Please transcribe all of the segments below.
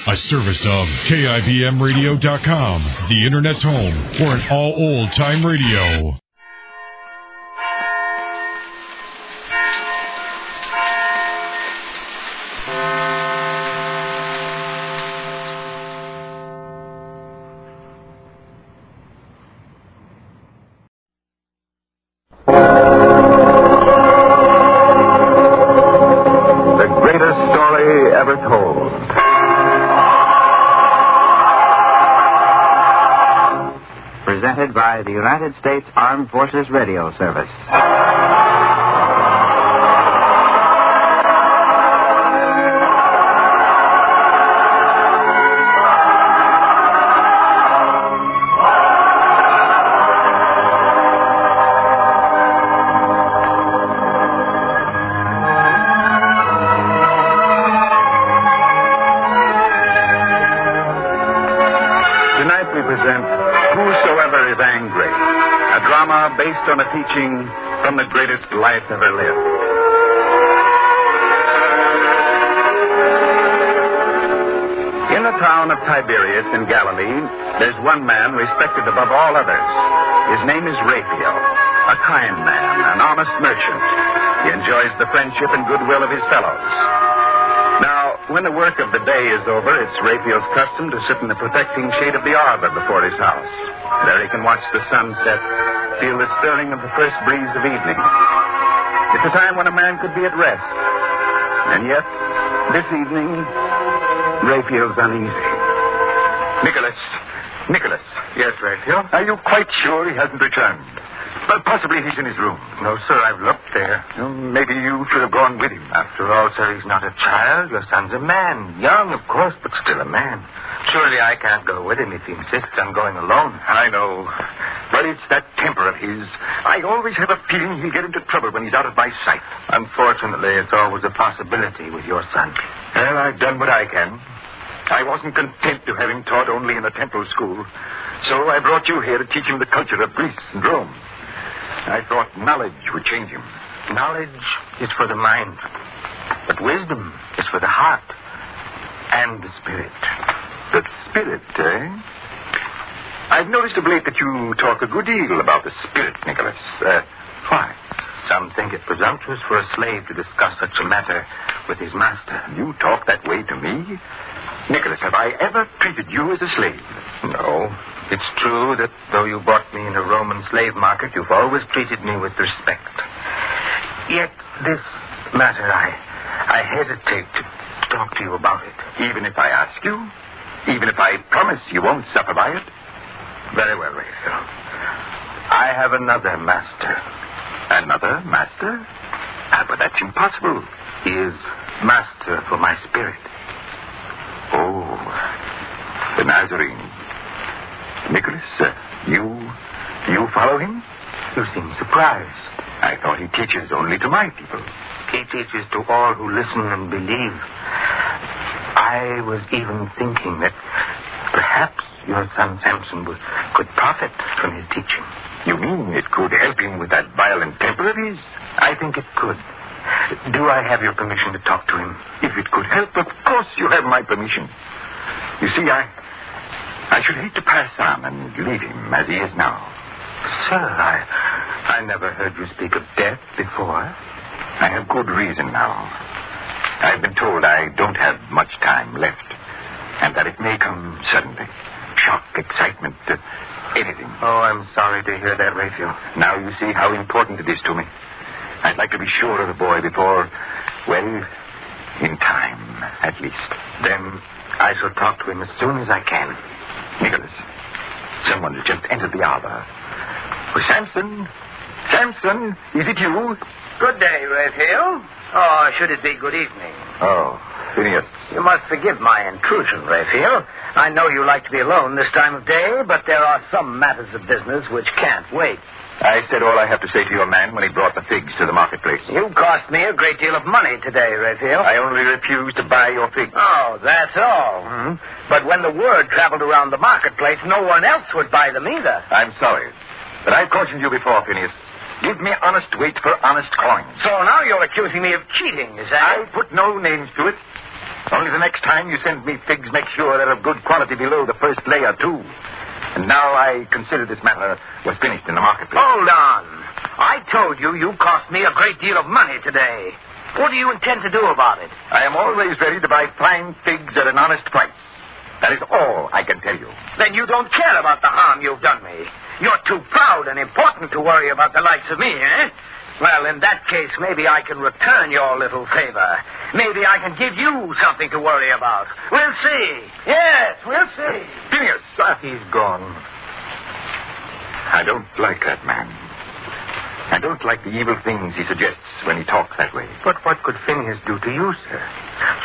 A service of KIBMradio.com, the Internet's home for an all old-time radio. The greatest story ever told. Presented by the United States Armed Forces Radio Service. Tonight we present Whosoever is Angry, a drama based on a teaching from the greatest life ever lived. In the town of Tiberias in Galilee, there's one man respected above all others. His name is Raphael, a kind man, an honest merchant. He enjoys the friendship and goodwill of his fellows. Now, when the work of the day is over, it's Raphael's custom to sit in the protecting shade of the arbor before his house. There he can watch the sunset, feel the stirring of the first breeze of evening. It's a time when a man could be at rest. And yet, this evening, Raphael's uneasy. Nicholas. Yes, Raphael? Are you quite sure he hasn't returned? Well, possibly he's in his room. No, sir, I've looked there. Maybe you should have gone with him. After all, sir, he's not a child. Your son's a man. Young, of course, but still a man. Surely I can't go with him if he insists on going alone. I know. But it's that temper of his. I always have a feeling he'll get into trouble when he's out of my sight. Unfortunately, it's always a possibility with your son. Well, I've done what I can. I wasn't content to have him taught only in the temple school. So I brought you here to teach him the culture of Greece and Rome. I thought knowledge would change him. Knowledge is for the mind, but wisdom is for the heart and the spirit. The spirit, eh? I've noticed of late that you talk a good deal about the spirit, Nicholas. Why? Some think it presumptuous for a slave to discuss such a matter with his master. You talk that way to me? Nicholas, have I ever treated you as a slave? No. It's true that though you bought me in a Roman slave market, you've always treated me with respect. Yet this matter, I hesitate to talk to you about it. Even if I ask you? Even if I promise you won't suffer by it? Very well, Raphael. I have another master. Another master? But that's impossible. He is master for my spirit. Oh, the Nazarene. Nicholas, you follow him? You seem surprised. I thought he teaches only to my people. He teaches to all who listen and believe. I was even thinking that perhaps your son Samson could profit from his teaching. You mean it could help him with that violent temper of his? I think it could. Do I have your permission to talk to him? If it could help, of course you have my permission. You see, I should hate to pass on and leave him as he is now. Sir, I never heard you speak of death before. I have good reason now. I've been told I don't have much time left, and that it may come suddenly. Shock, excitement, anything. Oh, I'm sorry to hear that, Raphael. Now you see how important it is to me. I'd like to be sure of the boy before, well, in time, at least. Then I shall talk to him as soon as I can. Nicholas, someone has just entered the arbor. Oh, Samson, is it you? Good day, Raphael. Or should it be good evening? Oh, Phineas. You must forgive my intrusion, Raphael. I know you like to be alone this time of day, but there are some matters of business which can't wait. I said all I have to say to your man when he brought the figs to the marketplace. You cost me a great deal of money today, Raphael. I only refused to buy your figs. Oh, that's all. Mm-hmm. But when the word traveled around the marketplace, no one else would buy them either. I'm sorry. But I've cautioned you before, Phineas. Give me honest weight for honest coin. So now you're accusing me of cheating, is that I put no names to it. Only the next time you send me figs, make sure they're of good quality below the first layer, too. And now I consider this matter was finished in the marketplace. Hold on. I told you cost me a great deal of money today. What do you intend to do about it? I am always ready to buy fine figs at an honest price. That is all I can tell you. Then you don't care about the harm you've done me. You're too proud and important to worry about the likes of me, eh? Well, in that case, maybe I can return your little favor. Maybe I can give you something to worry about. We'll see. Yes, we'll see. Phineas, he's gone. I don't like that man. I don't like the evil things he suggests when he talks that way. But what could Phineas do to you, sir?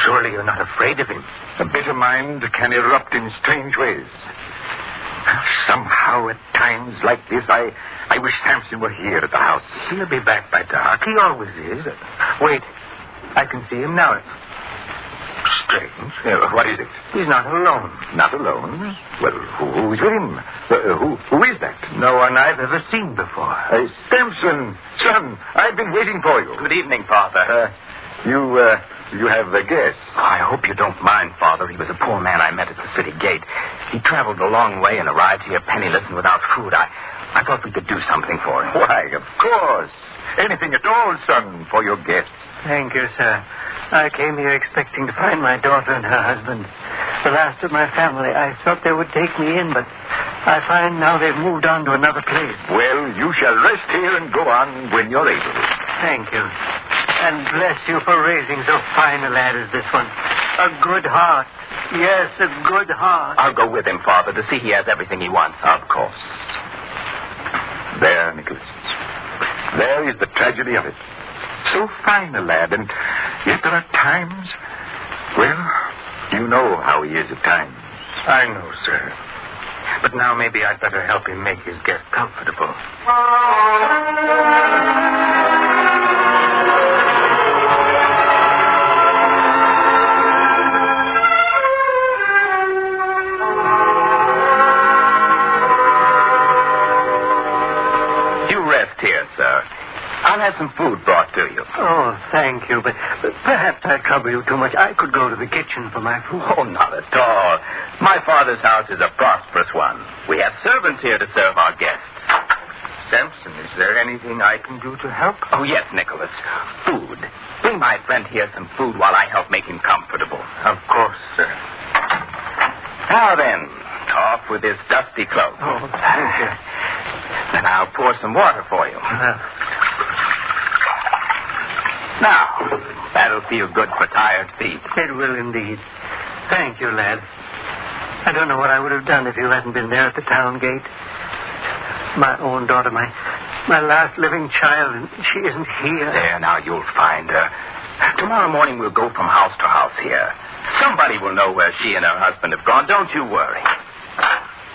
Surely you're not afraid of him. A bitter mind can erupt in strange ways. Somehow, at times like this, I wish Samson were here at the house. He'll be back by dark. He always is. Wait, I can see him now. Strange. What is it? He's not alone. Not alone? Well, who's with him? Who is that? No one I've ever seen before. Samson, son, I've been waiting for you. Good evening, Father. You have a guest. I hope you don't mind, Father. He was a poor man I met at the city gate. He traveled a long way and arrived here penniless and without food. I thought we could do something for him. Why, of course. Anything at all, son, for your guest. Thank you, sir. I came here expecting to find my daughter and her husband. The last of my family. I thought they would take me in, but I find now they've moved on to another place. Well, you shall rest here and go on when you're able. Thank you. And bless you for raising so fine a lad as this one. A good heart. Yes, a good heart. I'll go with him, Father, to see he has everything he wants. Of course. There, Nicholas. There is the tragedy of it. So fine a lad, and yet there are times... Well, you know how he is at times. I know, sir. But now maybe I'd better help him make his guest comfortable. Here, sir. I'll have some food brought to you. Oh, thank you, but perhaps I trouble you too much. I could go to the kitchen for my food. Oh, not at all. My father's house is a prosperous one. We have servants here to serve our guests. Samson, is there anything I can do to help? Oh, yes, Nicholas. Food. Bring my friend here some food while I help make him comfortable. Of course, sir. Now then, off with this dusty cloak. Oh, thank you. Then I'll pour some water for you. Now, that'll feel good for tired feet. It will indeed. Thank you, lad. I don't know what I would have done if you hadn't been there at the town gate. My own daughter, my last living child, and she isn't here. There, now you'll find her. Tomorrow morning we'll go from house to house here. Somebody will know where she and her husband have gone. Don't you worry.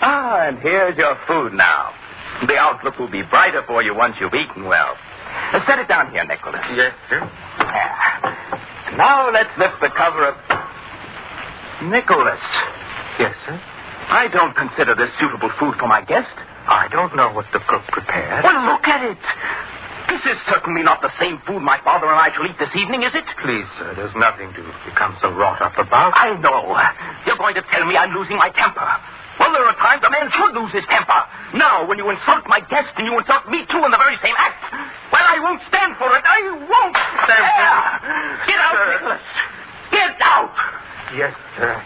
And here's your food now. The outlook will be brighter for you once you've eaten well. Set it down here, Nicholas. Yes, sir. Now let's lift the cover of... Nicholas. Yes, sir? I don't consider this suitable food for my guest. I don't know what the cook prepared. Well, look at it. This is certainly not the same food my father and I shall eat this evening, is it? Please, sir, there's nothing to become so wrought up about. I know. You're going to tell me I'm losing my temper. Well, there are times a man should lose his temper. Now, when you insult my guest and you insult me, too, in the very same act, well, I won't stand for it. I won't. Get out, sir. Nicholas. Get out. Yes, sir.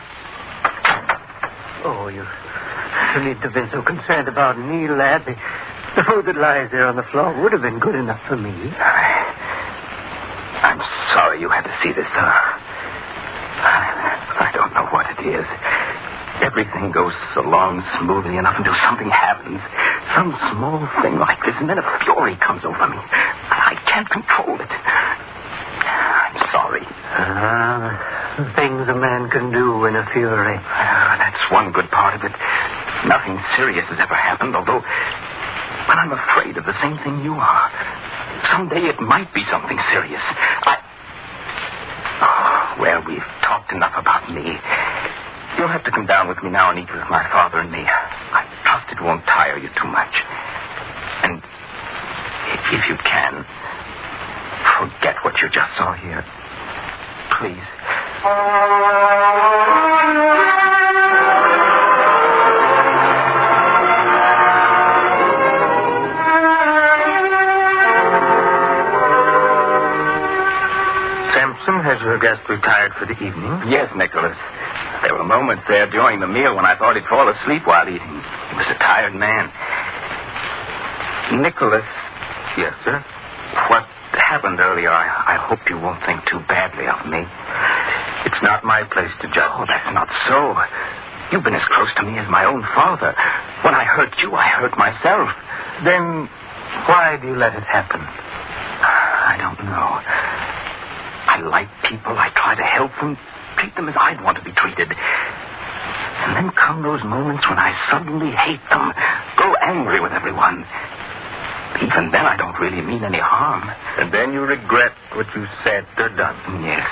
Oh, you needn't have been so concerned about me, lad. The food that lies there on the floor would have been good enough for me. I'm sorry you had to see this, sir. I don't know what it is. Everything goes along smoothly enough until something happens. Some small thing like this, and then a fury comes over me. I can't control it. I'm sorry. Things a man can do in a fury. That's one good part of it. Nothing serious has ever happened, although... But I'm afraid of the same thing you are. Someday it might be something serious. Well, we've talked enough about me. You'll have to come down with me now and eat with my father and me. I trust it won't tire you too much. And if you can, forget what you just saw here. Please. Has your guest retired for the evening? Yes, Nicholas. There were moments there during the meal when I thought he'd fall asleep while eating. He was a tired man. Nicholas. Yes, sir? What happened earlier, I hope you won't think too badly of me. It's not my place to judge. Oh, that's not so. You've been as close to me as my own father. When I hurt you, I hurt myself. Then why do you let it happen? I don't know. I like people. I try to help them, treat them as I'd want to be treated. And then come those moments when I suddenly hate them, grow angry with everyone. Even then, I don't really mean any harm. And then you regret what you said or done. Yes.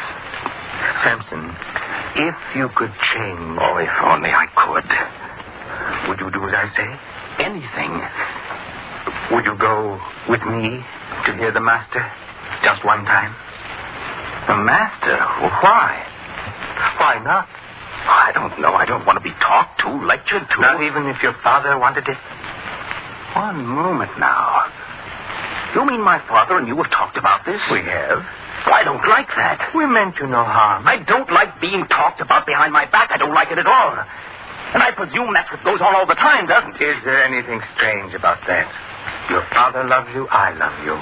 Samson, if you could change... Oh, if only I could. Would you do as I say? Anything. Would you go with me to hear the master? Just one time? The master? Well, why? Why not? I don't know. I don't want to be talked to, lectured to. Not even if your father wanted it? One moment now. You mean my father and you have talked about this? We have. Well, I don't like that. We meant you no harm. I don't like being talked about behind my back. I don't like it at all. And I presume that's what goes on all the time, doesn't it? Is there anything strange about that? Your father loves you, I love you.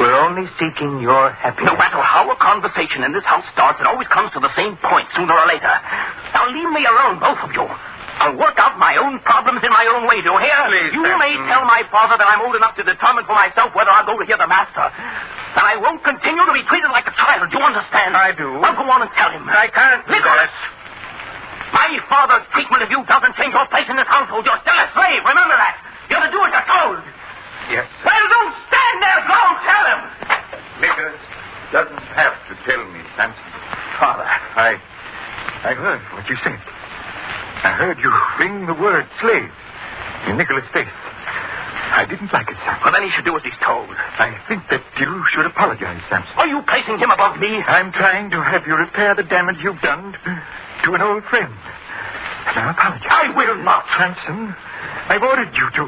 We're only seeking your happiness. No matter how a conversation in this house starts, it always comes to the same point sooner or later. Now leave me alone, both of you. I'll work out my own problems in my own way, do you hear? Please, you may tell my father that I'm old enough to determine for myself whether I'll go to hear the master. And I won't continue to be treated like a child. Do you understand? I do. Well, go on and tell him. I can't. Nicholas! My father's treatment of you doesn't change your place in this household. You're still a slave. Remember that. You're to do as you're told. Yes. Well, don't stand there. Go tell him. Nicholas doesn't have to tell me, Samson. Father. I heard what you said. I heard you ring the word slave in Nicholas' face. I didn't like it, Samson. Well, then he should do as he's told. I think that you should apologize, Samson. Are you placing him above me? I'm trying to have you repair the damage you've done to an old friend. And I apologize. I will not. Samson, I've ordered you to...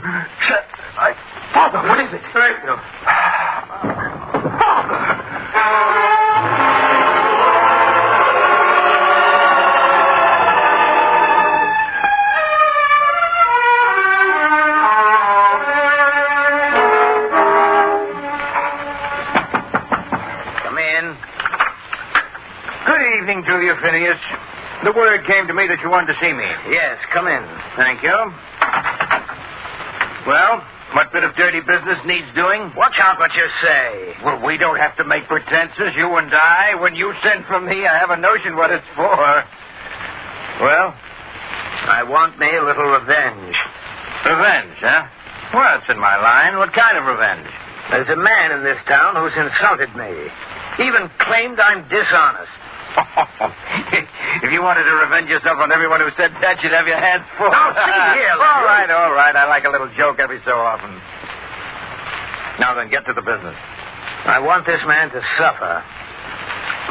Father, what is it? Father! Come in. Good evening to you, Phineas. The word came to me that you wanted to see me. Yes, come in. Thank you. Well, what bit of dirty business needs doing? Watch out what you say. Well, we don't have to make pretenses, you and I. When you send for me, I have a notion what it's for. Well? I want me a little revenge. Revenge, huh? Well, it's in my line. What kind of revenge? There's a man in this town who's insulted me. Even claimed I'm dishonest. If you wanted to revenge yourself on everyone who said that, you'd have your hands full. Now, see here. All right. I like a little joke every so often. Now then, get to the business. I want this man to suffer.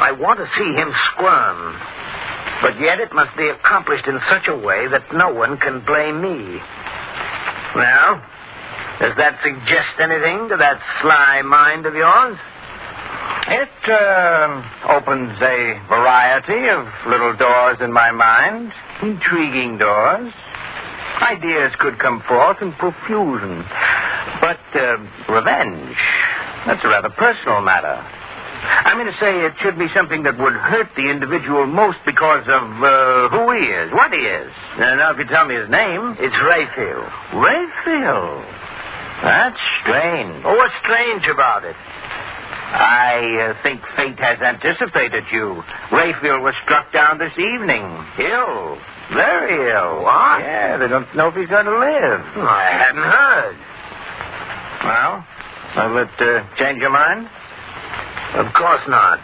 I want to see him squirm. But yet it must be accomplished in such a way that no one can blame me. Well, does that suggest anything to that sly mind of yours? It opens a variety of little doors in my mind. Intriguing doors. Ideas could come forth in profusion. But revenge, that's a rather personal matter. I mean to say it should be something that would hurt the individual most because of who he is, what he is. Now, if you tell me his name... It's Raphael. Raphael? That's strange. Oh, what's strange about it? I think fate has anticipated you. Raphael was struck down this evening. Ill. Very ill. What? Yeah, they don't know if he's going to live. I hadn't heard. Well, will it change your mind? Of course not.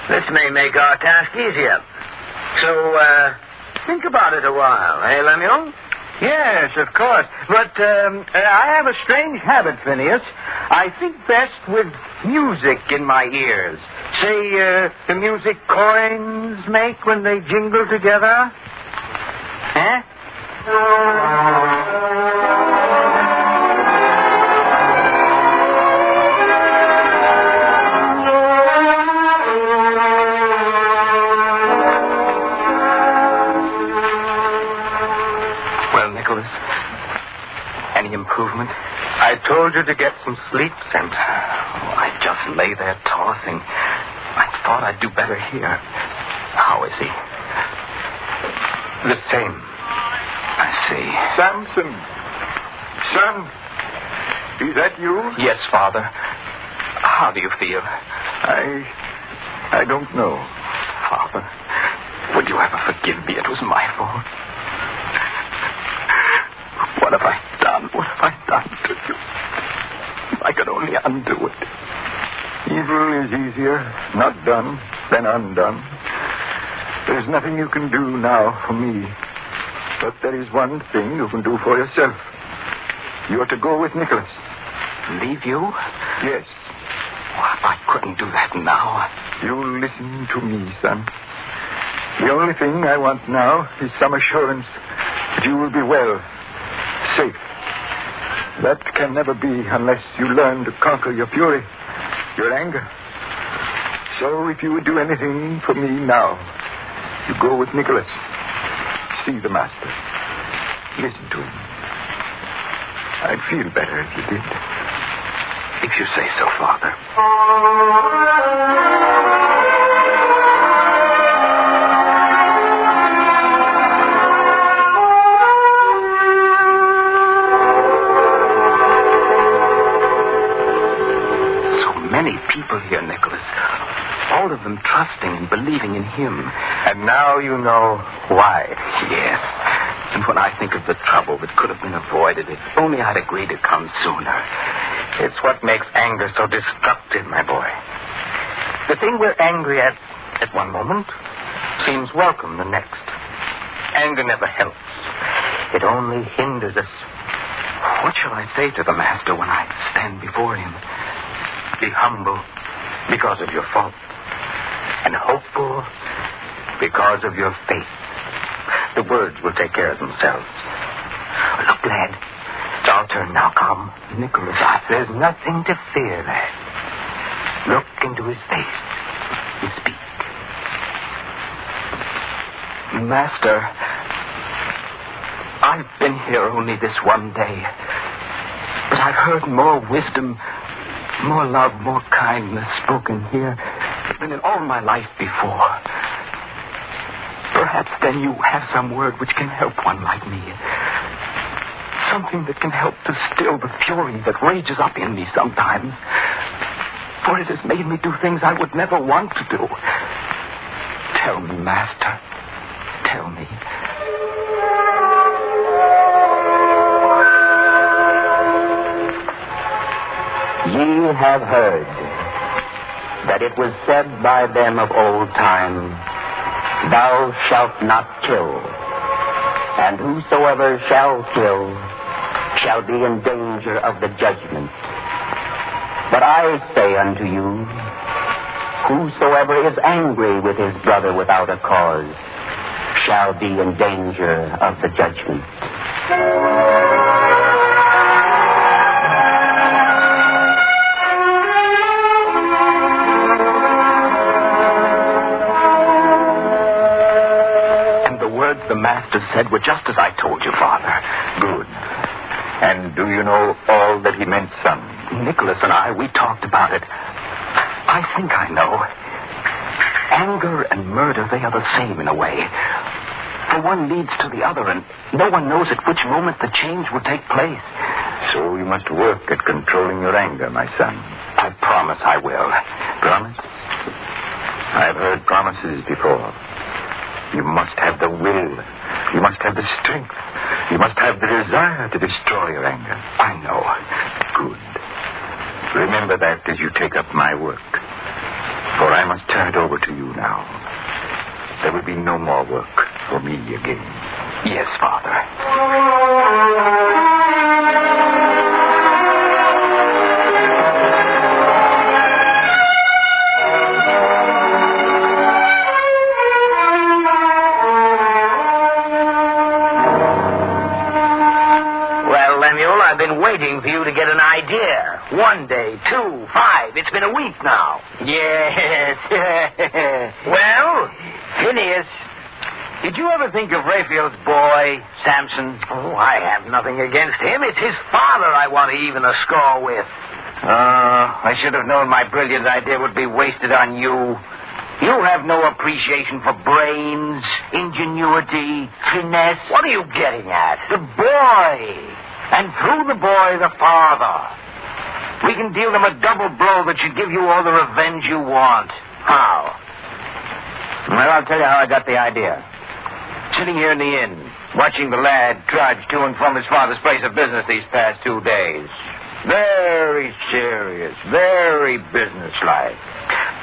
This may make our task easier. So, think about it a while, eh, Lemuel? Yes, of course. But I have a strange habit, Phineas. I think best with music in my ears. say the music coins make when they jingle together? Huh? Well, Nicholas, any improvement? I told you to get some sleep, Samson. I just lay there tossing. I thought I'd do better here. How is he? The same. I see. Samson. Son. Is that you? Yes, Father. How do you feel? I don't know. Father, would you ever forgive me? It was my fault. What have I done? What have I done to you? If I could only undo it. Evil is easier not done than undone. There's nothing you can do now for me. But there is one thing you can do for yourself. You are to go with Nicholas. Leave you? Yes. Well, I couldn't do that now. You listen to me, son. The only thing I want now is some assurance that you will be well, safe. That can never be unless you learn to conquer your fury, your anger. So if you would do anything for me now, you go with Nicholas. See the master. Listen to him. I'd feel better if you did. If you say so, Father. Many people here, Nicholas. All of them trusting and believing in him. And now you know why. Yes. And when I think of the trouble that could have been avoided if only I'd agreed to come sooner. It's what makes anger so destructive, my boy. The thing we're angry at one moment seems welcome the next. Anger never helps. It only hinders us. What shall I say to the master when I stand before him? Be humble because of your fault, and hopeful because of your faith. The words will take care of themselves. Look, lad, it's our turn now. Come, Nicholas. There's nothing to fear, lad. Look into his face and speak. Master, I've been here only this one day, but I've heard more wisdom, more love, more kindness spoken here than in all my life before. Perhaps then you have some word which can help one like me. Something that can help to still the fury that rages up in me sometimes. For it has made me do things I would never want to do. Tell me, Master. Tell me. Ye have heard that it was said by them of old time, Thou shalt not kill, and whosoever shall kill shall be in danger of the judgment. But I say unto you, whosoever is angry with his brother without a cause shall be in danger of the judgment. The master said were just as I told you, Father. Good. And do you know all that he meant, son? Nicholas and I, we talked about it. I think I know. Anger and murder, they are the same in a way. For one leads to the other, and no one knows at which moment the change will take place. So you must work at controlling your anger, my son. I promise I will. Promise? I've heard promises before. You must have the will. You must have the strength. You must have the desire to destroy your anger. I know. Good. Remember that as you take up my work. For I must turn it over to you now. There will be no more work for me again. Yes, Father. I've been waiting for you to get an idea. 1 day, 2, 5. It's been a week now. Yes. Well? Phineas, did you ever think of Raphael's boy, Samson? Oh, I have nothing against him. It's his father I want to even a score with. I should have known my brilliant idea would be wasted on you. You have no appreciation for brains, ingenuity, finesse. What are you getting at? The boy. And through the boy, the father. We can deal them a double blow that should give you all the revenge you want. How? Well, I'll tell you how I got the idea. Sitting here in the inn, watching the lad trudge to and from his father's place of business these past 2 days. Very serious, very businesslike.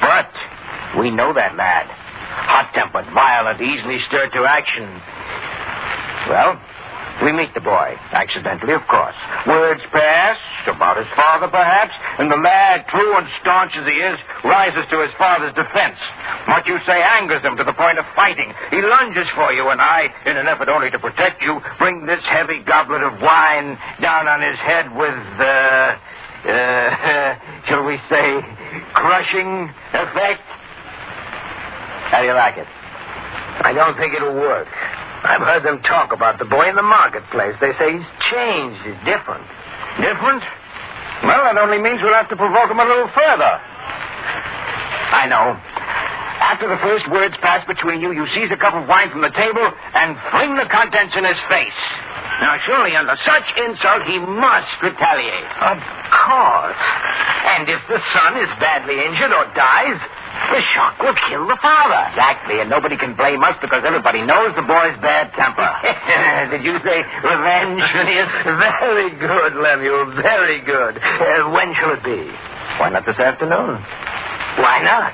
But we know that lad. Hot-tempered, violent, easily stirred to action. Well, we meet the boy, accidentally, of course. Words pass, about his father, perhaps, and the lad, true and staunch as he is, rises to his father's defense. What you say angers him to the point of fighting. He lunges for you, and I, in an effort only to protect you, bring this heavy goblet of wine down on his head with, shall we say, crushing effect? How do you like it? I don't think it'll work. I've heard them talk about the boy in the marketplace. They say he's changed. He's different. Different? Well, that only means we'll have to provoke him a little further. I know. After the first words pass between you, you seize a cup of wine from the table and fling the contents in his face. Now, surely under such insult, he must retaliate. Of course. And if the son is badly injured or dies, the shock will kill the father. Exactly, and nobody can blame us because everybody knows the boy's bad temper. Did you say revenge, Phineas? Very good, Lemuel, very good. When shall it be? Why not this afternoon? Why not?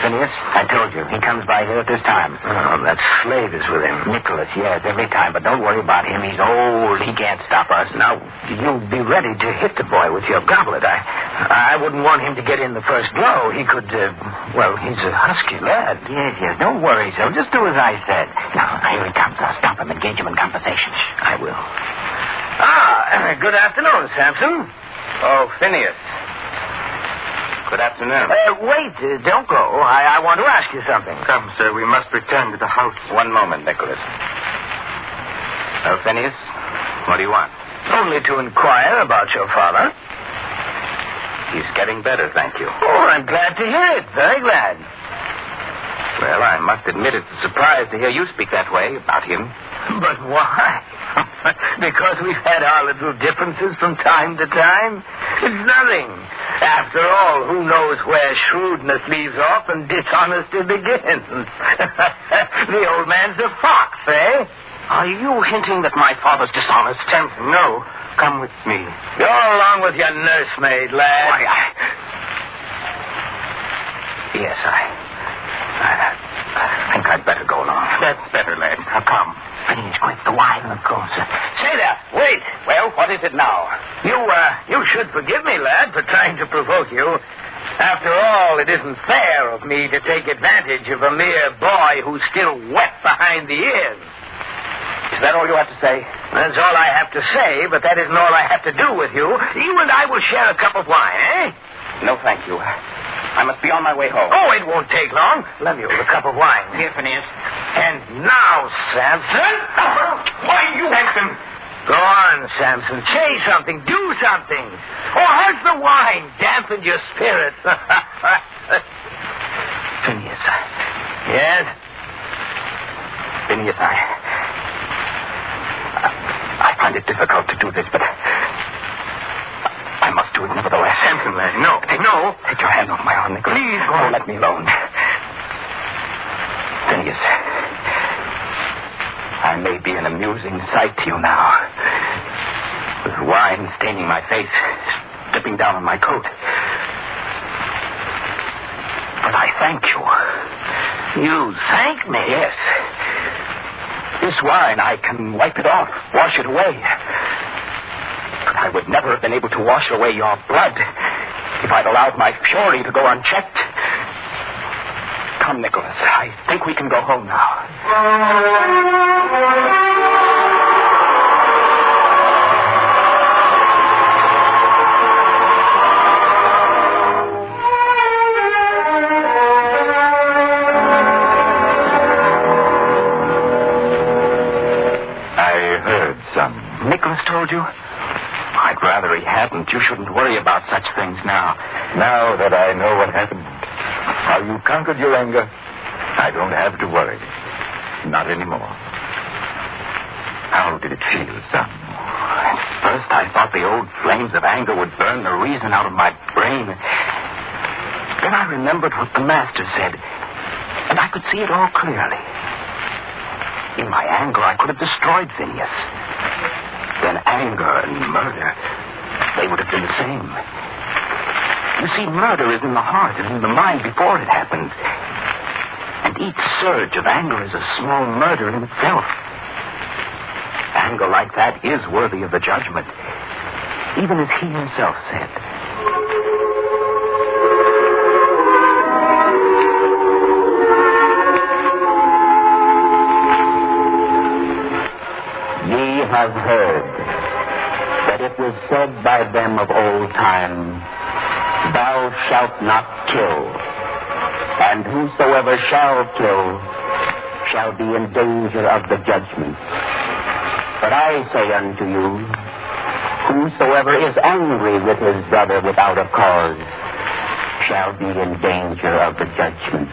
Phineas, I told you, he comes by here at this time. Oh, that slave is with him. Nicholas, yes, every time, but don't worry about him. He's old. He can't stop us. Now, you'll be ready to hit the boy with your goblet. I wouldn't want him to get in the first blow. He could, he's a husky lad. Yes, don't worry, so just do as I said. Now, here he comes. I'll stop him, engage him in conversation. I will. Good afternoon, Samson. Oh, Phineas. Good afternoon. Wait, don't go. I want to ask you something. Come, sir, we must return to the house. One moment, Nicholas. Phineas, what do you want? Only to inquire about your father. He's getting better, thank you. Oh, I'm glad to hear it. Very glad. Well, I must admit it's a surprise to hear you speak that way about him. But why? Because we've had our little differences from time to time? It's nothing. After all, who knows where shrewdness leaves off and dishonesty begins? The old man's a fox, eh? Are you hinting that my father's dishonest? Samson, no. Come with me. Go along with your nursemaid, lad. Why, Yes, I think I'd better go along. That's better, lad. Now, come. Finish quick, the wine, of course. Say there, wait. Well, what is it now? You should forgive me, lad, for trying to provoke you. After all, it isn't fair of me to take advantage of a mere boy who's still wet behind the ears. Is that all you have to say? That's all I have to say, but that isn't all I have to do with you. You and I will share a cup of wine, eh? No, thank you. I must be on my way home. Oh, it won't take long. Lemuel, a cup of wine. Here, Phineas. And now, Samson. Why, you handsome. Go on, Samson. Say something. Do something. Or has the wine dampened your spirits? Phineas. Yes? Phineas, I find it difficult to do this, but I must do it nevertheless. Samson, lad, no. Take your hand off my arm, Nicholas. Please, go Oh, on. let me alone. Phineas, I may be an amusing sight to you now. With wine staining my face, dripping down on my coat. But I thank you. You thank me? Yes. This wine, I can wipe it off, wash it away. But I would never have been able to wash away your blood if I'd allowed my fury to go unchecked. Come, Nicholas. I think we can go home now. I heard, son. Nicholas told you? I'd rather he hadn't. You shouldn't worry about such things now. Now that I know what happened, how you conquered your anger, I don't have to worry. Not anymore. How did it feel, son? At first, I thought the old flames of anger would burn the reason out of my brain. Then I remembered what the master said, and I could see it all clearly. In my anger, I could have destroyed Phineas. Then anger and murder, they would have been the same. You see, murder is in the heart and in the mind before it happens. And each surge of anger is a small murder in itself. Anger like that is worthy of the judgment, even as he himself said. Ye have heard that it was said by them of old time, Thou shalt not kill, and whosoever shall kill shall be in danger of the judgment. But I say unto you, whosoever is angry with his brother without a cause shall be in danger of the judgment.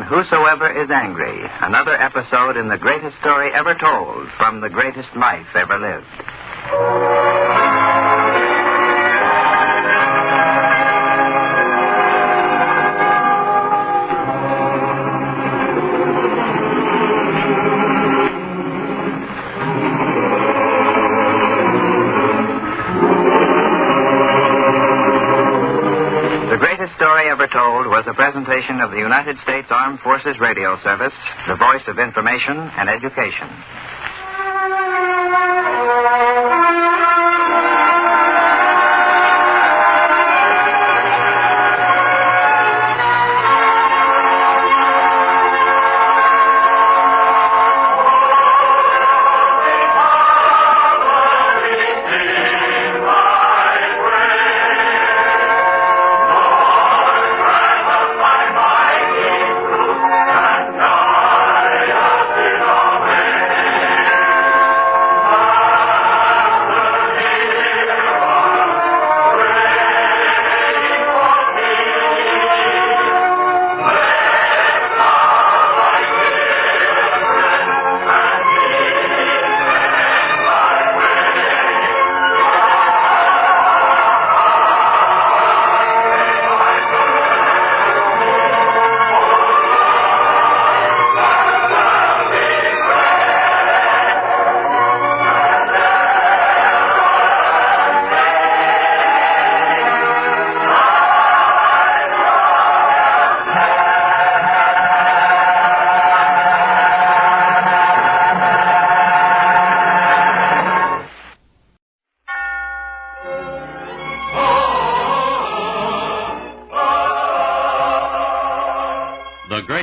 Whosoever is Angry, another episode in the greatest story ever told from the greatest life ever lived. Story Ever Told was a presentation of the United States Armed Forces Radio Service, the voice of information and education.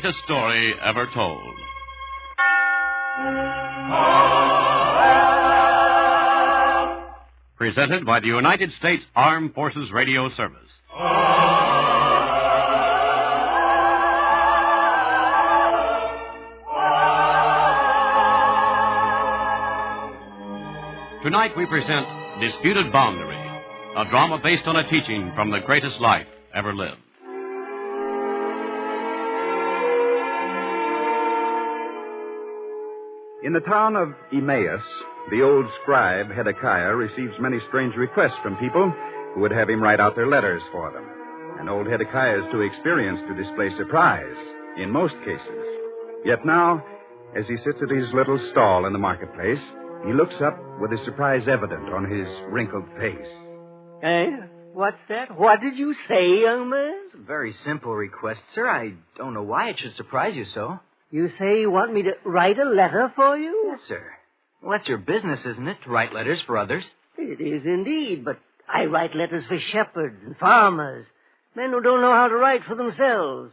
greatest story ever told. Presented by the United States Armed Forces Radio Service. Tonight we present Disputed Boundary, a drama based on a teaching from the greatest life ever lived. In the town of Emmaus, the old scribe Hezekiah receives many strange requests from people who would have him write out their letters for them. And old Hezekiah is too experienced to display surprise, in most cases. Yet now, as he sits at his little stall in the marketplace, he looks up with his surprise evident on his wrinkled face. What's that? What did you say, young man? It's a very simple request, sir. I don't know why it should surprise you so. You say you want me to write a letter for you? Yes, sir. Well, that's your business, isn't it, to write letters for others? It is indeed, but I write letters for shepherds and farmers, men who don't know how to write for themselves.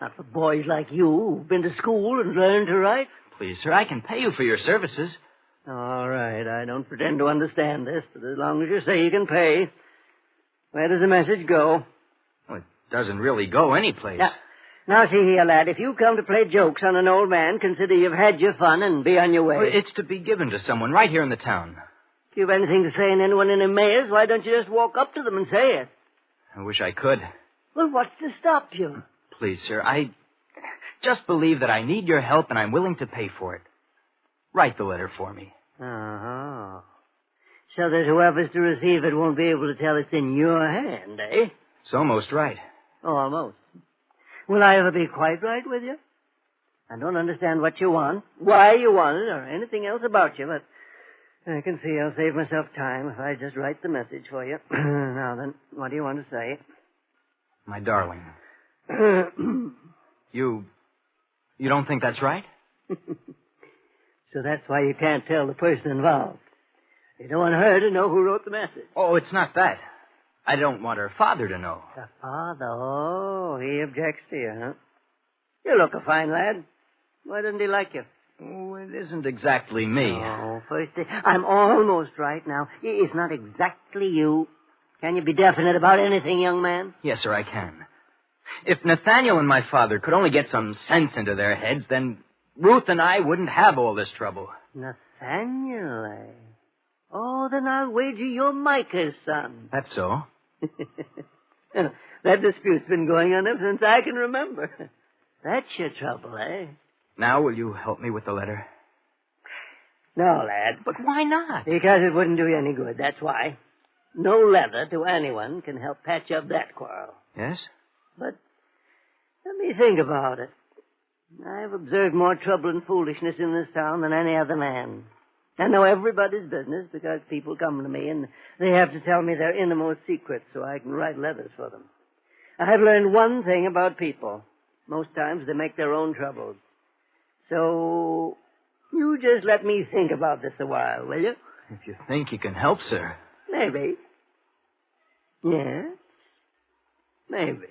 Not for boys like you who've been to school and learned to write. Please, sir, I can pay you for your services. All right, I don't pretend to understand this, but as long as you say you can pay. Where does the message go? Well, it doesn't really go anyplace. Now, see here, lad, if you come to play jokes on an old man, consider you've had your fun and be on your way. Well, it's to be given to someone right here in the town. If you've anything to say to anyone in Emmaus, why don't you just walk up to them and say it? I wish I could. Well, what's to stop you? Please, sir, I just believe that I need your help and I'm willing to pay for it. Write the letter for me. Uh-huh. So that whoever's to receive it won't be able to tell it's in your hand, eh? It's almost right. Almost. Will I ever be quite right with you? I don't understand what you want, why you want it, or anything else about you, but I can see I'll save myself time if I just write the message for you. Now then, what do you want to say? My darling. You don't think that's right? So that's why you can't tell the person involved. You don't want her to know who wrote the message. Oh, it's not that. I don't want her father to know. The father? Oh, he objects to you, huh? You look a fine lad. Why doesn't he like you? Oh, it isn't exactly me. Oh, first, I'm almost right now. It's not exactly you. Can you be definite about anything, young man? Yes, sir, I can. If Nathaniel and my father could only get some sense into their heads, then Ruth and I wouldn't have all this trouble. Nathaniel, eh? Oh, then I'll wager you're Micah's son. That's so. That dispute's been going on ever since I can remember. That's your trouble, eh? Now will you help me with the letter? No, lad. But why not? Because it wouldn't do you any good, that's why. No letter to anyone can help patch up that quarrel. Yes? But let me think about it. I've observed more trouble and foolishness in this town than any other man. I know everybody's business because people come to me and they have to tell me their innermost secrets so I can write letters for them. I've learned one thing about people. Most times they make their own troubles. So you just let me think about this a while, will you? If you think you can help, sir. Maybe. Yes. Maybe.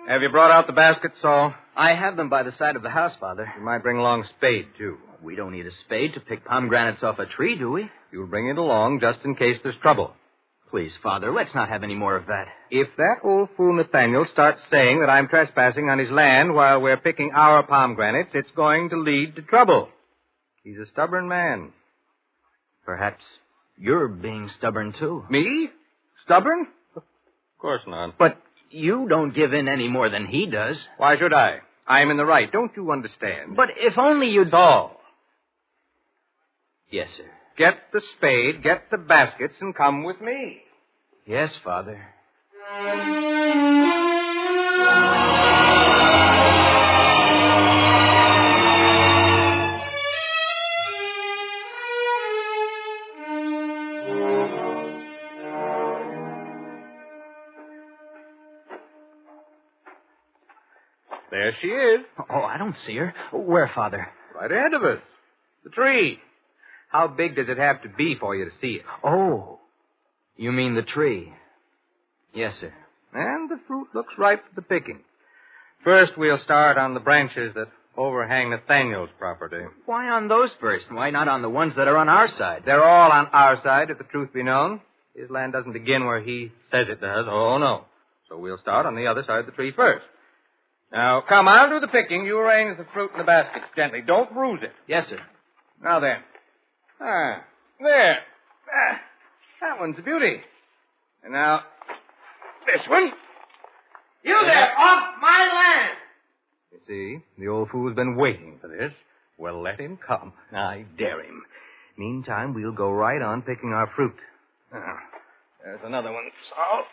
Have you brought out the baskets, Saul? I have them by the side of the house, Father. You might bring along a spade, too. We don't need a spade to pick pomegranates off a tree, do we? You'll bring it along just in case there's trouble. Please, Father, let's not have any more of that. If that old fool Nathaniel starts saying that I'm trespassing on his land while we're picking our pomegranates, it's going to lead to trouble. He's a stubborn man. Perhaps you're being stubborn, too. Me? Stubborn? Of course not. But you don't give in any more than he does. Why should I? I'm in the right. Don't you understand? But if only you'd... Saul. Yes, sir. Get the spade, get the baskets, and come with me. Yes, Father. There she is. Oh, I don't see her. Where, Father? Right ahead of us. The tree. How big does it have to be for you to see it? Oh, you mean the tree? Yes, sir. And the fruit looks ripe for the picking. First, we'll start on the branches that overhang Nathaniel's property. Why on those first? Why not on the ones that are on our side? They're all on our side, if the truth be known. His land doesn't begin where he says it does. Oh, no. So we'll start on the other side of the tree first. Now, come, I'll do the picking. You arrange the fruit in the baskets gently. Don't bruise it. Yes, sir. Now then. There. That one's a beauty. And now, this one. You there, off my land! You see, the old fool's been waiting for this. Well, let him come. I dare him. Meantime, we'll go right on picking our fruit. There's another one, Saul.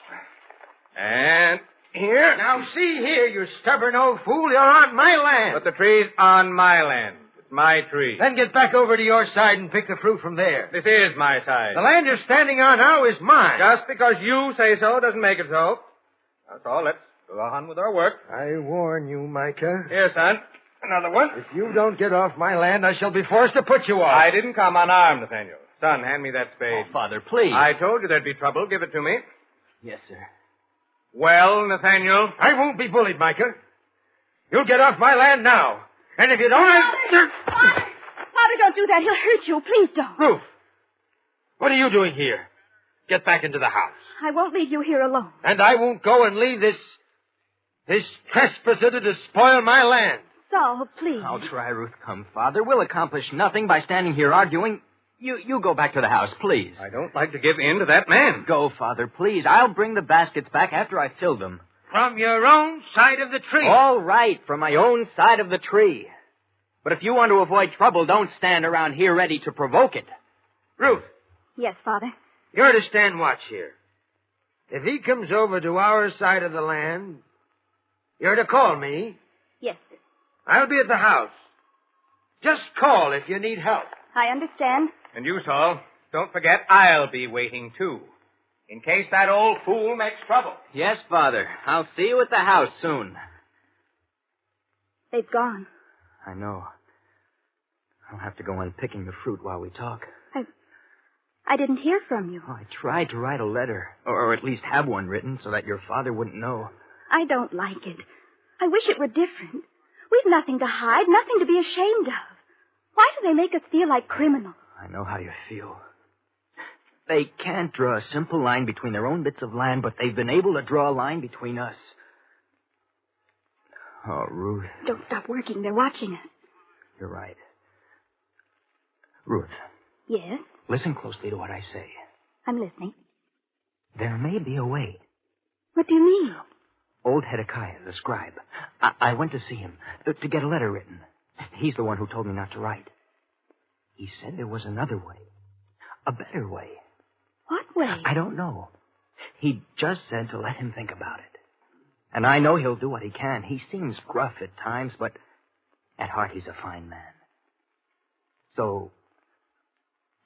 And here. Now, see here, you stubborn old fool. You're on my land. But the tree's on my land. It's my tree. Then get back over to your side and pick the fruit from there. This is my side. The land you're standing on now is mine. Just because you say so doesn't make it so. Now, Saul, let's go on with our work. I warn you, Micah. Here, son. Another one. If you don't get off my land, I shall be forced to put you off. I didn't come unarmed, Nathaniel. Son, hand me that spade. Oh, Father, please. I told you there'd be trouble. Give it to me. Yes, sir. Well, Nathaniel? I won't be bullied, Micah. You'll get off my land now. And if you don't... Father, don't do that. He'll hurt you. Please don't. Ruth, what are you doing here? Get back into the house. I won't leave you here alone. And I won't go and leave this trespasser to spoil my land. Saul, please. I'll try, Ruth. Come, Father. We'll accomplish nothing by standing here arguing. You go back to the house, please. I don't like to give in to that man. Go, Father, please. I'll bring the baskets back after I fill them. From your own side of the tree. All right, from my own side of the tree. But if you want to avoid trouble, don't stand around here ready to provoke it. Ruth. Yes, Father. You're to stand watch here. If he comes over to our side of the land, you're to call me. Yes, sir. I'll be at the house. Just call if you need help. I understand. And you, Saul, don't forget I'll be waiting, too. In case that old fool makes trouble. Yes, Father. I'll see you at the house soon. They've gone. I know. I'll have to go on picking the fruit while we talk. I didn't hear from you. Oh, I tried to write a letter, or at least have one written so that your father wouldn't know. I don't like it. I wish it were different. We've nothing to hide, nothing to be ashamed of. Why do they make us feel like criminals? I know how you feel. They can't draw a simple line between their own bits of land, but they've been able to draw a line between us. Oh, Ruth. Don't stop working. They're watching us. You're right. Ruth. Yes? Listen closely to what I say. I'm listening. There may be a way. What do you mean? Old Hezekiah, the scribe. I went to see him to get a letter written. He's the one who told me not to write. He said there was another way. A better way. What way? I don't know. He just said to let him think about it. And I know he'll do what he can. He seems gruff at times, but at heart he's a fine man. So,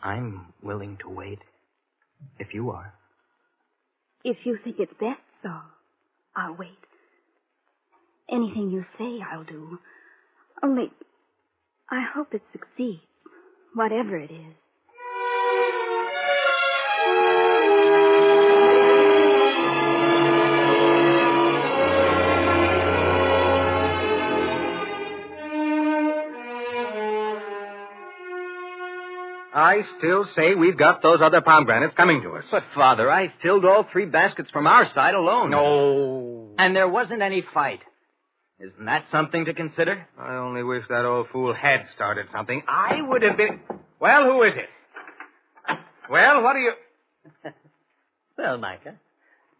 I'm willing to wait, if you are. If you think it's best, Saul, I'll wait. Anything you say, I'll do. Only, I hope it succeeds, whatever it is. I still say we've got those other pomegranates coming to us. But, Father, I filled all 3 baskets from our side alone. No. And there wasn't any fight. Isn't that something to consider? I only wish that old fool had started something. I would have been... Well, who is it? Well, what are you... Well, Micah,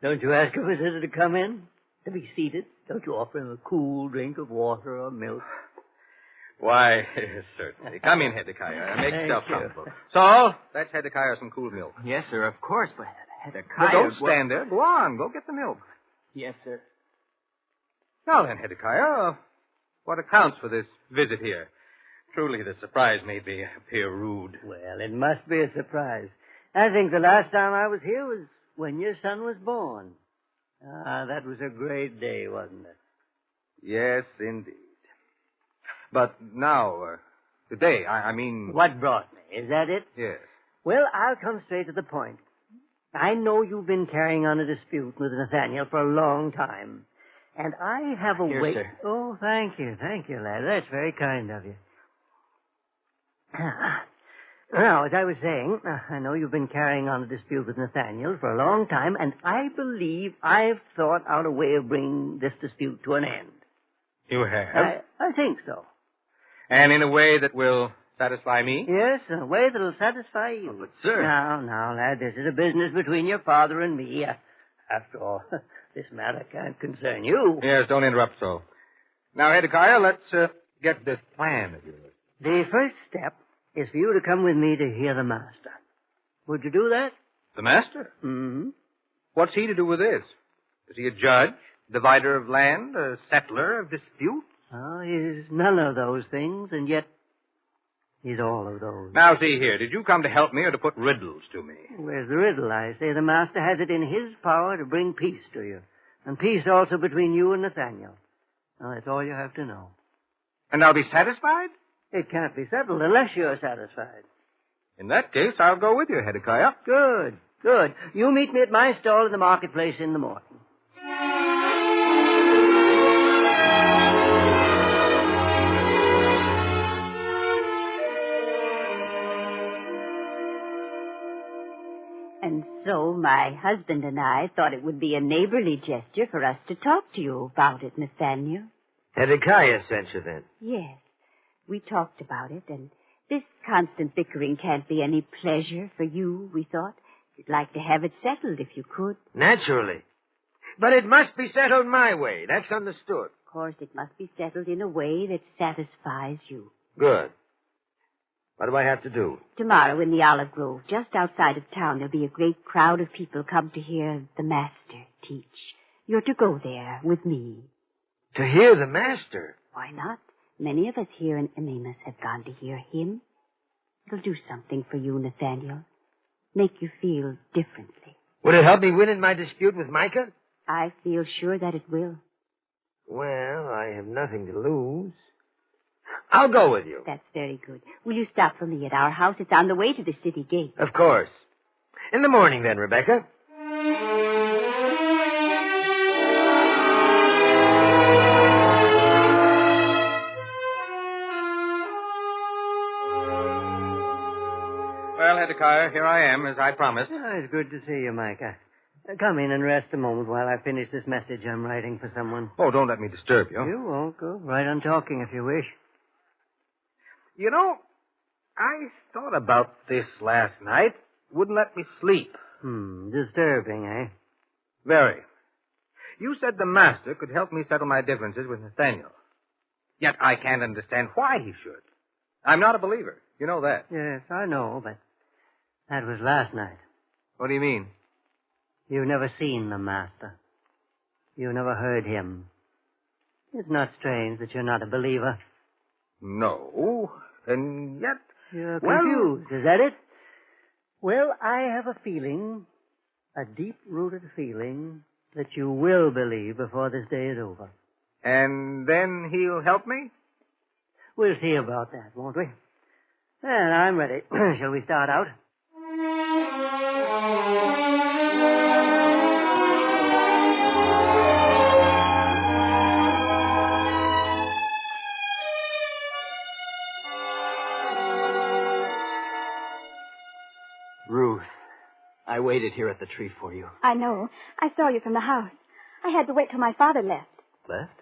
don't you ask a visitor to come in? To be seated? Don't you offer him a cool drink of water or milk? Why, certainly. Come in, Hezekiah. Make yourself you. comfortable. Saul, fetch Hezekiah some cool milk. Yes, sir, of course, but Hezekiah... Well, don't stand there. Go on. Go get the milk. Yes, sir. Now then, Hezekiah, what accounts for this visit here? Truly, the surprise made me appear rude. Well, it must be a surprise. I think the last time I was here was when your son was born. Ah, that was a great day, wasn't it? Yes, indeed. But now, today, I mean... What brought me? Is that it? Yes. Well, I'll come straight to the point. I know you've been carrying on a dispute with Nathaniel for a long time. And I have a Here, way... sir. Oh, thank you, lad. That's very kind of you. Now, as I was saying, I know you've been carrying on a dispute with Nathaniel for a long time, and I believe I've thought out a way of bringing this dispute to an end. You have? I think so. And in a way that will satisfy me? Yes, in a way that'll satisfy you. Oh, but, sir... Now, lad, this is a business between your father and me. After all, this matter can't concern you. Yes, don't interrupt so. Now, Hezekiah, let's get this plan of yours. The first step is for you to come with me to hear the master. Would you do that? The master? Mm-hmm. What's he to do with this? Is he a judge, divider of land, a settler of disputes? Oh, he's none of those things, and yet he's all of those. Now, see here. Did you come to help me or to put riddles to me? Where's the riddle? I say the master has it in his power to bring peace to you, and peace also between you and Nathaniel. Now, that's all you have to know. And I'll be satisfied? It can't be settled unless you're satisfied. In that case, I'll go with you, Hezekiah. Good. You meet me at my stall in the marketplace in the morning. And so my husband and I thought it would be a neighborly gesture for us to talk to you about it, Nathaniel. Hezekiah sent you then? Yes. We talked about it, and this constant bickering can't be any pleasure for you, we thought. You'd like to have it settled if you could. Naturally. But it must be settled my way. That's understood. Of course, it must be settled in a way that satisfies you. Good. What do I have to do? Tomorrow in the Olive Grove, just outside of town, there'll be a great crowd of people come to hear the master teach. You're to go there with me. To hear the master? Why not? Many of us here in Emmaus have gone to hear him. It'll do something for you, Nathaniel. Make you feel differently. Would it help me win in my dispute with Micah? I feel sure that it will. Well, I have nothing to lose. I'll go with you. That's very good. Will you stop for me at our house? It's on the way to the city gate. Of course. In the morning, then, Rebecca. Well, Hezekiah, here I am, as I promised. Oh, it's good to see you, Micah. Come in and rest a moment while I finish this message I'm writing for someone. Oh, don't let me disturb you. You won't. Go right on talking if you wish. You know, I thought about this last night. Wouldn't let me sleep. Disturbing, eh? Very. You said the master could help me settle my differences with Nathaniel. Yet I can't understand why he should. I'm not a believer. You know that. Yes, I know, but that was last night. What do you mean? You've never seen the master. You never heard him. It's not strange that you're not a believer. No, and yet... You're confused, is that it? Well, I have a feeling, a deep-rooted feeling, that you will believe before this day is over. And then he'll help me? We'll see about that, won't we? Well, I'm ready. Shall we start out? Ruth, I waited here at the tree for you. I know. I saw you from the house. I had to wait till my father left. Left?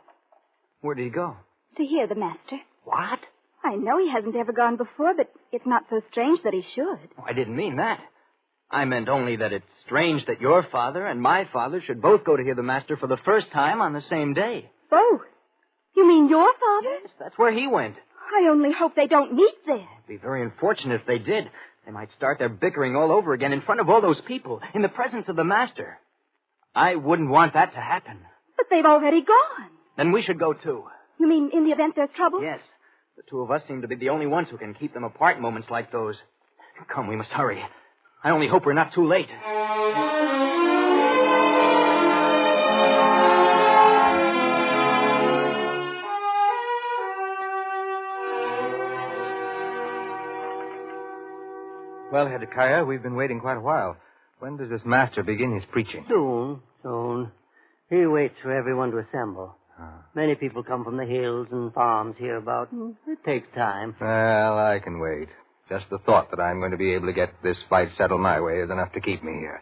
Where did he go? To hear the master. What? I know he hasn't ever gone before, but it's not so strange that he should. Oh, I didn't mean that. I meant only that it's strange that your father and my father should both go to hear the master for the first time on the same day. Both? You mean your father? Yes, that's where he went. I only hope they don't meet there. It'd be very unfortunate if they did. They might start their bickering all over again in front of all those people, in the presence of the master. I wouldn't want that to happen. But they've already gone. Then we should go, too. You mean in the event there's trouble? Yes. The two of us seem to be the only ones who can keep them apart in moments like those. Come, we must hurry. I only hope we're not too late. Well, Hezekiah, we've been waiting quite a while. When does this master begin his preaching? Soon. He waits for everyone to assemble. Many people come from the hills and farms hereabout. It takes time. Well, I can wait. Just the thought that I'm going to be able to get this fight settled my way is enough to keep me here.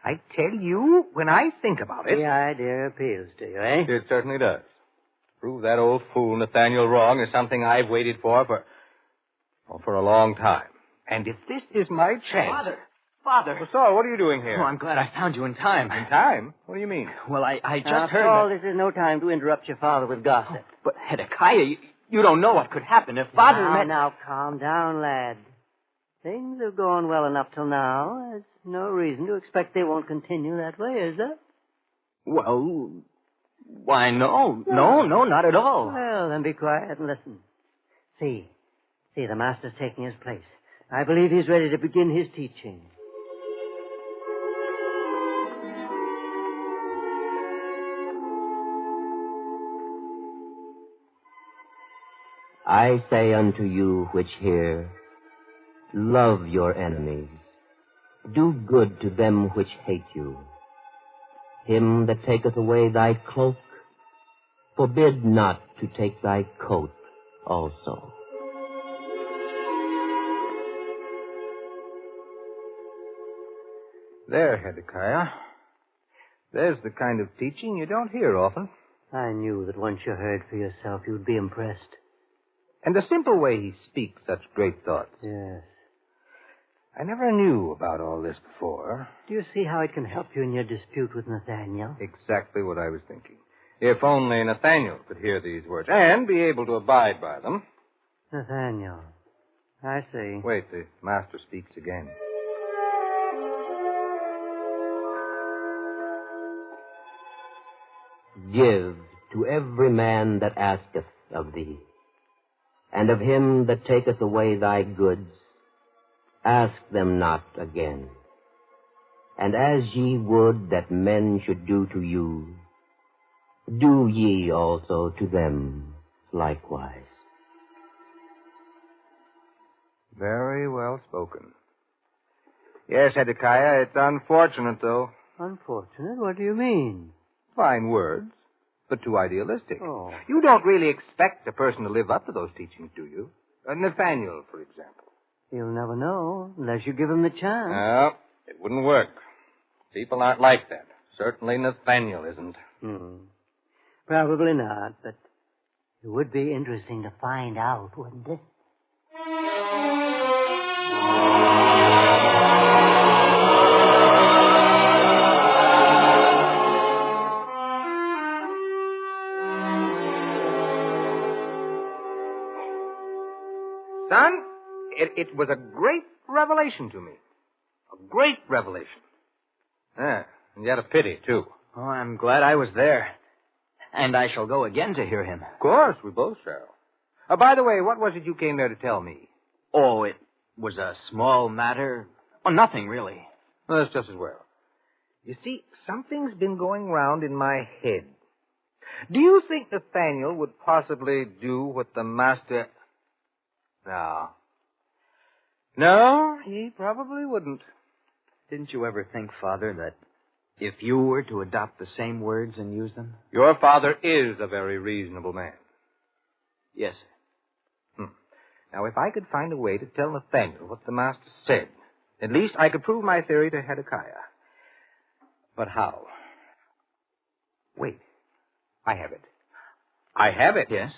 I tell you, when I think about it... The idea appeals to you, eh? It certainly does. Prove that old fool Nathaniel wrong is something I've waited for a long time. And if this is my chance... Father! Well, Saul, what are you doing here? Oh, I'm glad I found you in time. In time? What do you mean? Well, I just heard... Saul, this is no time to interrupt your father with gossip. But, Hezekiah, you don't know what could happen if Father... Now, calm down, lad. Things have gone well enough till now. There's no reason to expect they won't continue that way, is there? Well, why, no. No, not at all. Well, then be quiet and listen. See, the master's taking his place. I believe he's ready to begin his teaching. I say unto you which hear, love your enemies. Do good to them which hate you. Him that taketh away thy cloak, forbid not to take thy coat also. There, Hezekiah. There's the kind of teaching you don't hear often. I knew that once you heard for yourself, you'd be impressed. And the simple way he speaks such great thoughts. Yes. I never knew about all this before. Do you see how it can help you in your dispute with Nathaniel? Exactly what I was thinking. If only Nathaniel could hear these words and be able to abide by them. Nathaniel. I see. Wait, the master speaks again. Give to every man that asketh of thee, and of him that taketh away thy goods, ask them not again. And as ye would that men should do to you, do ye also to them likewise. Very well spoken. Yes, Hezekiah, it's unfortunate, though. Unfortunate? What do you mean? Fine words, but too idealistic. Oh. You don't really expect a person to live up to those teachings, do you? Nathaniel, for example. You'll never know unless you give him the chance. No, it wouldn't work. People aren't like that. Certainly Nathaniel isn't. Probably not, but it would be interesting to find out, wouldn't it? Son, it was a great revelation to me. A great revelation. And yet a pity, too. Oh, I'm glad I was there. And I shall go again to hear him. Of course, we both shall. By the way, what was it you came there to tell me? Oh, it was a small matter. Oh, nothing, really. Well, that's just as well. You see, something's been going round in my head. Do you think Nathaniel would possibly do what the master... No, he probably wouldn't. Didn't you ever think, Father, that if you were to adopt the same words and use them? Your father is a very reasonable man. Yes, sir. Now, if I could find a way to tell Nathaniel what the master said, at least I could prove my theory to Hezekiah. But how? Wait. I have it. Yes?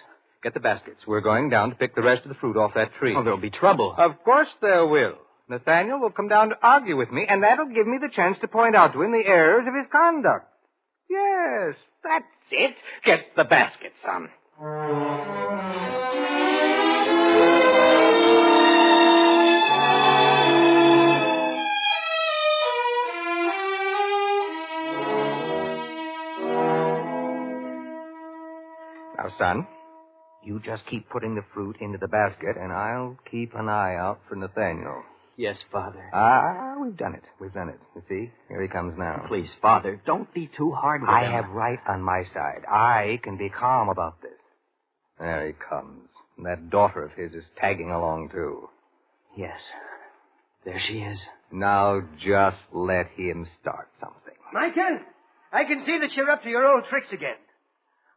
Get the baskets. We're going down to pick the rest of the fruit off that tree. Oh, there'll be trouble. Of course there will. Nathaniel will come down to argue with me, and that'll give me the chance to point out to him the errors of his conduct. Yes, that's it. Get the basket, son. Now, son, you just keep putting the fruit into the basket, and I'll keep an eye out for Nathaniel. Yes, Father. We've done it. You see, here he comes now. Please, Father, don't be too hard with him. I have right on my side. I can be calm about this. There he comes. And that daughter of his is tagging along, too. Yes. There she is. Now just let him start something. Micah, I can see that you're up to your old tricks again.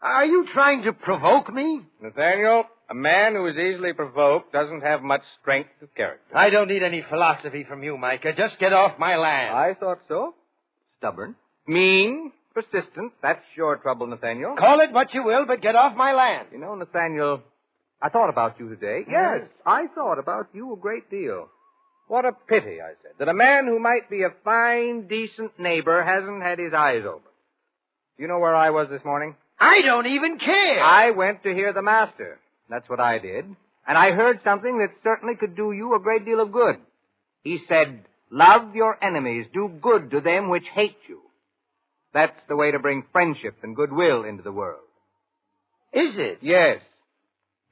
Are you trying to provoke me? Nathaniel, a man who is easily provoked doesn't have much strength of character. I don't need any philosophy from you, Micah. Just get off my land. I thought so. Stubborn. Mean. Persistent. That's your trouble, Nathaniel. Call it what you will, but get off my land. You know, Nathaniel, I thought about you today. Yes, I thought about you a great deal. What a pity, I said, that a man who might be a fine, decent neighbor hasn't had his eyes open. You know where I was this morning? I don't even care. I went to hear the master. That's what I did. And I heard something that certainly could do you a great deal of good. He said, love your enemies, do good to them which hate you. That's the way to bring friendship and goodwill into the world. Is it? Yes.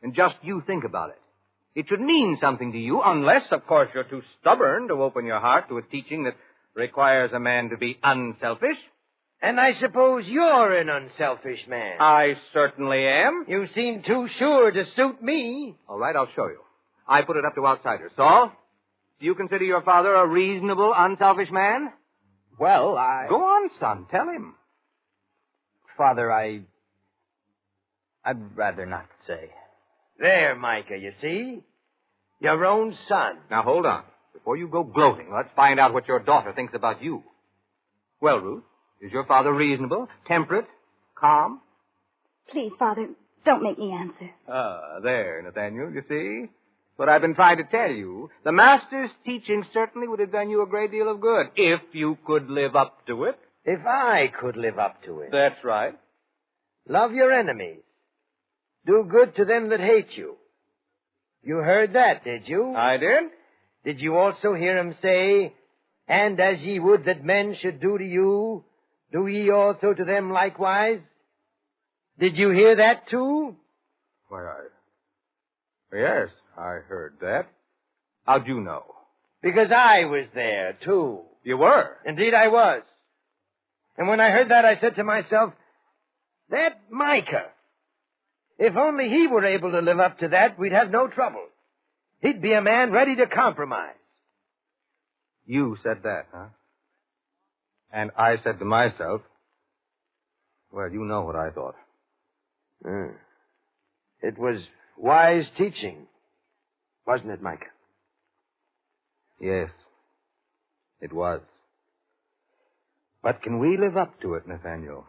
And just you think about it. It should mean something to you, unless, of course, you're too stubborn to open your heart to a teaching that requires a man to be unselfish. And I suppose you're an unselfish man. I certainly am. You seem too sure to suit me. All right, I'll show you. I put it up to outsiders. Saul, do you consider your father a reasonable, unselfish man? Well, Go on, son. Tell him. Father, I'd rather not say. There, Micah, you see? Your own son. Now, hold on. Before you go gloating, let's find out what your daughter thinks about you. Well, Ruth, is your father reasonable, temperate, calm? Please, Father, don't make me answer. There, Nathaniel, you see? What I've been trying to tell you. The master's teaching certainly would have done you a great deal of good, if you could live up to it. If I could live up to it. That's right. Love your enemies. Do good to them that hate you. You heard that, did you? I did. Did you also hear him say, and as ye would that men should do to you, do ye also to them likewise? Did you hear that too? Why, yes, I heard that. How'd you know? Because I was there, too. You were? Indeed, I was. And when I heard that, I said to myself, that Micah, if only he were able to live up to that, we'd have no trouble. He'd be a man ready to compromise. You said that, huh? And I said to myself, well, you know what I thought. It was wise teaching, wasn't it, Micah? Yes, it was. But can we live up to it, Nathaniel?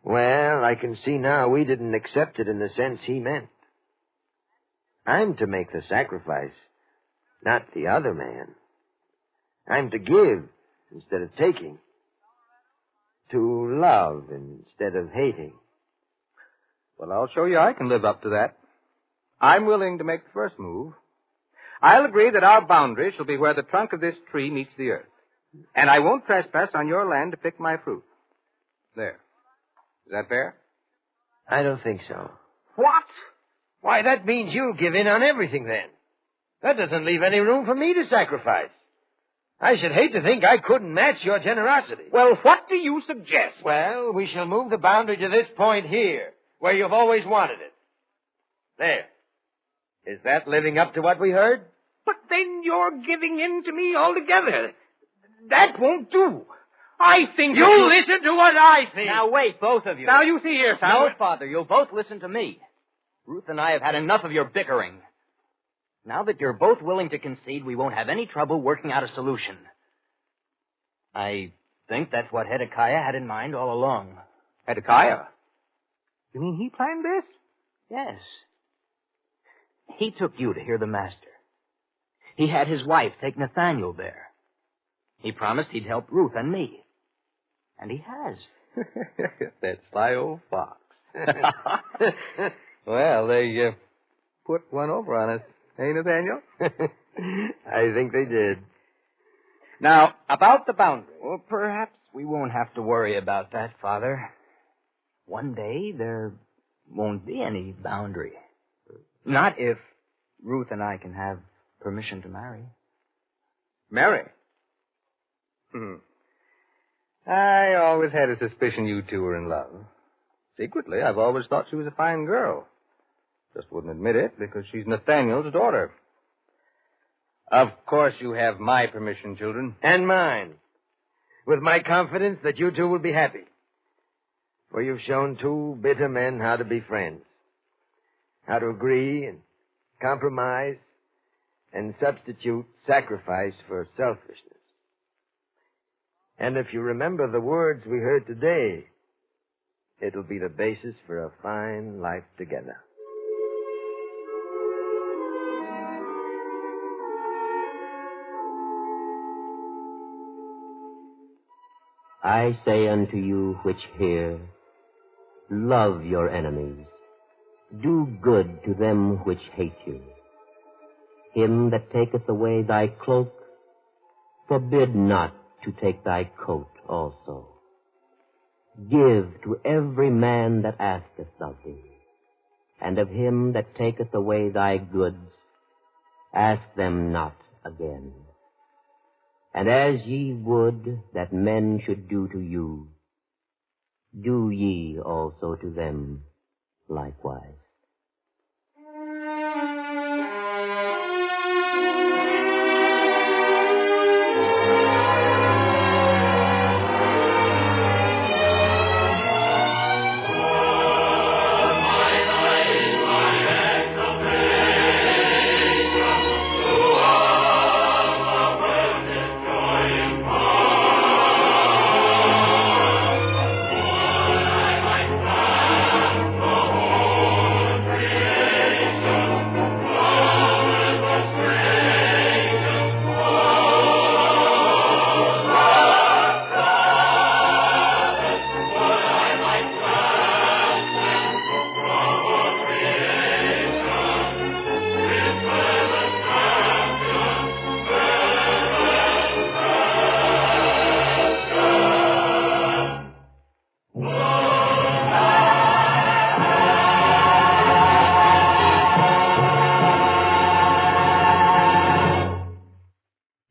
Well, I can see now we didn't accept it in the sense he meant. I'm to make the sacrifice, not the other man. I'm to give instead of taking. To love instead of hating. Well, I'll show you I can live up to that. I'm willing to make the first move. I'll agree that our boundary shall be where the trunk of this tree meets the earth. And I won't trespass on your land to pick my fruit. There. Is that fair? I don't think so. What? Why, that means you'll give in on everything then. That doesn't leave any room for me to sacrifice. I should hate to think I couldn't match your generosity. Well, what do you suggest? Well, we shall move the boundary to this point here, where you've always wanted it. There. Is that living up to what we heard? But then you're giving in to me altogether. That won't do. I think You listen to what I think. Now, wait, both of you. Now, you see here, son. No, Father, you'll both listen to me. Ruth and I have had enough of your bickering. Now that you're both willing to concede, we won't have any trouble working out a solution. I think that's what Hezekiah had in mind all along. Hezekiah? You mean he planned this? Yes. He took you to hear the master. He had his wife take Nathaniel there. He promised he'd help Ruth and me. And he has. That sly old fox. Well, they put one over on us, eh, Nathaniel? I think they did. Now, about the boundary. Well, perhaps we won't have to worry about that, Father. One day there won't be any boundary. Not if Ruth and I can have permission to marry. Marry? I always had a suspicion you two were in love. Secretly, I've always thought she was a fine girl. Just wouldn't admit it because she's Nathaniel's daughter. Of course you have my permission, children. And mine. With my confidence that you two will be happy. For you've shown two bitter men how to be friends. How to agree and compromise and substitute sacrifice for selfishness. And if you remember the words we heard today, it'll be the basis for a fine life together. I say unto you which hear, love your enemies, do good to them which hate you. Him that taketh away thy cloak, forbid not to take thy coat also. Give to every man that asketh of thee, and of him that taketh away thy goods, ask them not again. And as ye would that men should do to you, do ye also to them likewise.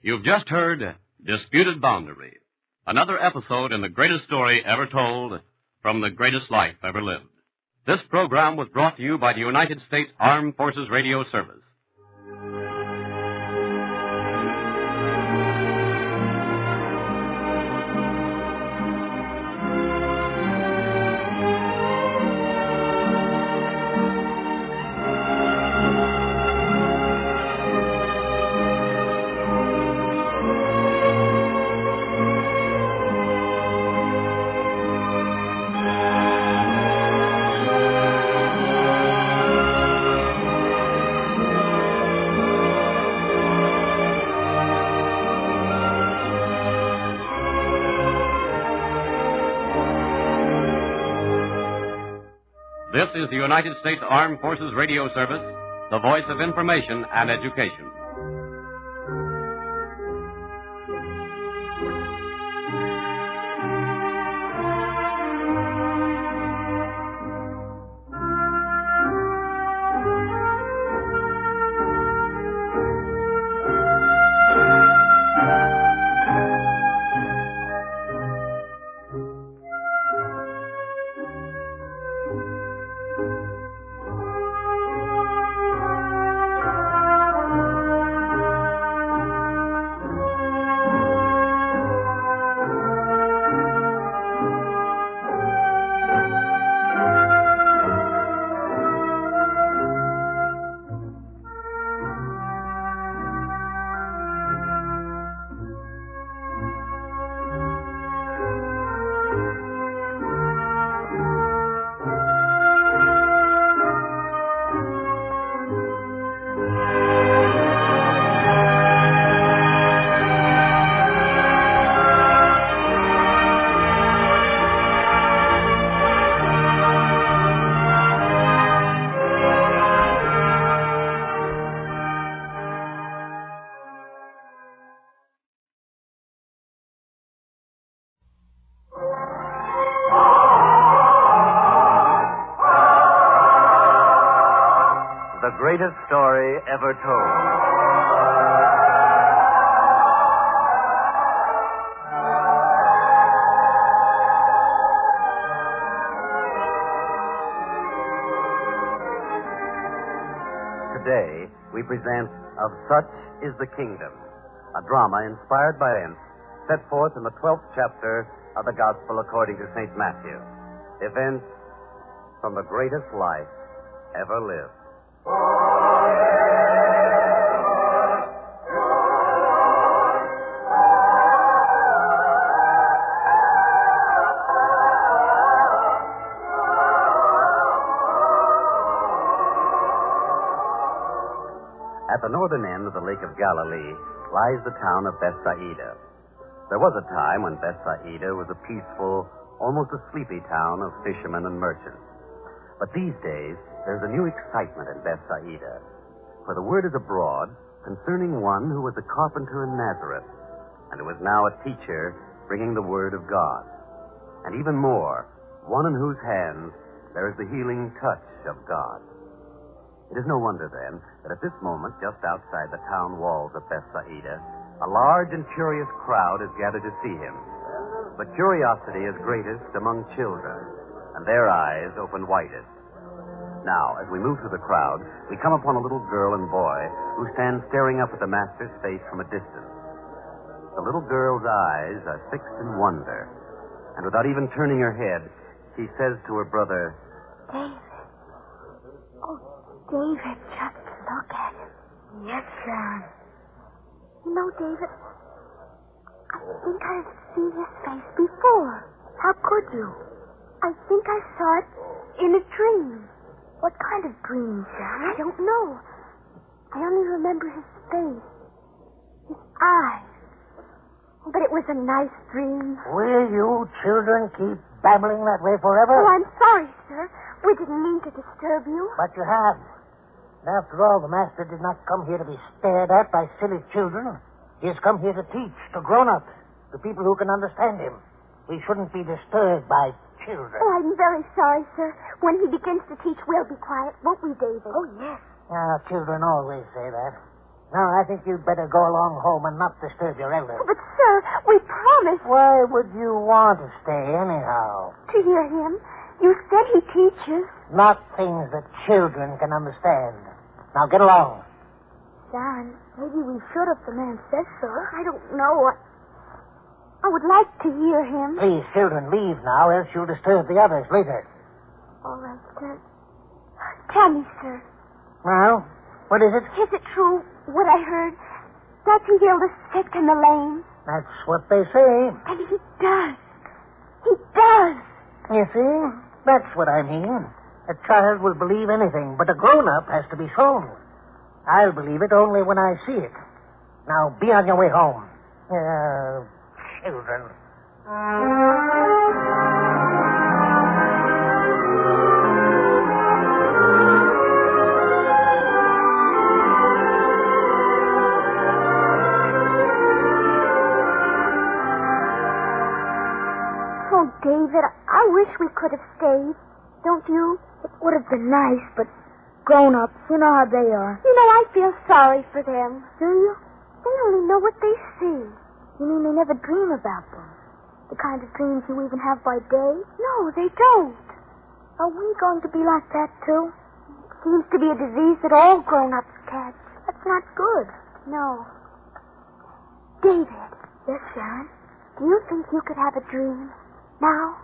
You've just heard Disputed Boundary, another episode in the greatest story ever told from the greatest life ever lived. This program was brought to you by the United States Armed Forces Radio Service. This is the United States Armed Forces Radio Service, the voice of information and education. The greatest story ever told. Today, we present of Such is the Kingdom, a drama inspired by events set forth in the 12th chapter of the Gospel according to St. Matthew. Events from the greatest life ever lived. At the northern end of the Lake of Galilee lies the town of Bethsaida. There was a time when Bethsaida was a peaceful, almost a sleepy town of fishermen and merchants. But these days, there's a new excitement in Bethsaida, for the word is abroad concerning one who was a carpenter in Nazareth, and who is now a teacher bringing the word of God. And even more, one in whose hands there is the healing touch of God. It is no wonder, then, that at this moment, just outside the town walls of Bethsaida, a large and curious crowd is gathered to see him. But curiosity is greatest among children, and their eyes open widest. Now, as we move through the crowd, we come upon a little girl and boy who stand staring up at the master's face from a distance. The little girl's eyes are fixed in wonder, and without even turning her head, she says to her brother, David. Oh, David, just look at him. Yes, Sharon. You know, David, I think I've seen his face before. How could you? I think I saw it in a dream. What kind of dream, Sharon? I don't know. I only remember his face, his eyes. But it was a nice dream. Will you children keep babbling that way forever? Oh, I'm sorry, sir. We didn't mean to disturb you. But you have. And after all, the master did not come here to be stared at by silly children. He has come here to teach to grown-ups, to people who can understand him. We shouldn't be disturbed by children. Oh, I'm very sorry, sir. When he begins to teach, we'll be quiet, won't we, David? Oh, yes. Children always say that. Now, I think you'd better go along home and not disturb your elders. Oh, but, sir, we promised. Why would you want to stay anyhow? To hear him. You said he teaches. Not things that children can understand. Now, get along. Sharon, maybe we should if the man says so. I don't know. I would like to hear him. Please, children, leave now, else you'll disturb the others later. All right, sir. Tell me, sir. Well, what is it? Is it true, what I heard? Does he heal the sick and the lame? That's what they say. And he does. He does. You see? That's what I mean. A child will believe anything, but a grown-up has to be shown. I'll believe it only when I see it. Now, be on your way home. Children. Oh, David, I wish we could have stayed. Don't you? It would have been nice, but grown-ups, you know how they are. You know, I feel sorry for them. Do you? They only know what they see. You mean they never dream about them? The kind of dreams you even have by day? No, they don't. Are we going to be like that, too? It seems to be a disease that all grown-ups catch. That's not good. No. David. Yes, Sharon? Do you think you could have a dream now?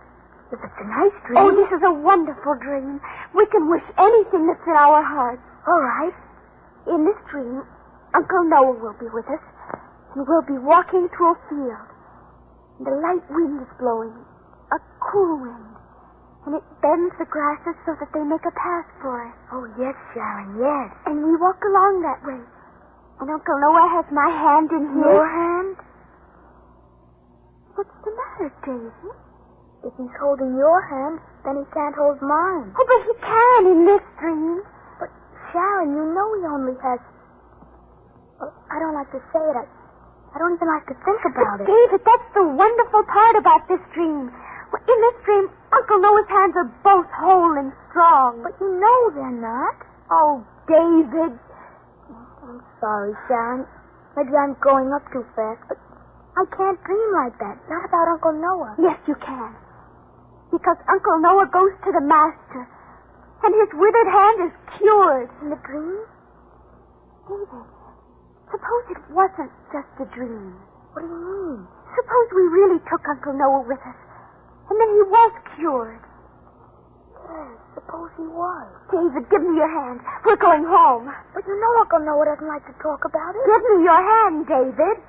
If it's a nice dream. Oh, this is a wonderful dream. We can wish anything that's in our hearts. All right. In this dream, Uncle Noah will be with us, and we'll be walking through a field. And the light wind is blowing, a cool wind, and it bends the grasses so that they make a path for us. Oh, yes, Sharon, yes. And we walk along that way, and Uncle Noah has my hand in his. Your hand? What's the matter, David? If he's holding your hand, then he can't hold mine. Oh, but he can in this dream. But, Sharon, you know he only has... Well, I don't like to say it. I don't even like to think about it. David, that's the wonderful part about this dream. In this dream, Uncle Noah's hands are both whole and strong. But you know they're not. Oh, David. I'm sorry, Sharon. Maybe I'm growing up too fast, but I can't dream like that. Not about Uncle Noah. Yes, you can. Because Uncle Noah goes to the master, and his withered hand is cured. In the dream? David, Suppose it wasn't just a dream. What do you mean? Suppose we really took Uncle Noah with us, and then he was cured. Yes, suppose he was. David, give me your hand. We're going home. But you know Uncle Noah doesn't like to talk about it. Give me your hand, David.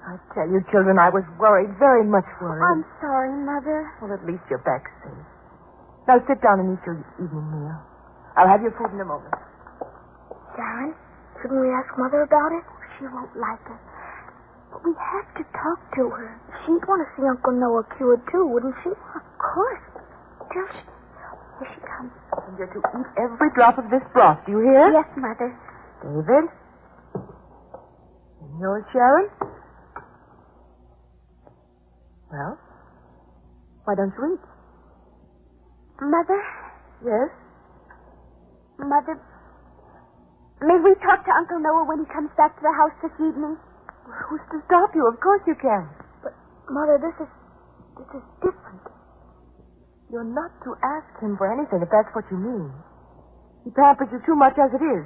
I tell you, children, I was worried, very much worried. I'm sorry, Mother. Well, at least you're back safe. Now sit down and eat your evening meal. I'll have your food in a moment. Sharon, shouldn't we ask Mother about it? She won't like it. But we have to talk to her. She'd want to see Uncle Noah cured, too, wouldn't she? Of course. Here she comes. And you're to eat every drop of this broth, do you hear? Yes, Mother. David? And yours, Sharon? Well, why don't you eat? Mother? Yes? Mother, may we talk to Uncle Noah when he comes back to the house this evening? Who's to stop you? Of course you can. But, Mother, this is different. You're not to ask him for anything, if that's what you mean. He pampers you too much as it is.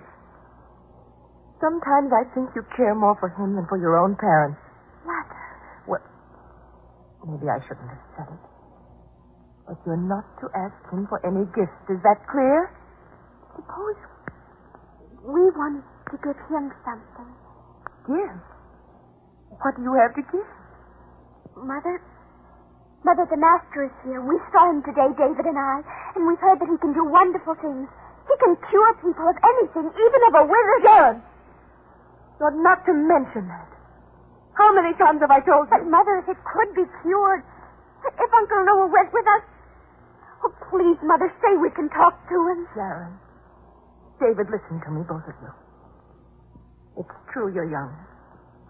Sometimes I think you care more for him than for your own parents. Mother. Well, maybe I shouldn't have said it. But you're not to ask him for any gifts. Is that clear? Suppose we wanted to give him something. Give? What do you have to give? Mother, the Master is here. We saw him today, David and I, and we've heard that he can do wonderful things. He can cure people of anything, even of a wizard. Sharon! You're not to mention that. How many times have I told you? But, Mother, if it could be cured, if Uncle Noah went with us, oh, please, Mother, say we can talk to him. Sharon, David, listen to me, both of you. It's true you're young,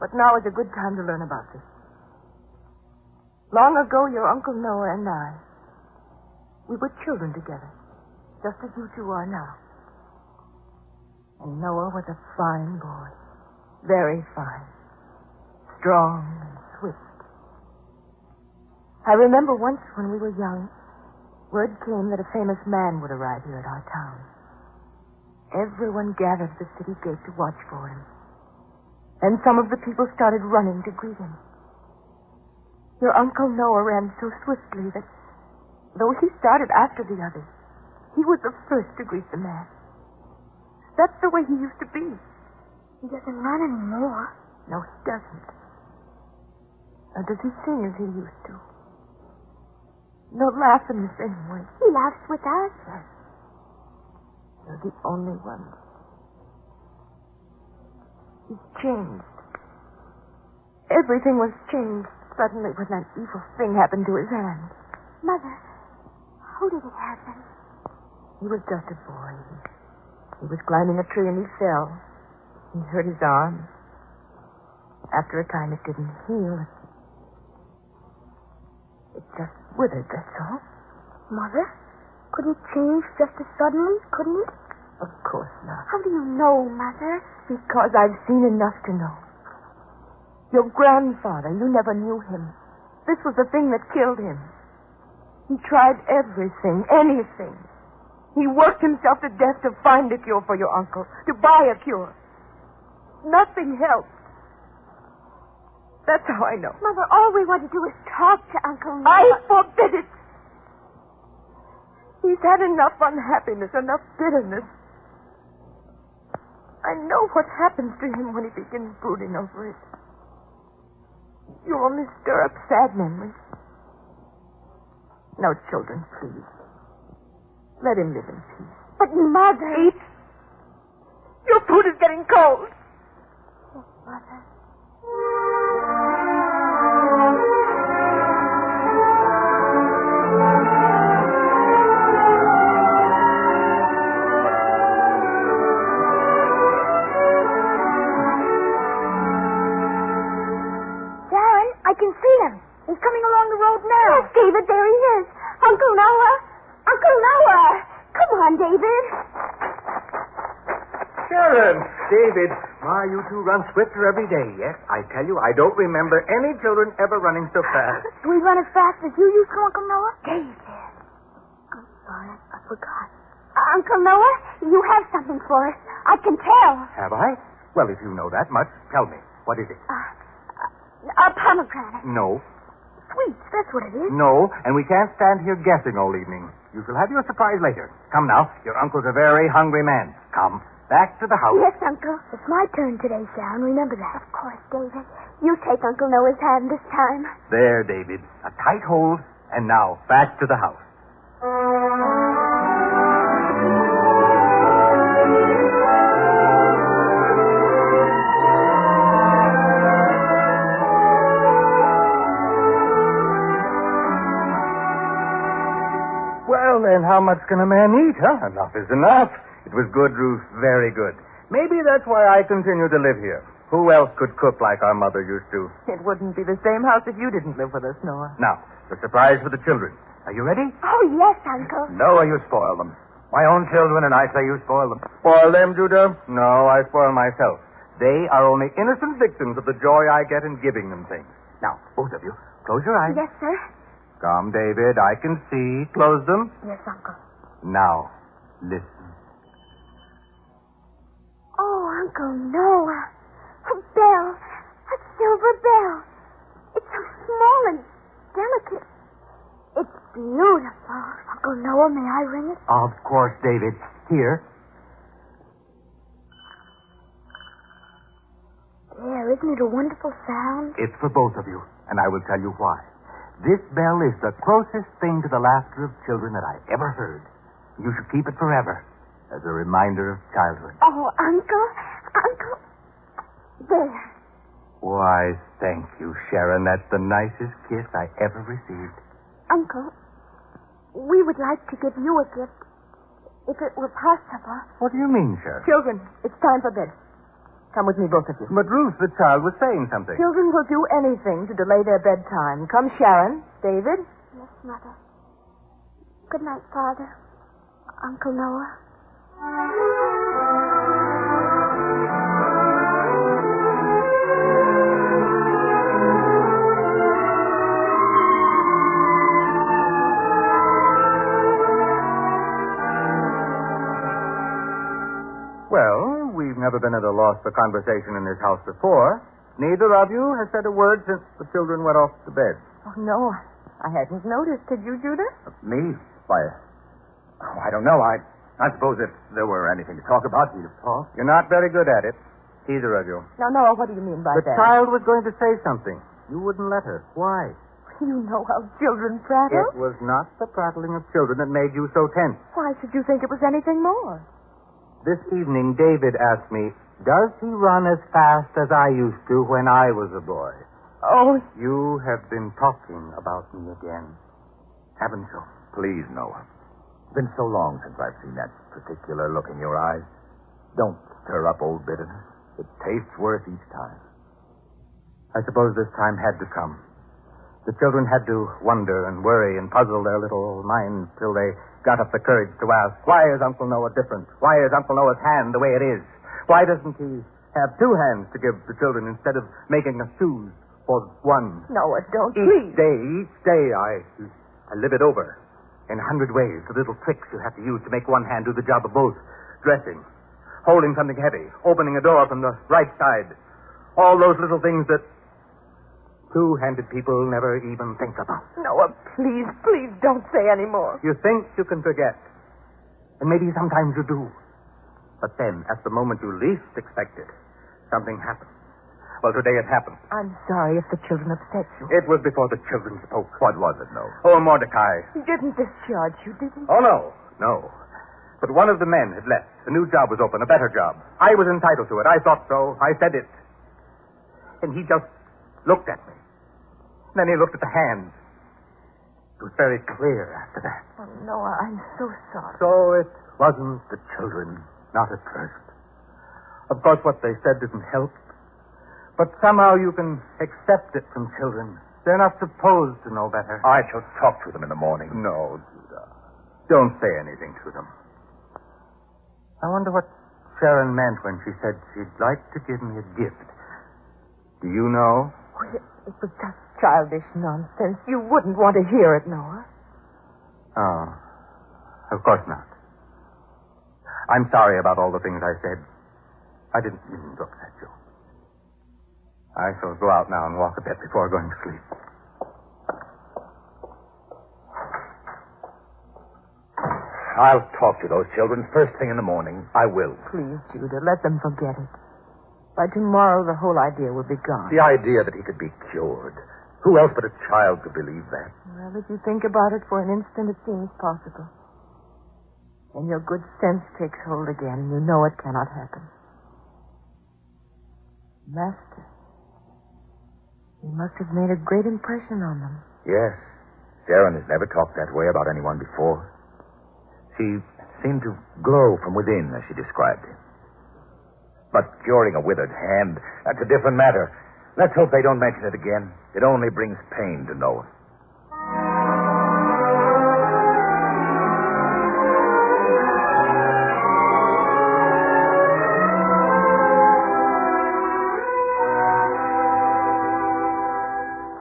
but now is a good time to learn about this. Long ago, your Uncle Noah and I, we were children together, just as you two are now. And Noah was a fine boy, very fine, strong and swift. I remember once when we were young, word came that a famous man would arrive here at our town. Everyone gathered at the city gate to watch for him. And some of the people started running to greet him. Your Uncle Noah ran so swiftly that, though he started after the others, he was the first to greet the man. That's the way he used to be. He doesn't run anymore. No, he doesn't. Or does he sing as he used to? Don't laugh in the same way. He laughs with us. Yes. You're the only one. He's changed. Everything was changed suddenly when that evil thing happened to his hand. Mother, how did it happen? He was just a boy. He was climbing a tree and he fell. He hurt his arm. After a time, it didn't heal. It just withered, that's all. Mother, could he change just as suddenly, couldn't he? Of course not. How do you know, Mother? Because I've seen enough to know. Your grandfather, you never knew him. This was the thing that killed him. He tried everything, anything. He worked himself to death to find a cure for your uncle, to buy a cure. Nothing helped. That's how I know. Mother, all we want to do is talk to Uncle Noah. I forbid it. He's had enough unhappiness, enough bitterness. I know what happens to him when he begins brooding over it. You only stir up sad memories. Now, children, please. Let him live in peace. But, Mother... Eat. Your food is getting cold. Yes, Mother. I can see him. He's coming along the road now. Yes, David, there he is. Uncle Noah. Uncle Noah. Come on, David. Sharon, David, Ma, you two run swifter every day, yes? I tell you, I don't remember any children ever running so fast. Do we run as fast as you used to, Uncle Noah? David. I'm sorry, I forgot. Uncle Noah, you have something for us. I can tell. Have I? Well, if you know that much, tell me. What is it? A pomegranate. No. Sweets, that's what it is. No, and we can't stand here guessing all evening. You shall have your surprise later. Come now. Your uncle's a very hungry man. Come. Back to the house. Yes, Uncle. It's my turn today, Sharon. Remember that. Of course, David. You take Uncle Noah's hand this time. There, David. A tight hold. And now, back to the house. Well, then, how much can a man eat, huh? Enough is enough. It was good, Ruth. Very good. Maybe that's why I continue to live here. Who else could cook like our mother used to? It wouldn't be the same house if you didn't live with us, Noah. Now, the surprise for the children. Are you ready? Oh, yes, Uncle. Noah, you spoil them. My own children, and I say you spoil them. Spoil them, Judah? No, I spoil myself. They are only innocent victims of the joy I get in giving them things. Now, both of you, close your eyes. Yes, sir. Come, David, I can see. Close them. Yes, Uncle. Now, listen. Oh, Uncle Noah. A bell. A silver bell. It's so small and delicate. It's beautiful. Uncle Noah, may I ring it? Of course, David. Here. There, isn't it a wonderful sound? It's for both of you, and I will tell you why. This bell is the closest thing to the laughter of children that I ever heard. You should keep it forever as a reminder of childhood. Oh, Uncle. Uncle. There. Why, thank you, Sharon. That's the nicest kiss I ever received. Uncle, we would like to give you a gift, if it were possible. What do you mean, Sharon? Children, it's time for bed. Come with me, both of you. But Ruth, the child, was saying something. Children will do anything to delay their bedtime. Come, Sharon. David? Yes, Mother. Good night, Father. Uncle Noah. Well, we've never been at a loss for conversation in this house before. Neither of you has said a word since the children went off to bed. Oh, no. I hadn't noticed. Did you, Judah? Me? Why, I don't know. I suppose if there were anything to talk about, we'd have talked. You're not very good at it, either of you. Now, Noah, what do you mean by The that? child was going to say something. You wouldn't let her. Why? You know how children prattle. It was not the prattling of children that made you so tense. Why should you think it was anything more? This evening, David asked me, does he run as fast as I used to when I was a boy? Oh. You have been talking about me again, haven't you? Please, Noah. It's been so long since I've seen that particular look in your eyes. Don't stir up old bitterness. It tastes worse each time. I suppose this time had to come. The children had to wonder and worry and puzzle their little minds till they got up the courage to ask, why is Uncle Noah different? Why is Uncle Noah's hand the way it is? Why doesn't he have two hands to give the children instead of making us choose for one? Noah, don't, Each day, I live it over. In 100 ways, the little tricks you have to use to make one hand do the job of both. Dressing, holding something heavy, opening a door from the right side. All those little things that two-handed people never even think about. Noah, please don't say any more. You think you can forget. And maybe sometimes you do. But then, at the moment you least expect it, something happens. Well, today it happened. I'm sorry if the children upset you. It was before the children spoke. What was it, Noah? Oh, Mordecai. He didn't discharge you, did he? Oh, no. But one of the men had left. A new job was open, a better job. I was entitled to it. I thought so. I said it. And he just looked at me. Then he looked at the hands. It was very clear after that. Oh, Noah, I'm so sorry. So it wasn't the children, not at first. Of course, what they said didn't help. But somehow you can accept it from children. They're not supposed to know better. I shall talk to them in the morning. No, Judah. Don't say anything to them. I wonder what Sharon meant when she said she'd like to give me a gift. Do you know? Oh, it was just childish nonsense. You wouldn't want to hear it, Noah. Oh, of course not. I'm sorry about all the things I said. I didn't mean to upset you. I shall go out now and walk a bit before going to sleep. I'll talk to those children first thing in the morning. I will. Please, Judah, let them forget it. By tomorrow, the whole idea will be gone. The idea that he could be cured. Who else but a child could believe that? Well, if you think about it for an instant, it seems possible. Then your good sense takes hold again, and you know it cannot happen. Master, you must have made a great impression on them. Yes. Sharon has never talked that way about anyone before. She seemed to glow from within, as she described it. But curing a withered hand, that's a different matter. Let's hope they don't mention it again. It only brings pain to Noah.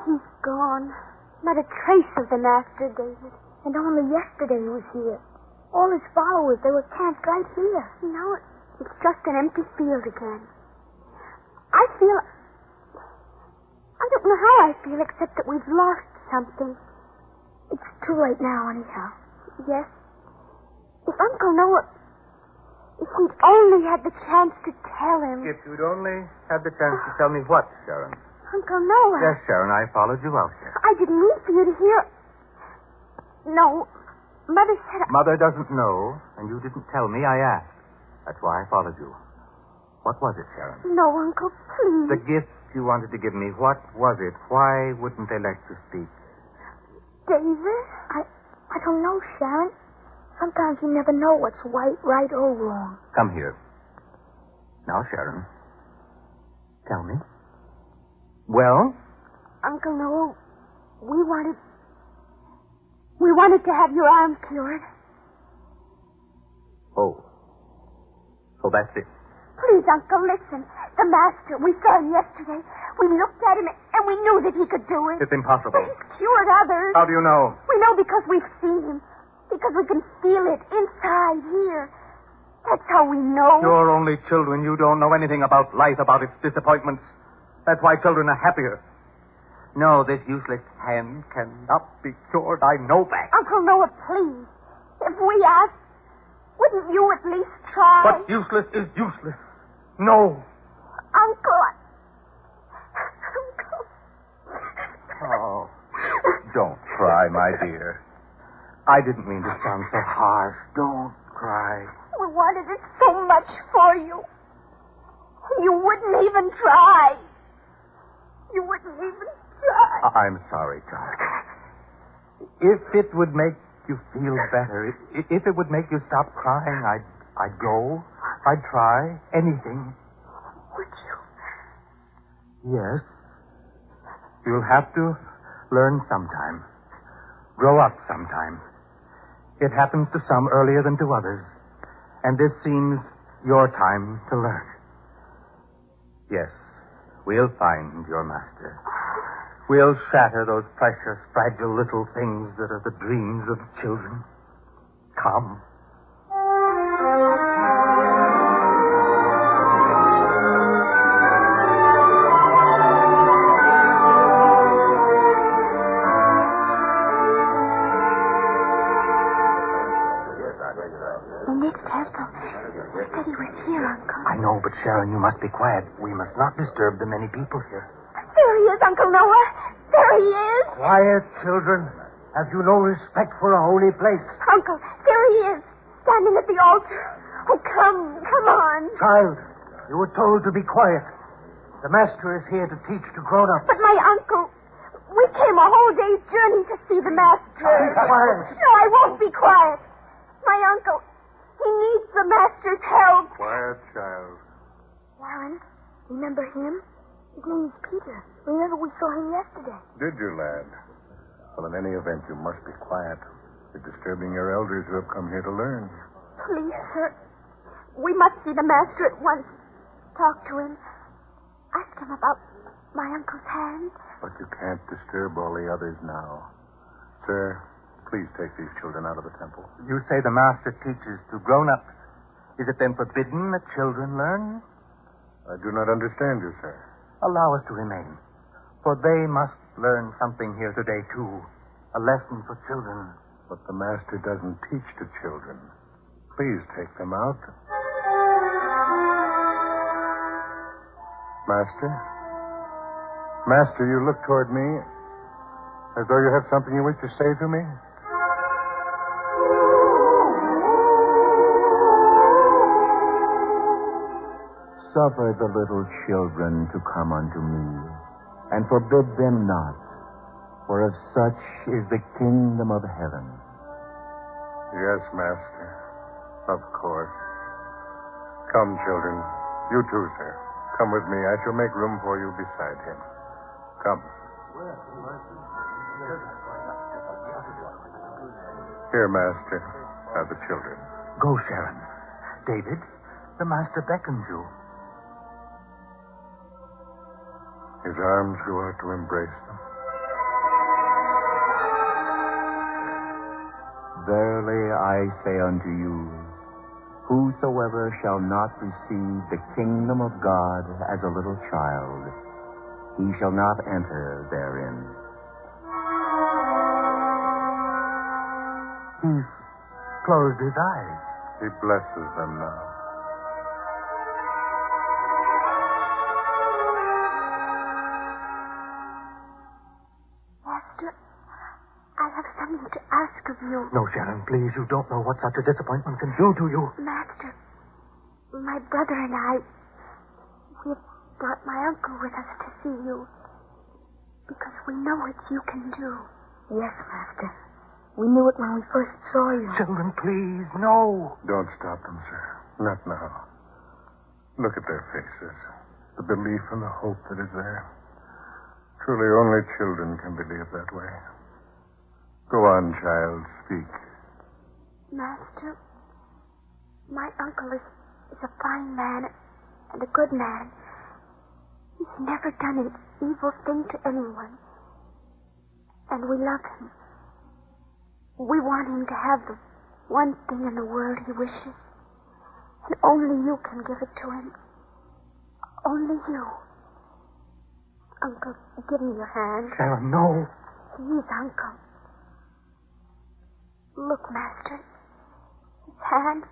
He's gone. Not a trace of the master, David. And only yesterday he was here. All his followers, they were camped right here. Now it's just an empty field again. I don't know how I feel except that we've lost something. It's too late now, anyhow. Yes? If Uncle Noah... If he'd only had the chance to tell him... If you'd only had the chance to tell me what, Sharon? Uncle Noah... Yes, Sharon, I followed you out here. I didn't mean for you to hear... No, Mother said... Mother doesn't know, and you didn't tell me. I asked. That's why I followed you. What was it, Sharon? No, Uncle, please. The gift you wanted to give me, what was it? Why wouldn't they let you speak? David? I don't know, Sharon. Sometimes you never know what's right or wrong. Come here. Now, Sharon. Tell me. Well? Uncle Noah, we wanted to have your arm cured. Oh. So that's it. Please, Uncle, listen. The master, we saw him yesterday. We looked at him and we knew that he could do it. It's impossible. But he's cured others. How do you know? We know because we've seen him. Because we can feel it inside here. That's how we know. You're only children. You don't know anything about life, about its disappointments. That's why children are happier. No, this useless hand cannot be cured. I know that. Uncle Noah, please. If we ask, wouldn't you at least try? What's useless is useless. No. Uncle. Oh, don't cry, my dear. I didn't mean to sound so harsh. Don't cry. We wanted it so much for you. You wouldn't even try. You wouldn't even try. I'm sorry, child. If it would make you feel better, if it would make you stop crying, I'd go. I'd try anything. Would you? Yes. You'll have to learn sometime. Grow up sometime. It happens to some earlier than to others. And this seems your time to learn. Yes, we'll find your master. We'll shatter those precious, fragile little things that are the dreams of children. Come. The next temple. You said he was here, Uncle. I know, but Sharon, you must be quiet. We must not disturb the many people here. There he is, Uncle Noah. There he is. Quiet, children. Have you no respect for a holy place? Uncle, there he is, standing at the altar. Oh, come on. Child, you were told to be quiet. The master is here to teach to grown-ups. But my uncle, we came a whole day's journey to see the master. Be quiet. No, I won't be quiet. My uncle, he needs the master's help. Quiet, child. Warren, remember him? His name's Peter. Remember we saw him yesterday. Did you, lad? Well, in any event, you must be quiet. You're disturbing your elders who have come here to learn. Please, sir. We must see the master at once. Talk to him. Ask him about my uncle's hand. But you can't disturb all the others now. Sir, please take these children out of the temple. You say the master teaches to grown-ups. Is it then forbidden that children learn? I do not understand you, sir. Allow us to remain. For they must learn something here today, too. A lesson for children. But the master doesn't teach to children. Please take them out. Master? Master, you look toward me as though you have something you wish to say to me? Suffer the little children to come unto me, and forbid them not, for of such is the kingdom of heaven. Yes, Master. Of course. Come, children. You too, sir. Come with me. I shall make room for you beside him. Come. Here, Master, are the children. Go, Sharon. David, the master beckons you. His arms go out to embrace them. Verily I say unto you, whosoever shall not receive the kingdom of God as a little child, he shall not enter therein. He's closed his eyes. He blesses them now. Master, I have something to ask of you. No, Sharon, please. You don't know what such a disappointment can do to you. Master, my brother and I, we have brought my uncle with us to see you. Because we know it's you can do. Yes, Master. We knew it when we first saw you. Children, please, no. Don't stop them, sir. Not now. Look at their faces. The belief and the hope that is there. Truly, only children can believe that way. Go on, child. Speak. Master, my uncle is a fine man and a good man. He's never done an evil thing to anyone. And we love him. We want him to have the one thing in the world he wishes. And only you can give it to him. Only you. Uncle, give me your hand. Sharon, no. Please, Uncle. Look, Master. His hand,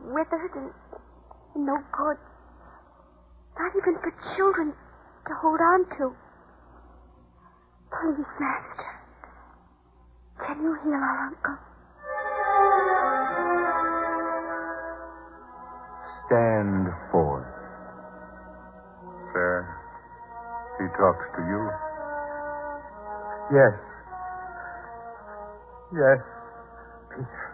withered and no good. Not even for children to hold on to. Please, Master. Can you heal our uncle? Stand forth. Sir, he talks to you. Yes. Yes, Peter.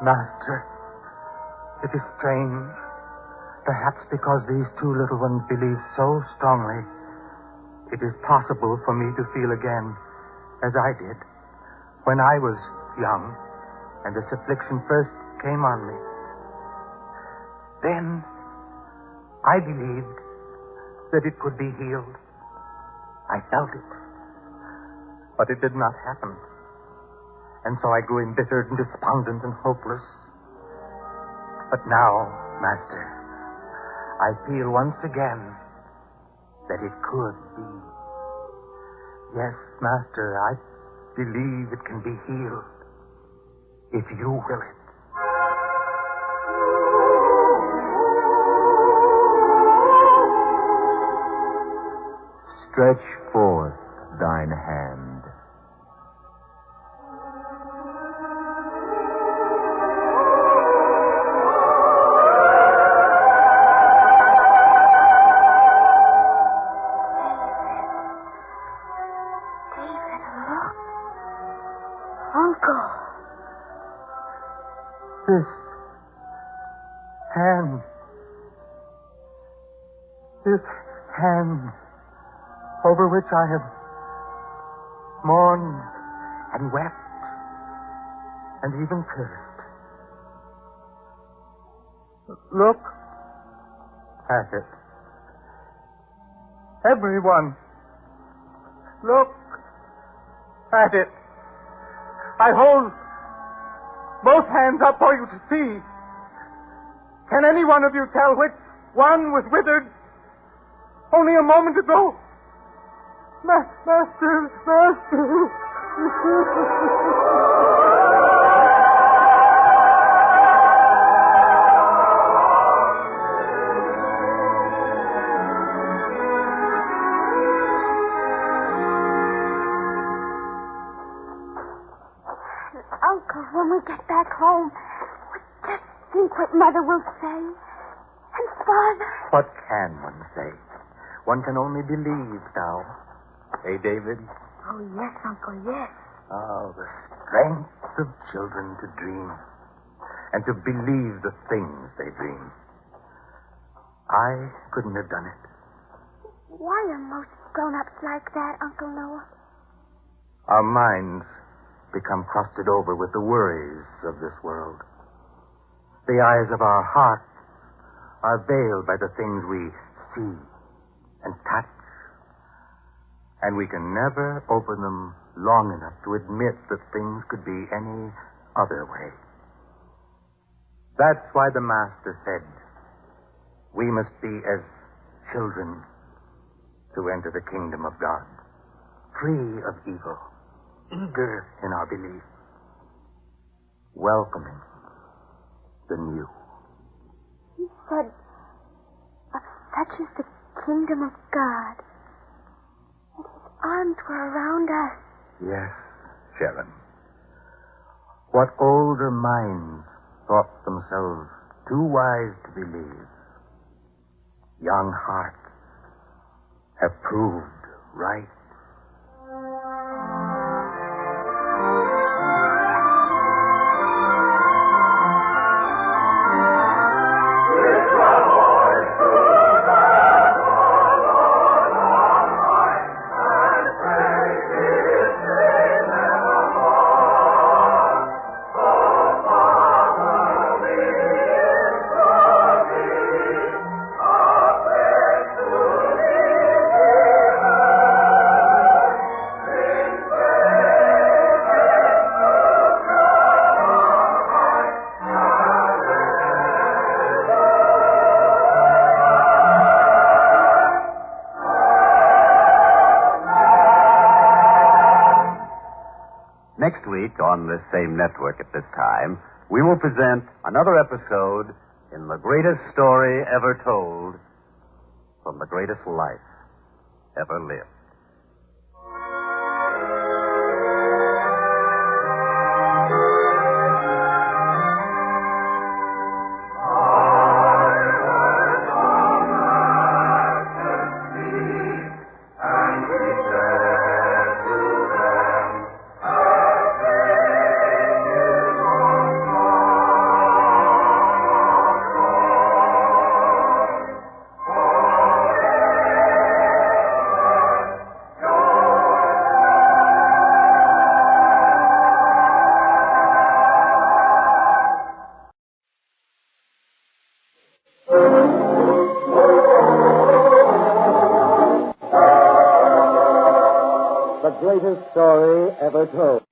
Master, it is strange. Perhaps because these two little ones believe so strongly, it is possible for me to feel again, as I did, when I was young and this affliction first came on me. Then I believed that it could be healed. I felt it. But it did not happen. And so I grew embittered and despondent and hopeless. But now, Master, I feel once again that it could be. Yes, Master, I believe it can be healed if you will it. Stretch forth thine hand. Uncle. This hand over which I have mourned and wept and even cursed. Look at it. Everyone, look at it. I hold both hands up for you to see. Can any one of you tell which one was withered only a moment ago? Master. Uncle, when we get back home, just think what Mother will say. And Father. What can one say? One can only believe now. Eh, David? Oh, yes, Uncle, yes. Oh, the strength of children to dream and to believe the things they dream. I couldn't have done it. Why are most grown-ups like that, Uncle Noah? Our minds become crusted over with the worries of this world. The eyes of our hearts are veiled by the things we see and touch, and we can never open them long enough to admit that things could be any other way. That's why the Master said, we must be as children to enter the kingdom of God, free of evil, eager in our belief, welcoming the new. He said, of such is the kingdom of God, and his arms were around us. Yes, Sharon. What older minds thought themselves too wise to believe, young hearts have proved right. Next week, on this same network at this time, we will present another episode in the greatest story ever told from the greatest life ever lived. The greatest story ever told.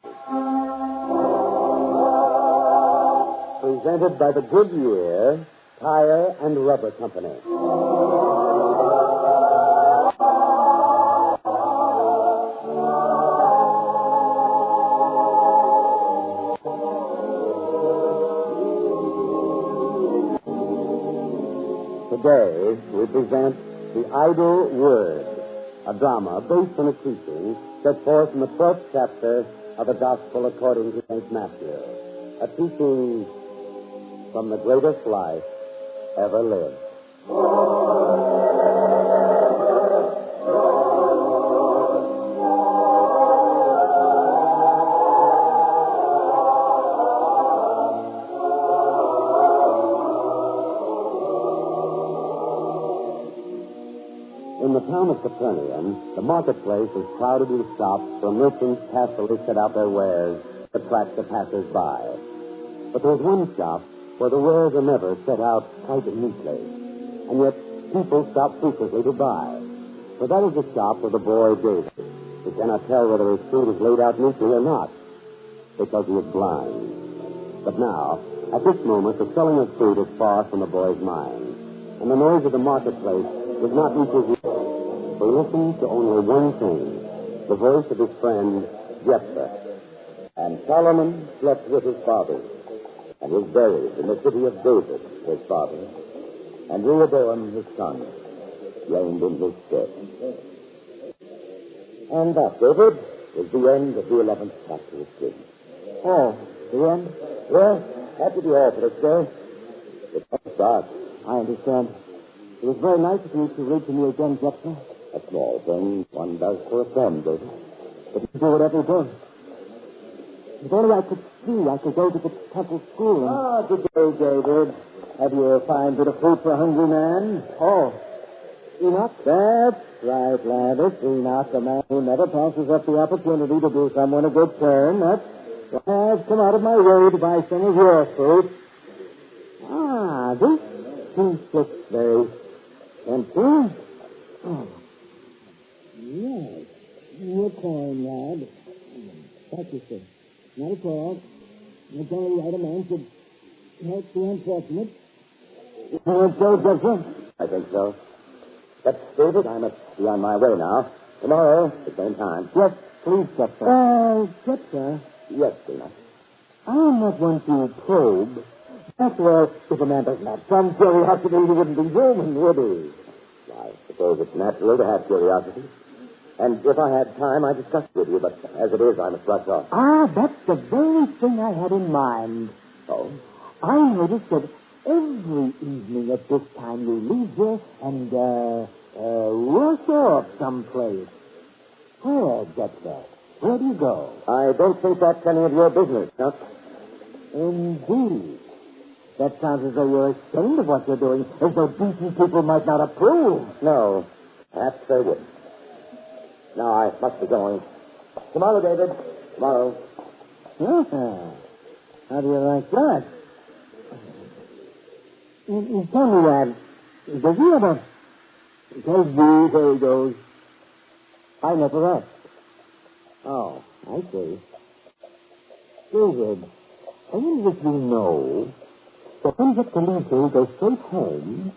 Presented by the Goodyear Tire and Rubber Company. Today, we present The Idle Word, a drama based on a teaching set forth in the 12th chapter of the Gospel according to St. Matthew, a teaching from the greatest life ever lived. In the town of Capernaum, the marketplace is crowded with shops where merchants casually set out their wares to attract the passers-by. But there's one shop where the wares are never set out quite neatly. And yet people stop frequently to buy. For that is the shop where the boy David, who cannot tell whether his food is laid out neatly or not, because he is blind. But now, at this moment, the selling of food is far from the boy's mind, and the noise of the marketplace does not reach his ears. He listens to only one thing, the voice of his friend, Jephthah. And Solomon slept with his fathers, and was buried in the city of David, his father. And Rehoboam, his son, reigned in his stead. And that, David, is the end of the 11th chapter of Kings. Oh, the end? Well, after the all for this day. It's not a start. I understand. It was very nice of you to read to me again, Jephthah. A small thing one does for a friend, David. But you do it every day. If only I could see, I could go to the temple school and... Ah, good day, David. Have you a fine bit of food for a hungry man? Oh, Enoch? That's right, lad. It's Enoch, the man who never passes up the opportunity to do someone a good turn. That's why I've come out of my way to buy some of your fruit. Ah, this piece looks very tempting. Oh. Yes, you're calling, lad. Thank you, sir. Not at all. It's only right a man should help the unfortunate. You think so, Jephthah? I think so. But, David, I must be on my way now. Tomorrow, at the same time. Yes, please, Jephthah. Jephthah? Yes, Tina. I'm not one to probe. After all, if a man doesn't have some curiosity, he wouldn't be human, would he? I suppose it's natural to have curiosity. And if I had time, I'd discuss it with you, but as it is, I must rush off. Ah, that's the very thing I had in mind. Oh? I noticed that every evening at this time you leave here and, rush off someplace. Where, Jephthah? Where do you go? I don't think that's any of your business, Chuck. Indeed. That sounds as though you're ashamed of what you're doing, as though decent people might not approve. No, perhaps they wouldn't. Now, I must be going. Tomorrow, David. Tomorrow. Uh-huh. How do you like that? Tell me, lad, does he ever... There he goes. I never asked. Oh, I see. David, I wonder if you know that when he gets to leave here, he goes straight home,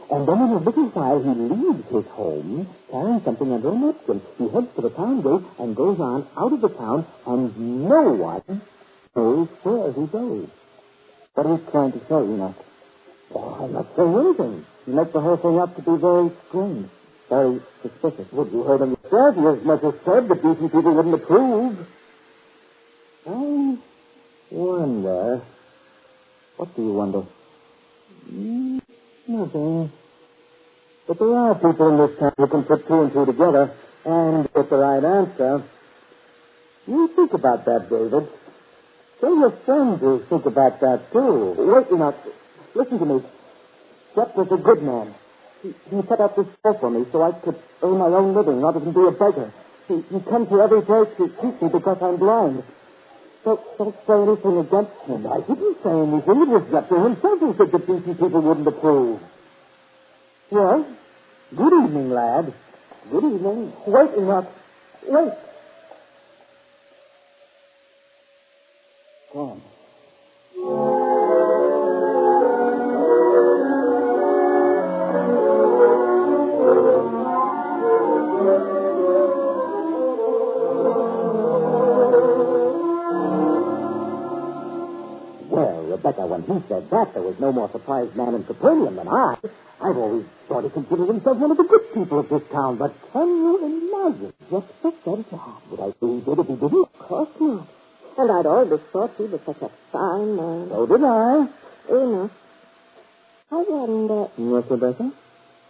and then in a little while he leaves his home, carrying something under a napkin. He heads for the town gate and goes on out of the town, and no one knows where he goes. What are you trying to say, Enoch? Oh, I'm not saying anything. You make the whole thing up to be very strange, very suspicious. Well, you heard him yourself. He as much as said that decent people wouldn't approve. I wonder... What do you wonder? Nothing. But there are people in this town who can put two and two together and get the right answer. You think about that, David. Tell your friends to think about that, too. Wait, Enoch. Listen to me. Jephthah's a good man. He set up this store for me so I could earn my own living rather than be a beggar. He comes here every day to teach me because I'm blind. So don't say anything against him. I didn't say anything. It was Jephthah himself who said that decent people wouldn't approve. Well, good evening, lad. Good evening. Wait, Enoch. Wait. Go on. Rebecca, when he said that, there was no more surprised man in Capernaum than I. I've always sort of considered himself one of the good people of this town, but can you imagine? Jephthah said that. Would I say he did if he didn't? Of course not. And I'd always thought he was such a fine man. So did I. Enoch, I wonder... Yes, Rebecca?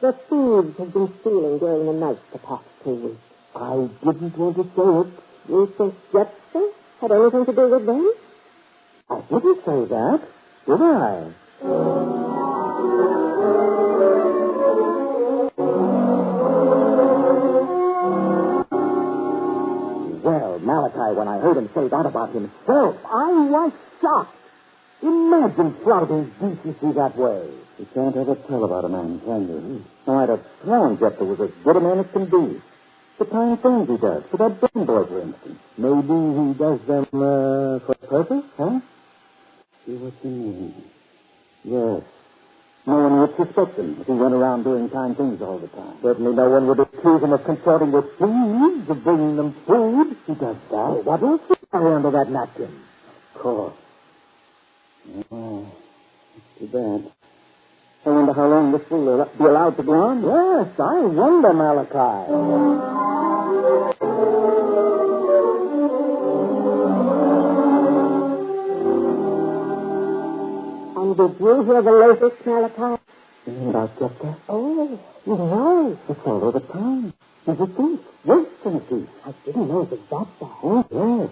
The thieves have been stealing during the night the past 2 weeks. I didn't want to say it. You think Jephthah had anything to do with them? I didn't say that, did I? Well, Malachi, when I heard him say that about himself, I was shocked. Imagine flouting decency that way. You can't ever tell about a man, can you? Now, I'd have sworn Jephthah was as good a man as can be. The kind things he does. For that Burn boy, for instance. Maybe he does them for a purpose, huh? See what you mean. Yes. No one would suspect him if he went around doing kind things all the time. Certainly no one would accuse him of consorting with thieves, of bringing them food. He does that. What else is there under that napkin? Of course. Oh, it's too bad. I wonder how long this will be allowed to go on. Yes, I wonder, Malachi. And did you hear the latest, Malachi? You mean about Jephthah? Oh, you know. It's all over town. He's a thief. Worse than a thief. I didn't know it was that bad. Oh, yes.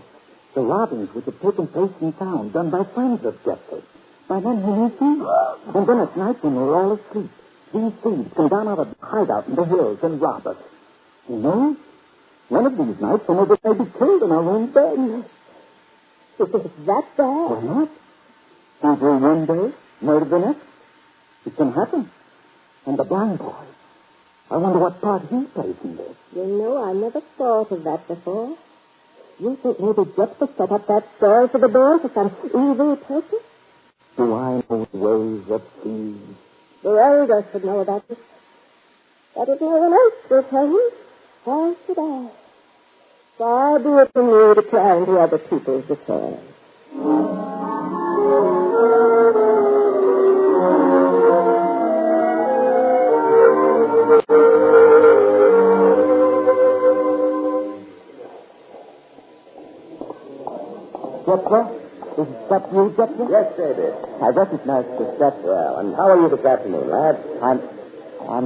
The robbings which have taken place in town, done by friends of Jephthah. By men who knew thieves. And then at night when we're all asleep, these thieves come down out of the hideout in the hills and rob us. You know, one of these nights some of us may be killed in our own bed. Is it that bad? Why not? Evil one day, murder the next. It can happen. And the blind boy. I wonder what part he plays in this. You know, I never thought of that before. You think maybe Jephthah set up that story for the boy for some evil purpose? Do I know the ways of thieves? The elders should know about this. But if no one else will tell you, why should I? Far be it from me to pry into other people's affairs. Jephthah? Is that you, Jephthah? Yes, David. I recognize the step. Well, and how are you this afternoon, lad? I'm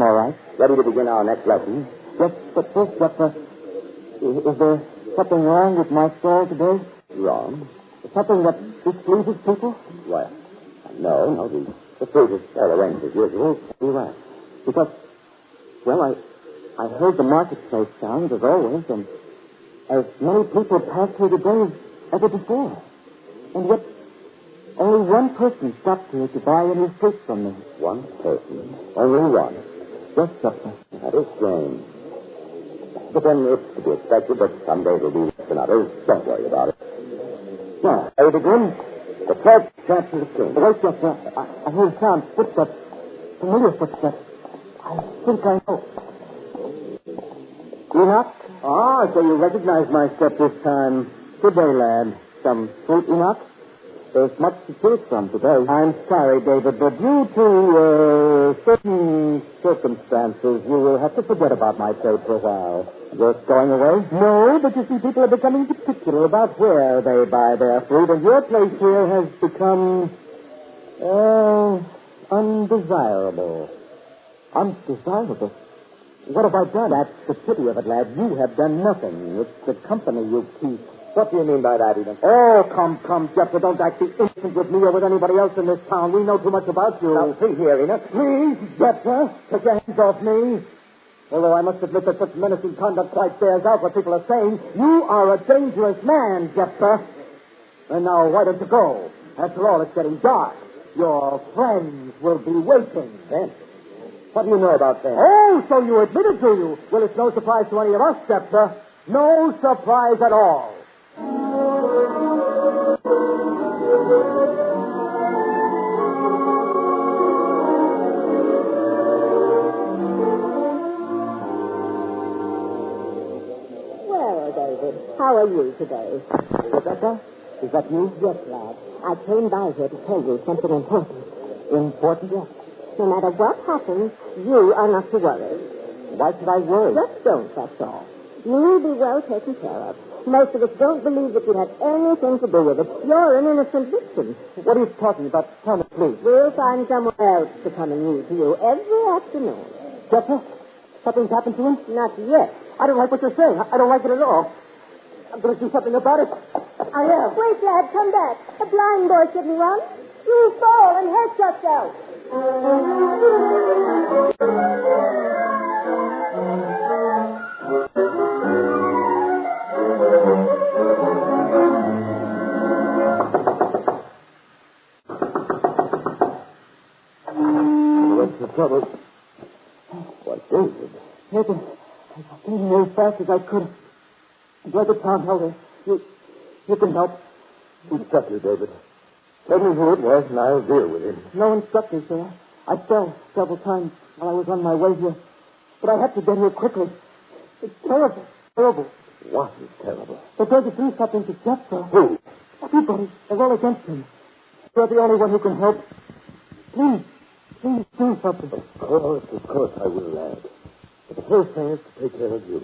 all right. Ready to begin our next lesson? Yes, but first, Jephthah, is there something wrong with my story today? Wrong? Something that displeases people? Well, no. The fruit is all arranged as usual. You're right. Because, well, I heard the marketplace sound, as always, and as many people passed here today as ever before. And yet, only one person stopped here to buy any fruit from me. One person? Only one? Yes, Jephthah. That is strange. But then it's to be expected that some days will be less than others. Don't worry about it. Now, ready to begin? The 12th chapter of Kings. Wait, Jephthah. I hear a sound. Footsteps. Familiar footsteps. I think I know. Enoch? Ah, so you recognize my step this time. Good day, lad. Some fruit, Enoch? There's much to choose from today. I'm sorry, David, but due to certain circumstances, you will have to forget about my trade for a while. Just going away? No, but you see, people are becoming particular about where they buy their fruit, and your place here has become, undesirable. Undesirable? What have I done? That's the pity of it, lad. You have done nothing. It's the company you keep. What do you mean by that, Eden? Oh, come, Jephthah. Don't act the innocent with me or with anybody else in this town. We know too much about you. Now, see here, Enoch. Please, Jephthah, take your hands off me. Although I must admit that such menacing conduct quite bears out what people are saying. You are a dangerous man, Jephthah. And now, why don't you go? After all, it's getting dark. Your friends will be waiting. Then? What do you know about them? Oh, so you admit it, do you? Well, it's no surprise to any of us, Jephthah. No surprise at all. Well, David, how are you today? Rebecca, is that you? Yes, lad. I came by here to tell you something important. Important? Yes. No matter what happens, you are not to worry. Why should I worry? Just don't, that's all. You'll be well taken care of. Most of us don't believe that you had anything to do with it. You're an innocent victim. What are you talking about? Tell me, please. We'll find someone else to come and read to you every afternoon. Jephthah, something's happened to him? Not yet. I don't like what you're saying. I don't like it at all. I'm going to do something about it. I am. Wait, lad, come back. A blind boy shouldn't run. You fall and hurt yourself. David. Yes, I came here as fast as I could. I'm glad the town held her. You can help. Who struck you, David? Tell me who it was, and I'll deal with him. No one struck me, sir. I fell several times while I was on my way here. But I had to get here quickly. It's terrible. Terrible. What is terrible? They're going to do something to Jeff, sir. Who? Everybody. They're all against him. You're the only one who can help. Please do something. Of course I will, lad. But the first thing is to take care of you.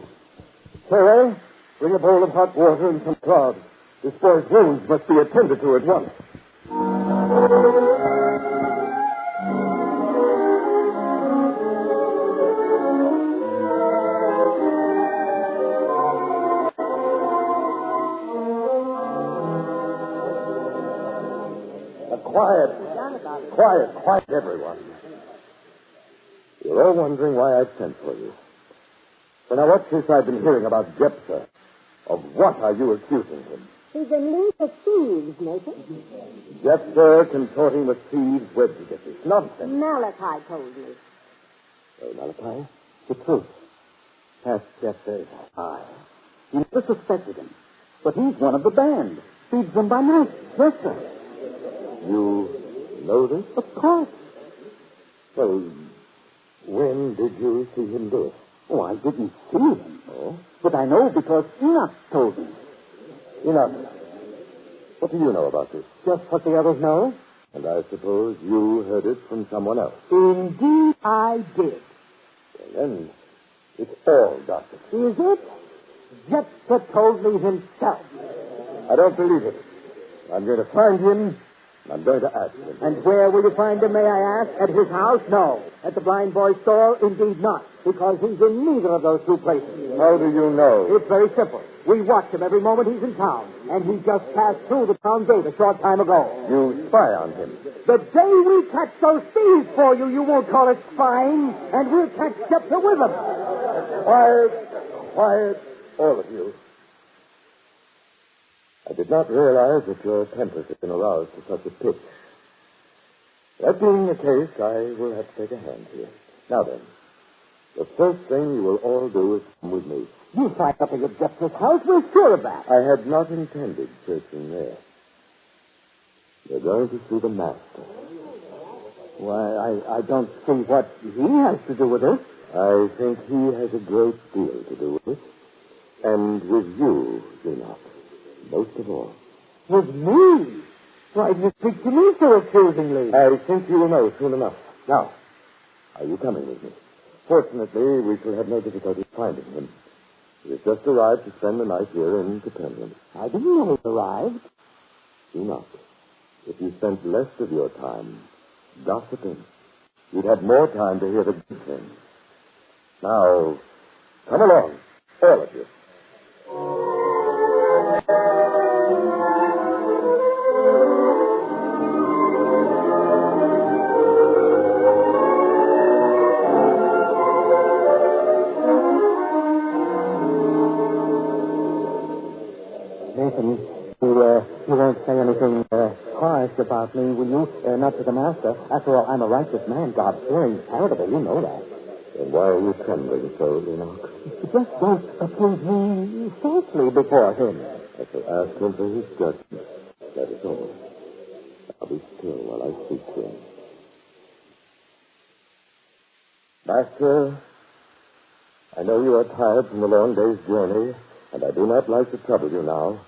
Sarah, bring a bowl of hot water and some cloths. This boy's wounds must be attended to at once. Quiet, everyone. You're all wondering why I sent for you. So now what's this I've been hearing about Jephthah? Of what are you accusing him? He's a link of thieves, Nathan. Jephthah consorting with thieves. Where did you get this nonsense? Malachi told me. Oh, Malachi? The truth. That's Jephthah's eye. You never suspected him. But he's one of the band. Feeds them by night. Yes, sir. You know this? Of course. Well, when did you see him do it? Oh, I didn't see him. Oh? But I know because Enoch told me. Enoch, what do you know about this? Just what the others know. And I suppose you heard it from someone else. Indeed, I did. Well, then, it's all gossip. Is it? Jephthah told me himself. I don't believe it. I'm going to find him. I'm going to ask him. And where will you find him, may I ask? At his house? No. At the blind boy's store? Indeed not. Because he's in neither of those two places. How do you know? It's very simple. We watch him every moment he's in town. And he just passed through the town gate a short time ago. You spy on him. The day we catch those thieves for you, you won't call it spying. And we'll catch Jephthah with them. Quiet, all of you. I did not realize that your tempers had been aroused to such a pitch. That being the case, I will have to take a hand here. Now then, the first thing you will all do is come with me. You find something at Jephthah's house? We're sure of that. I had not intended searching there. You're going to see the master. Why, I don't see what he has to do with it. I think he has a great deal to do with it. And with you, Enoch. Most of all. With me? Why did you speak to me so accusingly? I think you will know soon enough. Now, are you coming with me? Fortunately, we shall have no difficulty finding him. He has just arrived to spend the night here in Capernaum. I didn't know he arrived. Enoch, if you spent less of your time gossiping, you'd have more time to hear the good things. Now, come along, all of you. Nathan, you won't say anything harsh about me, will you? Not to the master. After all, I'm a righteous man. God-fearing, charitable. You know that. Then why are you trembling so, Enoch? Just don't accuse me falsely before him. I shall ask him for his judgment. That is all. I'll be still while I speak to him. Master, I know you are tired from the long day's journey, and I do not like to trouble you now.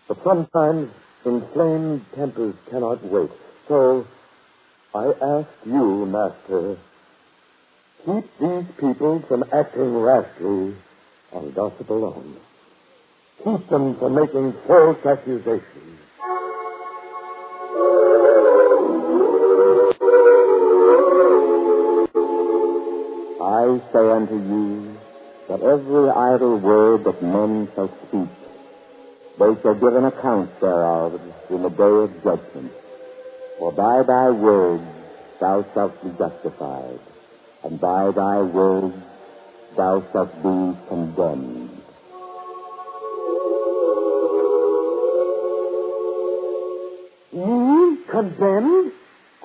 But sometimes inflamed tempers cannot wait. So I ask you, Master, keep these people from acting rashly on gossip alone. Keep them from making false accusations. I say unto you that every idle word that men shall speak, they shall give an account thereof in the day of judgment. For by thy words thou shalt be justified, and by thy words thou shalt be condemned. Me? Condemned?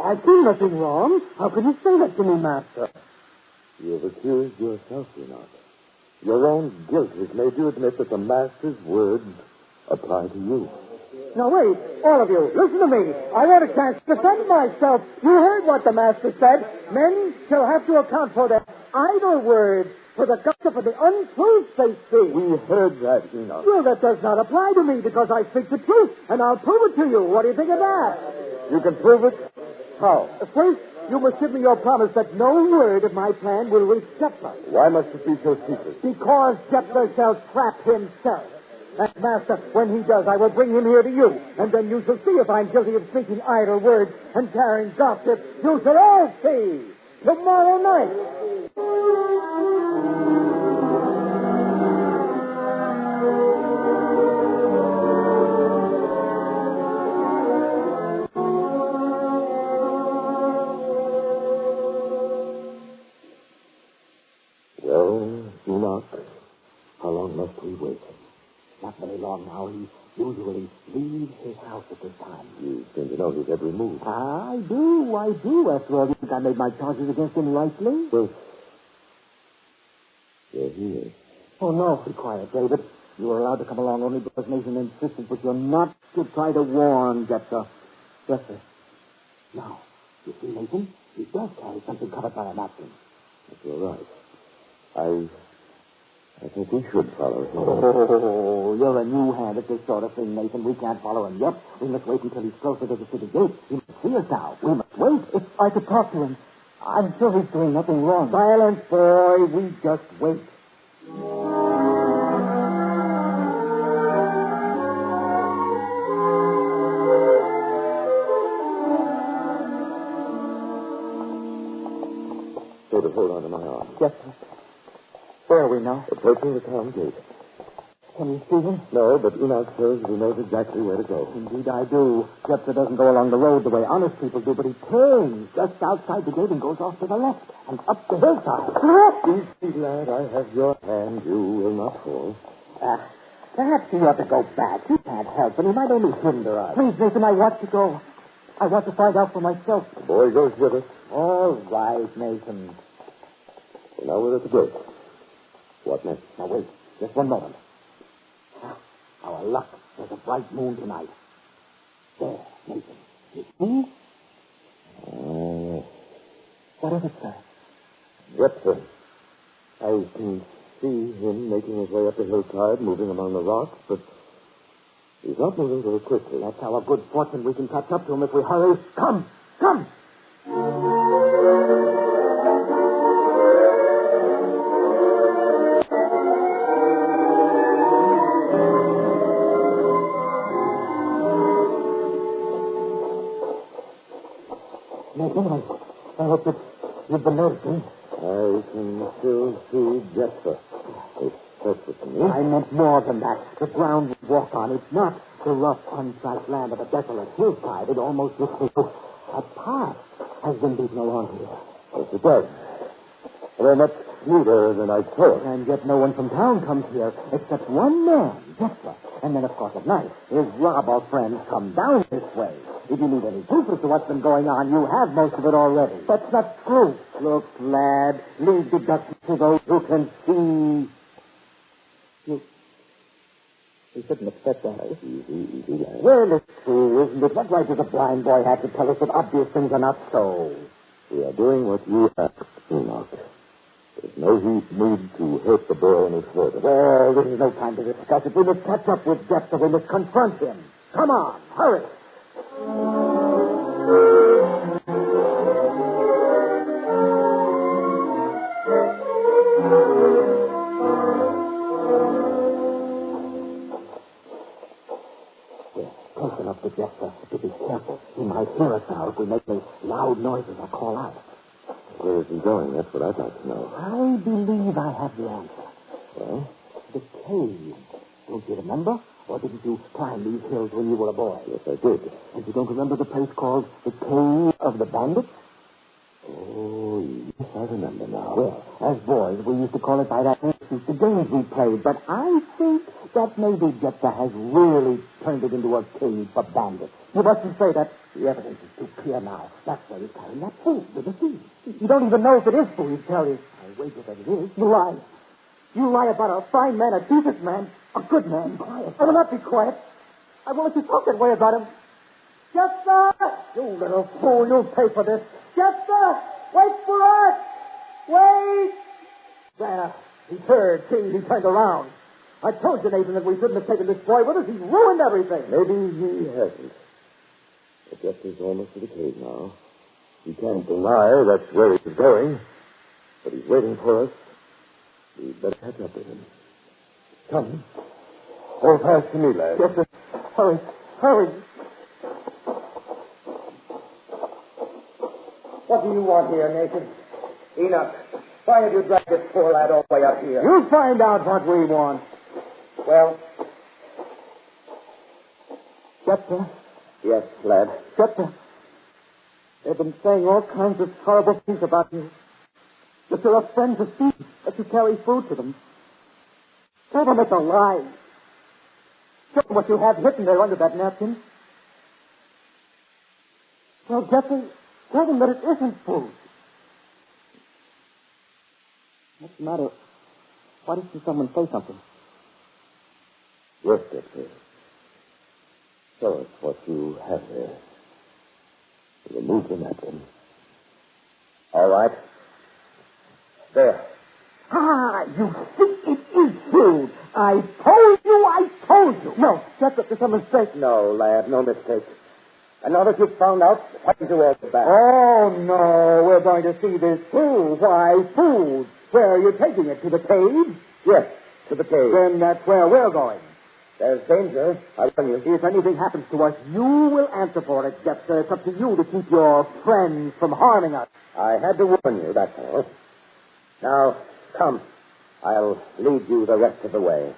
I've done nothing wrong. How can you say that to me, Master? You have accused yourself, Enoch. Your own guilt has made you admit that the Master's words apply to you. Now, wait, all of you, listen to me. I want a chance to defend myself. You heard what the Master said. Men shall have to account for their idle words, for the gossip of the untruth they speak. We heard that, Enoch. Well, that does not apply to me because I speak the truth, and I'll prove it to you. What do you think of that? You can prove it? How? First, you must give me your promise that no word of my plan will reach Jephthah. Why must it be so secret? Because Jephthah shall trap himself. And, Master, when he does, I will bring him here to you. And then you shall see if I'm guilty of speaking idle words and carrying gossip. You shall all see. Tomorrow night. Well, Enoch, how long must we wait? Not very long now. He usually leaves his house at this time. You seem to know his every move. I do. After all, you think I made my charges against him lightly? Well, there he is. Oh, no. Be quiet, David. You were allowed to come along only because Nathan insisted, but you're not to try to warn Jephthah. Jephthah. Now, you see, Nathan, he does carry something covered by a napkin. You're right. I think we should follow him. Oh, you're a new hand at this sort of thing, Nathan. We can't follow him yet. We must wait until he's closer to the city gate. He must see us now. We must wait. If I could talk to him, I'm sure he's doing nothing wrong. Silence, boy. We just wait. David, hold on to my arm. Yes, sir. Where are we now? Approaching the town gate. Can you see him? No, but Enoch says he knows exactly where to go. Indeed, I do. Jephthah doesn't go along the road the way honest people do, but he turns just outside the gate and goes off to the left and up the hillside. Easy, lad. I have your hand. You will not fall. Perhaps he ought to go back. He can't help it. He might only hinder us. Please, Nathan, I want to go. I want to find out for myself. The boy goes with us. All right, Nathan. So now we're at the gate. What next? Now, wait. Just one moment. Our luck. There's a bright moon tonight. There, Nathan. You see? What is it, sir? Jephthah. I can see him making his way up the hillside, moving among the rocks, but he's not moving very quickly. That's our good fortune. We can catch up to him if we hurry. Come! Come! Nathan, I hope that you've been noticing. I can still see Jephthah. It's perfect to me. I meant more than that. The ground we walk on, it's not the rough, untracked land of a desolate hillside. It almost looks as though a path has been beaten along here. Yes, it does. They're much smoother than I thought. And yet no one from town comes here except one man, Jephthah. And then, of course, at night, his robber friends come down this way. If you need any proof as to what's been going on, you have most of it already. That's not true. Look, lad, leave deduction to those who can see. You shouldn't expect that. Easy, lad. Well, it's true, isn't it? What right does a blind boy have to tell us that obvious things are not so? We are doing what you asked, Enoch. There's no need to hurt the boy any further. Well, this is no time to discuss it. We must catch up with Jephthah. We must confront him. Come on, hurry. Close enough to Jephthah to be careful. He might hear us now if we make any loud noises or call out. Where is he going? That's what I'd like to know. I believe I have the answer. Well? The cave. Don't you remember? Or didn't you climb these hills when you were a boy? Yes, I did. And you don't remember the place called the Cave of the Bandits? Oh, yes, I remember now. Well, as boys, we used to call it by that name since the games we played. But I think that maybe Jephthah has really turned it into a cave for bandits. You mustn't say that. The evidence is too clear now. That's where he's carrying that food with the thieves. You don't even know if it is food, he'd tell you. I wager that it is. You lie. You lie about a fine man, a decent man, a good man. Quiet. I will not be quiet. I won't let you talk that way about him. Chester! You little fool, you'll pay for this. Chester! Wait for us! Wait! There. He heard. See, he turned around. I told you, Nathan, that we shouldn't have taken this boy with us. He's ruined everything. Maybe he hasn't. But Jeffrey's almost to the cave now. He can't deny that's where he's going. But he's waiting for us. We'd better catch up with him. Come. Hold fast to me, lad. Yes, sir. Hurry. Hurry. What do you want here, Nathan? Enoch, why have you dragged this poor lad all the way up here? You find out what we want. Well? Chester? Yes, lad. Chester, they've been saying all kinds of horrible things about you. That you're a friend to Steve, that you carry food to them. Tell them it's a lie. Show them what you have hidden there under that napkin. Well, Jeffrey, tell them that it isn't food. What's the matter? Why didn't someone say something? Yes, Jeffrey. Show us what you have there. Remove the napkin. All right. There. Ah, you think it is food. I told you. No, Chester, there's a mistake. No, lad, no mistake. And now that you've found out, why don't you all get back? Oh, no, we're going to see this too. Why, food. Where are you taking it? To the cave? Yes, to the cave. Then that's where we're going. There's danger, I tell you. If anything happens to us, you will answer for it, Jeffrey. It's up to you to keep your friends from harming us. I had to warn you, that's all. Now, come. I'll lead you the rest of the way.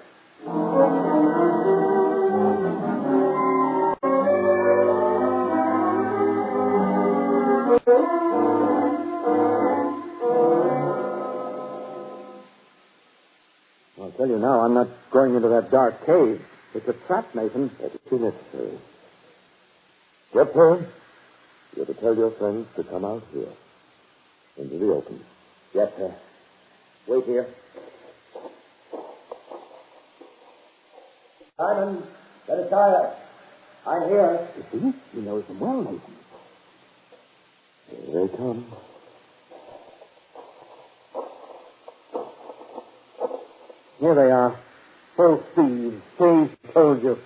I'll tell you now, I'm not going into that dark cave. It's a trap, Nathan. That is too necessary. Jeffrey, you're to tell your friends to come out here. Into the open. Yes, sir. Wait here. Simon, Zedekiah, I'm here. You see? He knows them well, Nathan. Here they come. Here they are. Full thieves. Thieves, told you.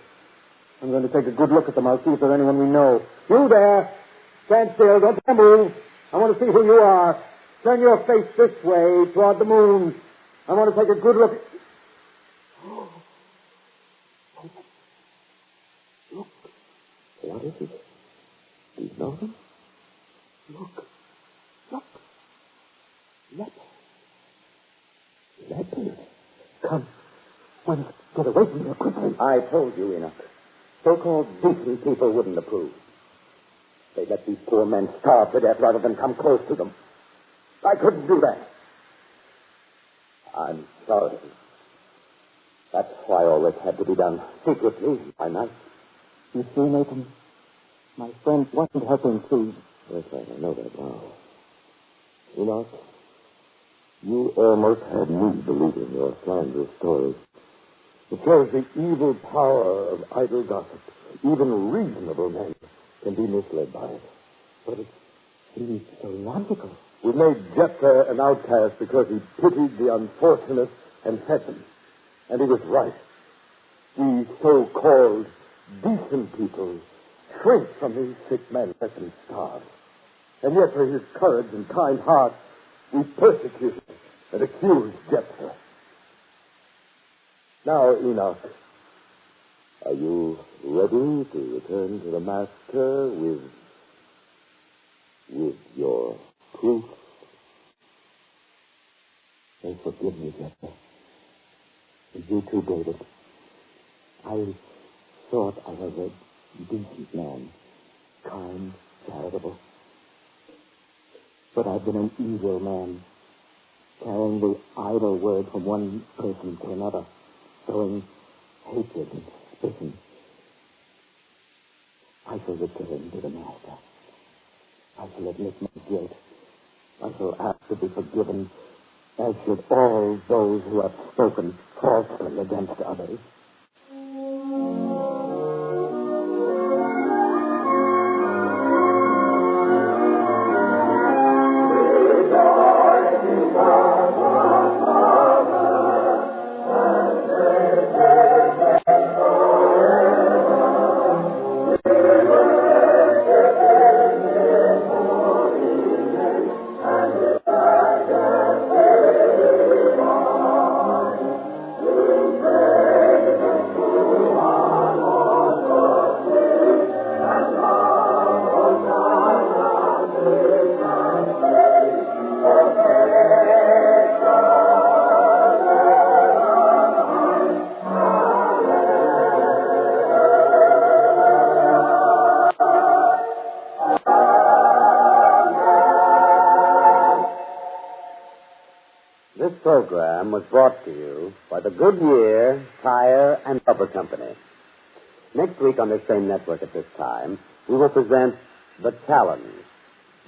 I'm going to take a good look at them. I'll see if there's anyone we know. You there. Stand still. Don't move. I want to see who you are. Turn your face this way toward the moon. I want to take a good look at... Look. What is it? Do you know them? Look. Look. Leopard. Leopard. Come. When get away from here quickly. I told you, Enoch. So-called decent people wouldn't approve. They let these poor men starve to death rather than come close to them. I couldn't do that. I'm sorry. That's why all this had to be done secretly by night. You see, Nathan, my friend wasn't helping Steve. Yes, I know that now. Enoch, you almost had me believing your slanderous story. It shows the evil power of idle gossip. Even reasonable men can be misled by it. But it seems so logical. We made Jephthah an outcast because he pitied the unfortunate and fed them. And he was right. We so-called decent people shrink from these sick men, let them starve. And yet for his courage and kind heart, we persecuted and accused Jephthah. Now, Enoch, are you ready to return to the master with your proof? They forgive me, Jephthah. And you too, David. I thought I was a decent man, kind, charitable. But I've been an evil man, carrying the idle word from one person to another, sowing hatred and suspicion. I shall return to the master. I shall admit my guilt. I shall ask to be forgiven as should all those who have spoken falsely against others. This program was brought to you by the Goodyear Tire and Rubber Company. Next week on this same network at this time, we will present The Challenge,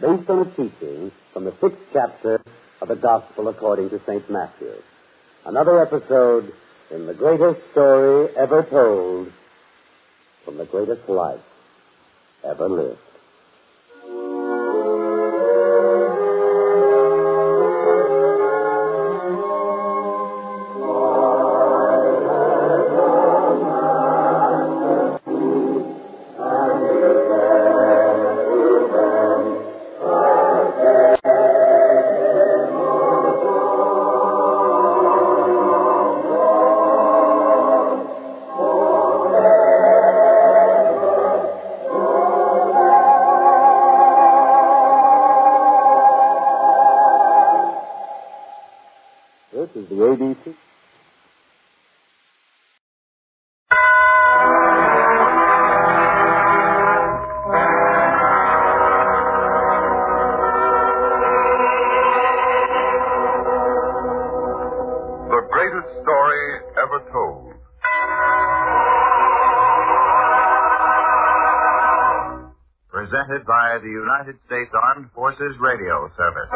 based on a teaching from the 6th chapter of the Gospel according to St. Matthew. Another episode in the greatest story ever told from the greatest life ever lived. This is the ABC. The greatest story ever told. Presented by the United States Armed Forces Radio Service.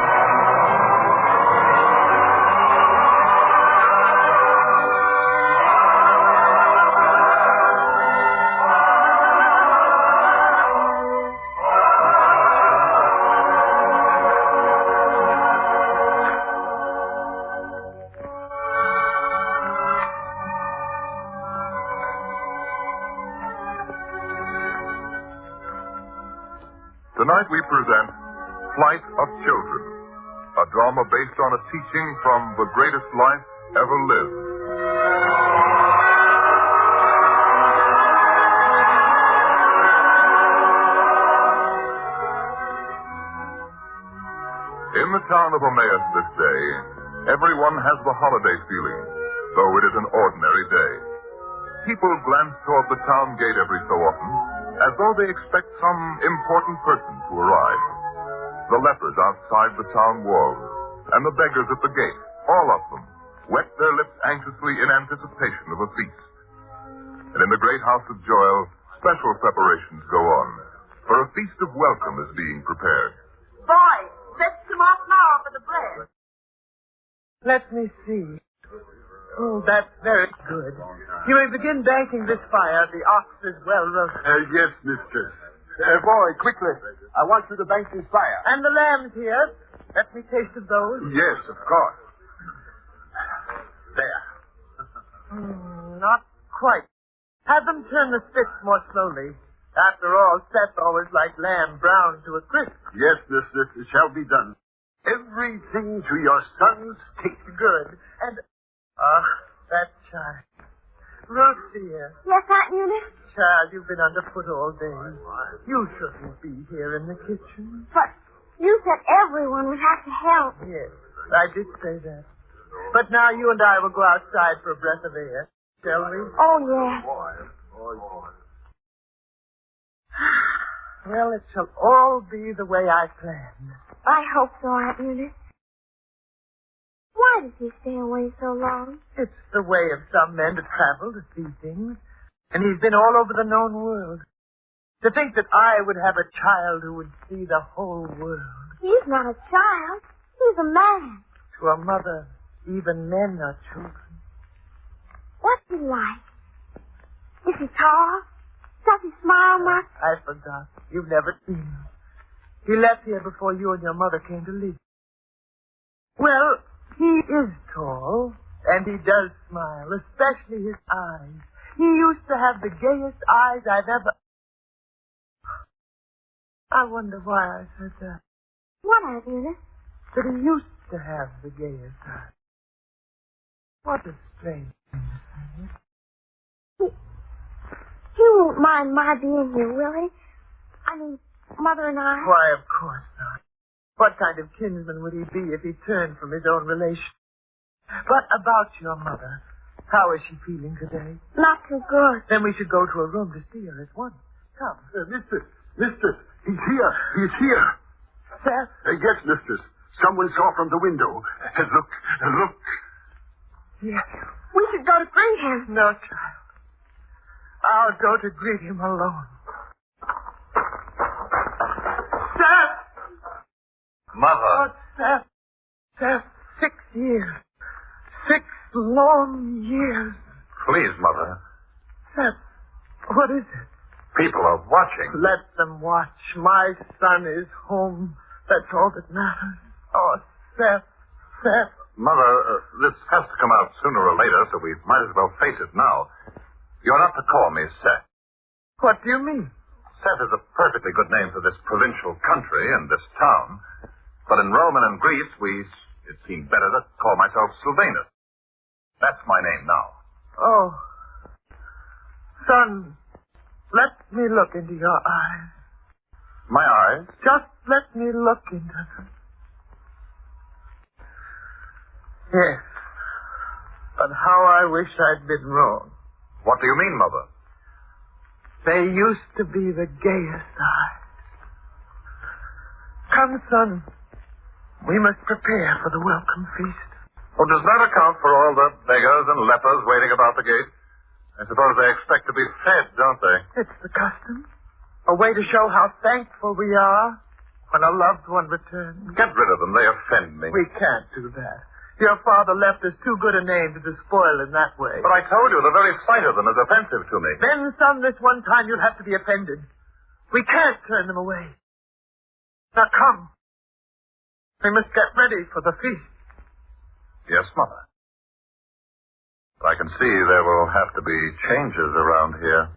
Tonight we present Flight of Children, a drama based on a teaching from the greatest life ever lived. In the town of Emmaus this day, everyone has the holiday feeling, though it is an ordinary day. People glance toward the town gate every so often, as though they expect some important person to arrive. The lepers outside the town walls, and the beggars at the gate, all of them, wet their lips anxiously in anticipation of a feast. And in the great house of Joel, special preparations go on, for a feast of welcome is being prepared. Boys, let's come off now for the bread. Let me see. Oh, that's very good. You may begin banking this fire. The ox is well roasted. Yes, mistress. Boy, quickly. I want you to bank this fire. And the lambs here. Let me taste of those. Yes, of course. There. Not quite. Have them turn the sticks more slowly. After all, Seth always liked lamb browned to a crisp. Yes, mistress, it shall be done. Everything to your son's taste. Good. And, that child. Ruth, dear. Yes, Aunt Eunice? Child, you've been underfoot all day. You shouldn't be here in the kitchen. But you said everyone would have to help. Yes, I did say that. But now you and I will go outside for a breath of air, shall we? Oh, yes. Well, it shall all be the way I planned. I hope so, Aunt Eunice. Why does he stay away so long? It's the way of some men to travel, to see things. And he's been all over the known world. To think that I would have a child who would see the whole world. He's not a child. He's a man. To a mother, even men are children. What's he like? Is he tall? Does he smile much? I forgot. You've never seen him. He left here before you and your mother came to live. Well, he is tall, and he does smile, especially his eyes. He used to have the gayest eyes I've ever... I wonder why I said that. What, Aunt Eunice? That he used to have the gayest eyes. What a strange thing to say. He won't mind my being here, will he? I mean, Mother and I. Why, of course not. What kind of kinsman would he be if he turned from his own relation? But about your mother, how is she feeling today? Not too good. Then we should go to her room to see her at once. Come. Mistress, he's here. Seth? Yes, mistress. Someone saw from the window. Look. Yes. We should go to greet him. No, child. I'll go to greet him alone. Seth! Mother. Oh, Seth, 6 years. 6 long years. Please, Mother. Seth, what is it? People are watching. Let them watch. My son is home. That's all that matters. Oh, Seth. Mother, this has to come out sooner or later, so we might as well face it now. You're not to call me Seth. What do you mean? Seth is a perfectly good name for this provincial country and this town. But in Rome and in Greece, it seemed better to call myself Sylvanus. That's my name now. Oh. Son, let me look into your eyes. My eyes? Just let me look into them. Yes. But how I wish I'd been wrong. What do you mean, Mother? They used to be the gayest eyes. Come, son. We must prepare for the welcome feast. Oh, does that account for all the beggars and lepers waiting about the gate? I suppose they expect to be fed, don't they? It's the custom. A way to show how thankful we are when a loved one returns. Get rid of them. They offend me. We can't do that. Your father left us too good a name to despoil in that way. But I told you, the very sight of them is offensive to me. Then, son, this one time you'll have to be offended. We can't turn them away. Now, come. We must get ready for the feast. Yes, Mother. But I can see there will have to be changes around here.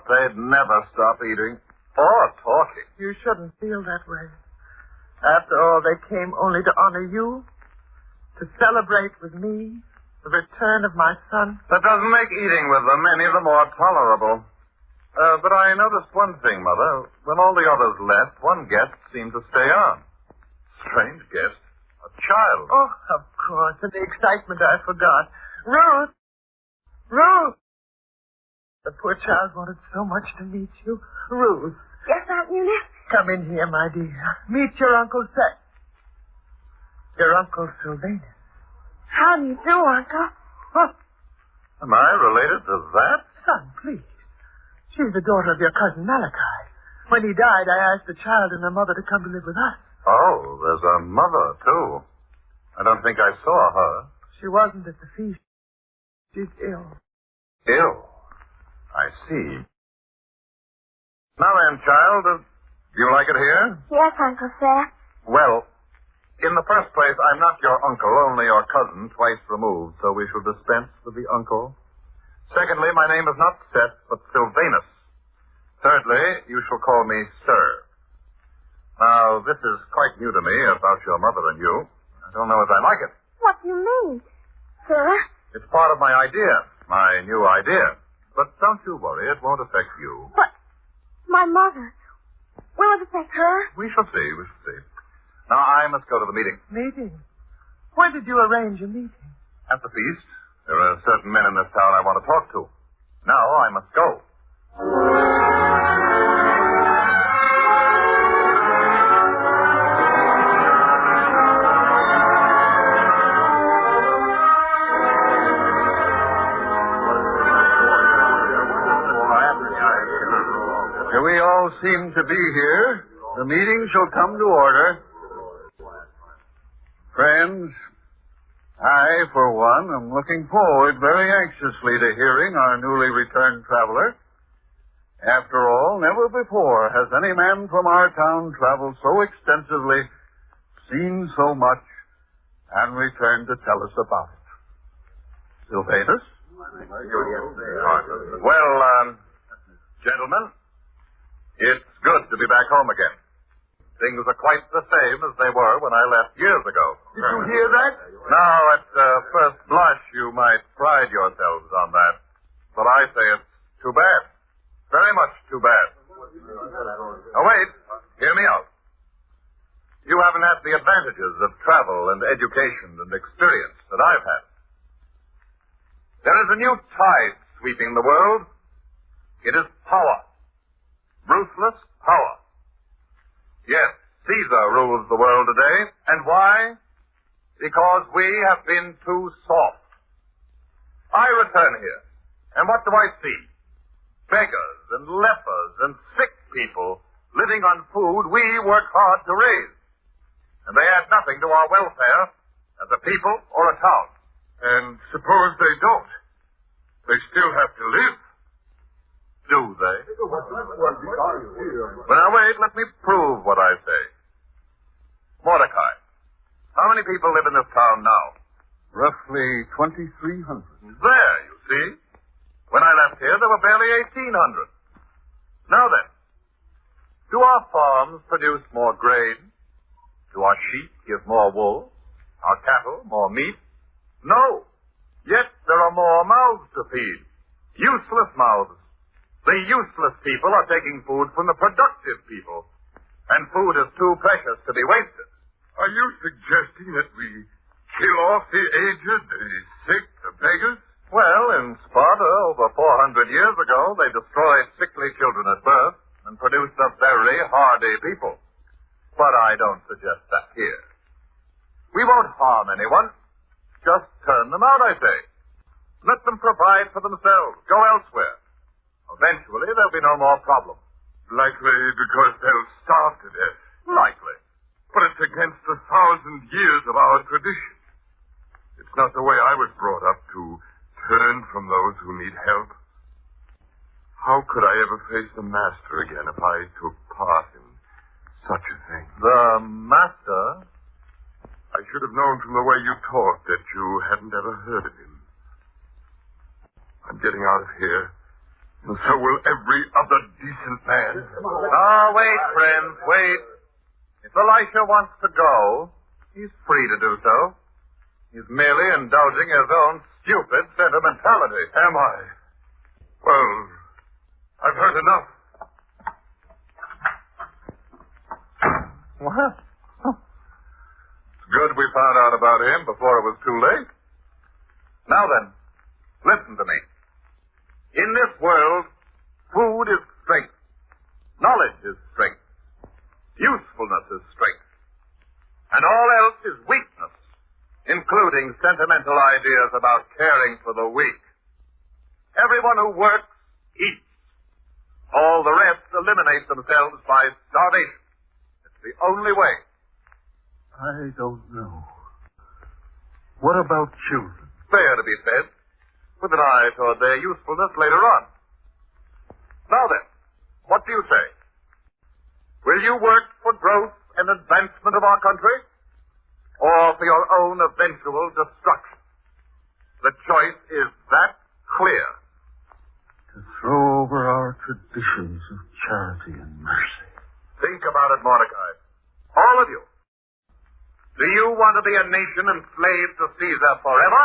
They'd never stop eating or talking. You shouldn't feel that way. After all, they came only to honor you, to celebrate with me the return of my son. That doesn't make eating with them any the more tolerable. But I noticed one thing, Mother. When all the others left, one guest seemed to stay on. Strange guest. A child. Oh, of course. In the excitement, I forgot. Ruth! The poor child wanted so much to meet you. Ruth. Yes, Aunt Eunice? Come in here, my dear. Meet your Uncle Seth. Your Uncle Sylvanus. How do you do, Uncle? Huh? Am I related to that? Son, please. She's the daughter of your cousin Malachi. When he died, I asked the child and her mother to come to live with us. Oh, there's a mother, too. I don't think I saw her. She wasn't at the feast. She's ill. Ill? I see. Now then, child, do you like it here? Yes, Uncle Seth. Well, in the first place, I'm not your uncle, only your cousin, twice removed, so we shall dispense with the uncle. Secondly, my name is not Seth, but Sylvanus. Thirdly, you shall call me Sir. Now, this is quite new to me about your mother and you. I don't know as I like it. What do you mean, sir? It's part of my idea, my new idea. But don't you worry, it won't affect you. But my mother, will it affect her? We shall see. Now, I must go to the meeting. Meeting? Where did you arrange a meeting? At the feast. There are certain men in this town I want to talk to. Now, I must go. seem to be here, the meeting shall come to order. Friends, I, for one, am looking forward very anxiously to hearing our newly returned traveler. After all, never before has any man from our town traveled so extensively, seen so much, and returned to tell us about it. Sylvanus? Well, gentlemen, it's good to be back home again. Things are quite the same as they were when I left years ago. Did you hear that? Now, at first blush, you might pride yourselves on that. But I say it's too bad. Very much too bad. Now, wait. Hear me out. You haven't had the advantages of travel and education and experience that I've had. There is a new tide sweeping the world. It is power. Ruthless power. Yes, Caesar rules the world today. And why? Because we have been too soft. I return here, and what do I see? Beggars and lepers and sick people living on food we work hard to raise. And they add nothing to our welfare as a people or a town. And suppose they don't? They still have to live. Do they? Well, now wait, let me prove what I say. Mordecai, how many people live in this town now? Roughly 2,300. There, you see. When I left here, there were barely 1,800. Now then, do our farms produce more grain? Do our sheep give more wool? Our cattle more meat? No. Yet there are more mouths to feed. Useless mouths. The useless people are taking food from the productive people. And food is too precious to be wasted. Are you suggesting that we kill off the aged, the sick, the beggars? Well, in Sparta, over 400 years ago, they destroyed sickly children at birth and produced a very hardy people. But I don't suggest that here. We won't harm anyone. Just turn them out, I say. Let them provide for themselves. Go elsewhere. Eventually, there'll be no more problem. Likely because they'll starve to death. Likely. But it's against 1,000 years of our tradition. It's not the way I was brought up to turn from those who need help. How could I ever face the master again if I took part in such a thing? The master? I should have known from the way you talked that you hadn't ever heard of him. I'm getting out of here. And so will every other decent man. Oh, wait, friends, wait. If Elisha wants to go, he's free to do so. He's merely indulging his own stupid sentimentality. Am I? Well, I've heard enough. What? It's good we found out about him before it was too late. Now then, listen to me. In this world, food is strength. Knowledge is strength. Usefulness is strength. And all else is weakness, including sentimental ideas about caring for the weak. Everyone who works eats. All the rest eliminate themselves by starvation. It's the only way. I don't know. What about children? Fair to be fed, with an eye toward their usefulness later on. Now then, what do you say? Will you work for growth and advancement of our country, or for your own eventual destruction? The choice is that clear. To throw over our traditions of charity and mercy. Think about it, Mordecai. All of you. Do you want to be a nation enslaved to Caesar forever?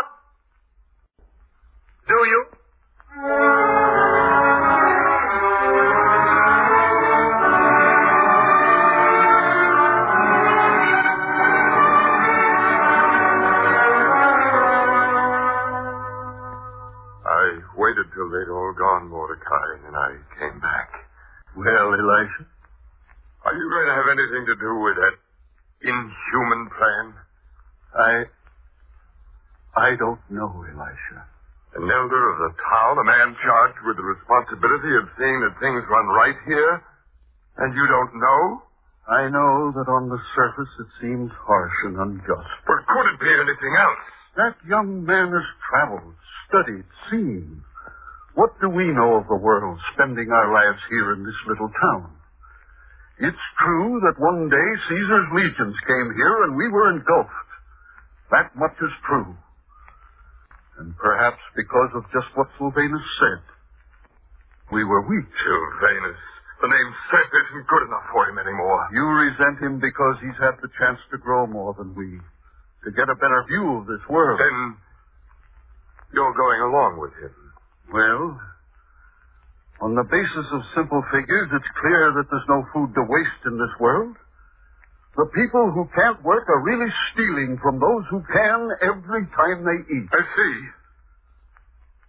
Do you? I waited till they'd all gone, Mordecai, and then I came back. Well, Elisha, are you going to have anything to do with that inhuman plan? I don't know, Elisha. An elder of the town, a man charged with the responsibility of seeing that things run right here? And you don't know? I know that on the surface it seems harsh and unjust. But could it be anything else? That young man has traveled, studied, seen. What do we know of the world, spending our lives here in this little town? It's true that one day Caesar's legions came here and we were engulfed. That much is true. And perhaps because of just what Sylvanus said, we were weak. Sylvanus. The name Seth isn't good enough for him anymore. You resent him because he's had the chance to grow more than we, to get a better view of this world. Then you're going along with him. Well, on the basis of simple figures, it's clear that there's no food to waste in this world. The people who can't work are really stealing from those who can every time they eat. I see.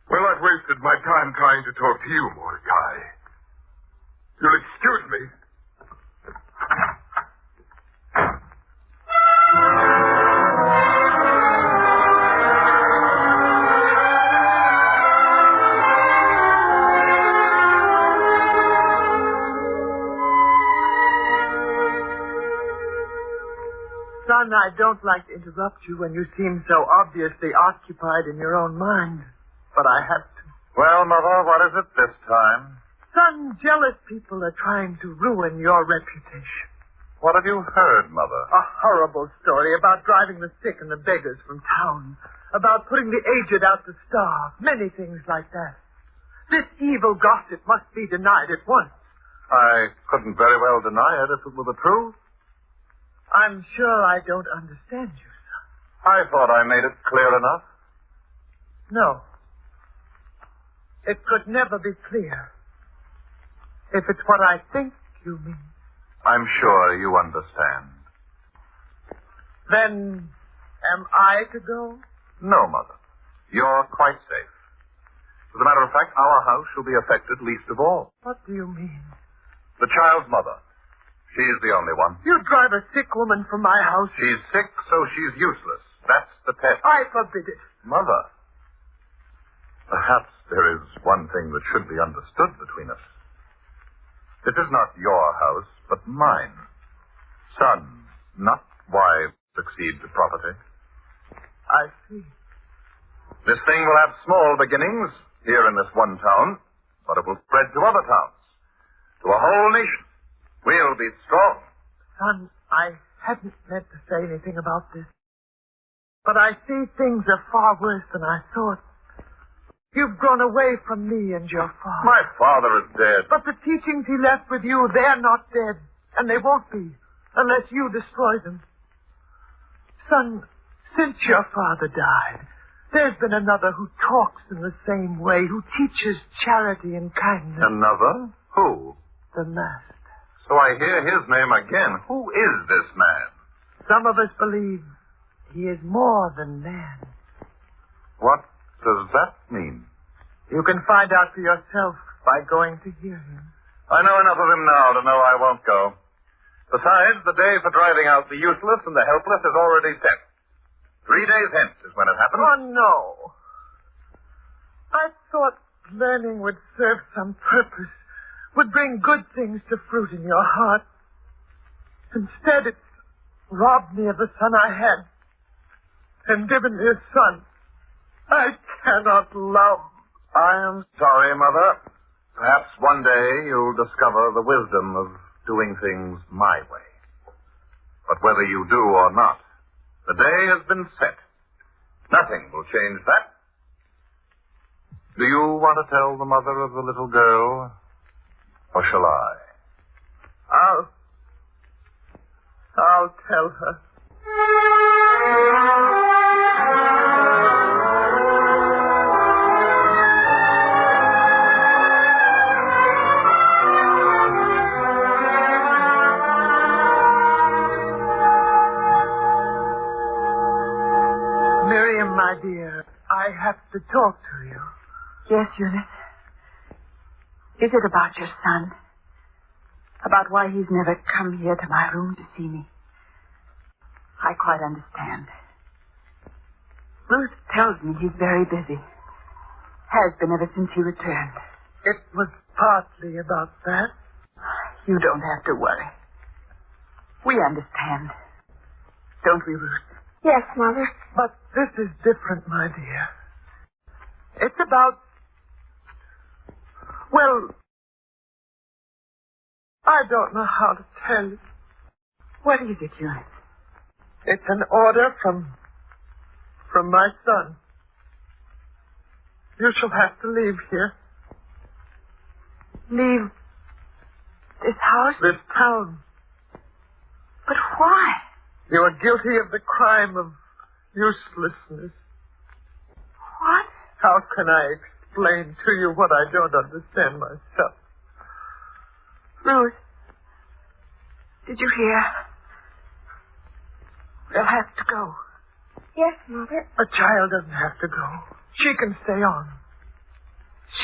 Well, I've wasted my time trying to talk to you, Mordecai. You'll excuse me. Son, I don't like to interrupt you when you seem so obviously occupied in your own mind, but I have to. Well, Mother, what is it this time? Son, jealous people are trying to ruin your reputation. What have you heard, Mother? A horrible story about driving the sick and the beggars from town, about putting the aged out to starve, many things like that. This evil gossip must be denied at once. I couldn't very well deny it if it were the truth. I'm sure I don't understand you, son. I thought I made it clear enough. No. It could never be clear. If it's what I think you mean. I'm sure you understand. Then, am I to go? No, Mother. You're quite safe. As a matter of fact, our house shall be affected least of all. What do you mean? The child's mother. She's the only one. You drive a sick woman from my house. She's sick, so she's useless. That's the test. I forbid it. Mother, perhaps there is one thing that should be understood between us. This is not your house, but mine. Sons, not wives, succeed to property. I see. This thing will have small beginnings here in this one town, but it will spread to other towns, to a whole nation. We'll be strong. Son, I hadn't meant to say anything about this, but I see things are far worse than I thought. You've grown away from me and your father. My father is dead. But the teachings he left with you, they're not dead. And they won't be, unless you destroy them. Son, since your father died, there's been another who talks in the same way, who teaches charity and kindness. Another? Who? The Master. So I hear his name again. Who is this man? Some of us believe he is more than man. What does that mean? You can find out for yourself by going to hear him. I know enough of him now to know I won't go. Besides, the day for driving out the useless and the helpless is already set. 3 days hence is when it happens. Oh, no. I thought learning would serve some purpose, would bring good things to fruit in your heart. Instead, it's robbed me of the son I had and given me a son I cannot love. I am sorry, Mother. Perhaps one day you'll discover the wisdom of doing things my way. But whether you do or not, the day has been set. Nothing will change that. Do you want to tell the mother of the little girl, or shall I? I'll tell her. Miriam, my dear, I have to talk to you. Yes, Eunice. Is it about your son? About why he's never come here to my room to see me? I quite understand. Ruth tells me he's very busy. Has been ever since he returned. It was partly about that. You don't have to worry. We understand. Don't we, Ruth? Yes, Mother. But this is different, my dear. It's about... Well, I don't know how to tell you. What is it, Eunice? It's an order from my son. You shall have to leave here. Leave this house? This town. But why? You are guilty of the crime of uselessness. What? How can I explain to you what I don't understand myself? Ruth, did you hear? They'll have to go. Yes, Mother. A child doesn't have to go. She can stay on.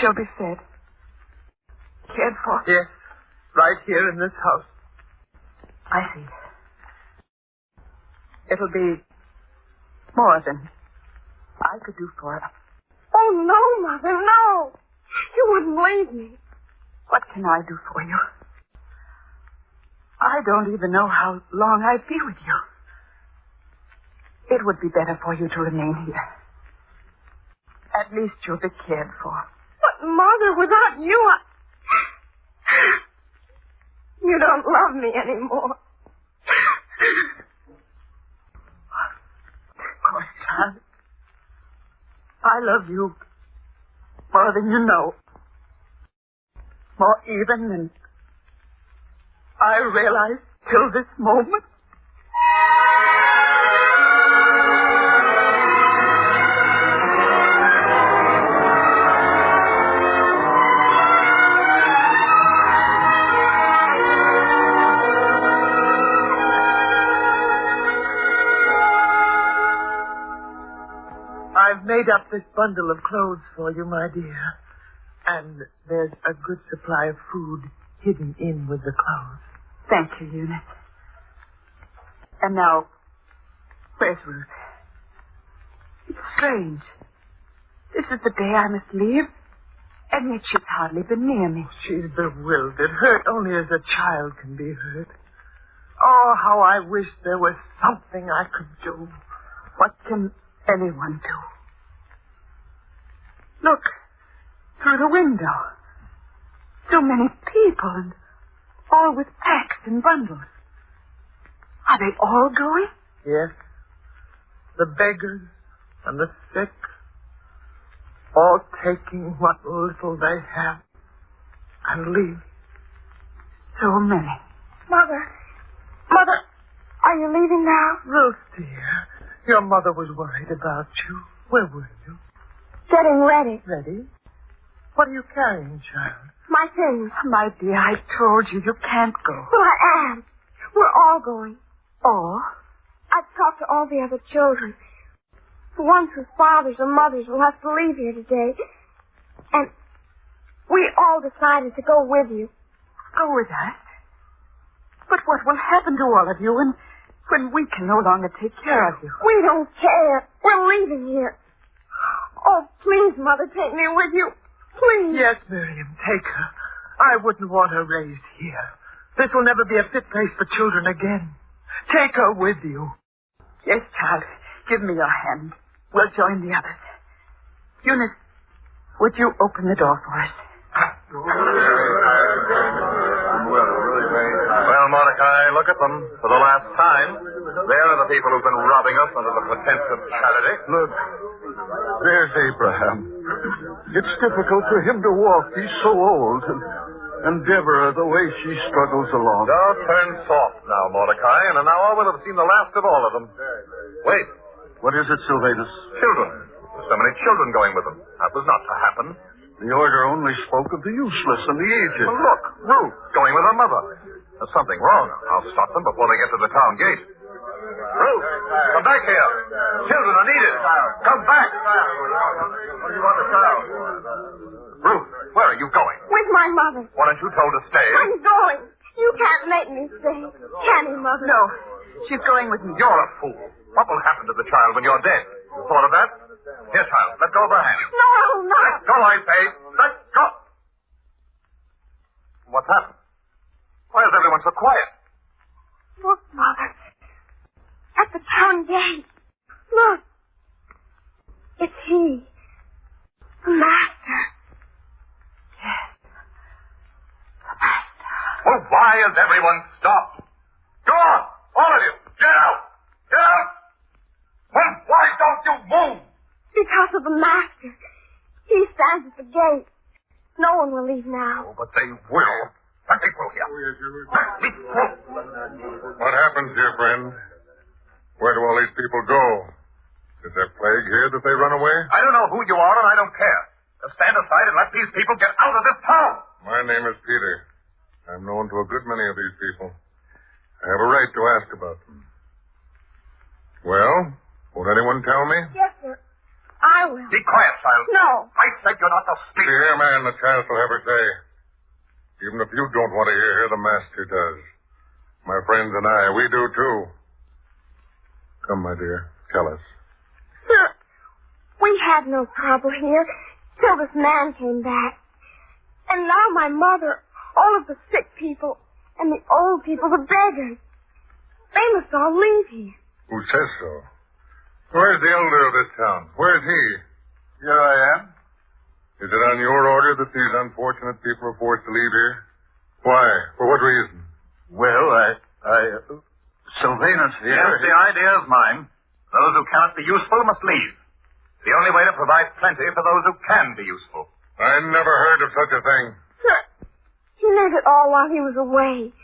She'll be fed. Cared for. Yes, right here in this house. I see. It'll be more than I could do for her. Oh, no, Mother, no. You wouldn't leave me. What can I do for you? I don't even know how long I'd be with you. It would be better for you to remain here. At least you'll be cared for. But, Mother, without you, you don't love me anymore. Of course, child. I love you more than you know. More even than I realized till this moment. I've made up this bundle of clothes for you, my dear. And there's a good supply of food hidden in with the clothes. Thank you, Eunice. And now, where's Ruth? It's strange. This is the day I must leave, and yet she's hardly been near me. She's bewildered, hurt only as a child can be hurt. Oh, how I wish there was something I could do. What can anyone do? Look, through the window. So many people, and all with packs and bundles. Are they all going? Yes. The beggars and the sick, all taking what little they have and leave. So many. Mother, are you leaving now? Ruth, dear, your mother was worried about you. Where were you? Getting ready. Ready? What are you carrying, child? My things. My dear, I told you can't go. Well, I am. We're all going. Oh? I've talked to all the other children. The ones whose fathers or mothers will have to leave here today. And we all decided to go with you. Go with us? But what will happen to all of you when we can no longer take care of you? We don't care. We're leaving here. Oh, please, Mother, take me with you. Please. Yes, Miriam, take her. I wouldn't want her raised here. This will never be a fit place for children again. Take her with you. Yes, child. Give me your hand. We'll join the others. Eunice, would you open the door for us? Well, Mordecai, look at them. For the last time. There are the people who've been robbing us under the pretense of charity. Look, there's Abraham. It's difficult for him to walk. He's so old. And Deborah, the way she struggles along. Don't turn soft now, Mordecai. In an hour, we'll have seen the last of all of them. Wait. What is it, Sylvanus? Children. There's so many children going with them. That was not to happen. The order only spoke of the useless and the aged. Well, look, Ruth going with her mother. There's something wrong. I'll stop them before they get to the town gate. Ruth, come back here. Children are needed. Come back. What do you want to tell? Ruth, where are you going? With my mother. Weren't you told to stay? I'm going. You can't make me stay. Can you, Mother? No. She's going with me. You're a fool. What will happen to the child when you're dead? You thought of that? Here, child, let go of her hand. No, I will not. Let go, I say. Let go. What's happened? Why is everyone so quiet? Look, Mother. At the town gate. Look. It's he. The master. Yes. Well, why is everyone stopped? Go on, all of you. Get out. Get out. Well, why don't you move? Because of the master. He stands at the gate. No one will leave now. Oh, but they will. I think we'll hear. What happens here, friend? Where do all these people go? Is there plague here that they run away? I don't know who you are, and I don't care. Just stand aside and let these people get out of this town. My name is Peter. I'm known to a good many of these people. I have a right to ask about them. Well, won't anyone tell me? Yes, sir. I will. Be quiet, child. No. I said you're not to speak. See here, man, the child will have her say. Even if you don't want to hear her, the master does. My friends and I, we do too. Come, my dear, tell us. Sir, we had no trouble here till this man came back. And now my mother, all of the sick people, and the old people, the beggars, they must all leave here. Who says so? Where's the elder of this town? Where's he? Here I am. Is it on your order that these unfortunate people are forced to leave here? Why? For what reason? Well, Sylvanus here. Yes, the idea is mine. Those who cannot be useful must leave. The only way to provide plenty for those who can be useful. I never heard of such a thing. Sir, he meant it all while he was away.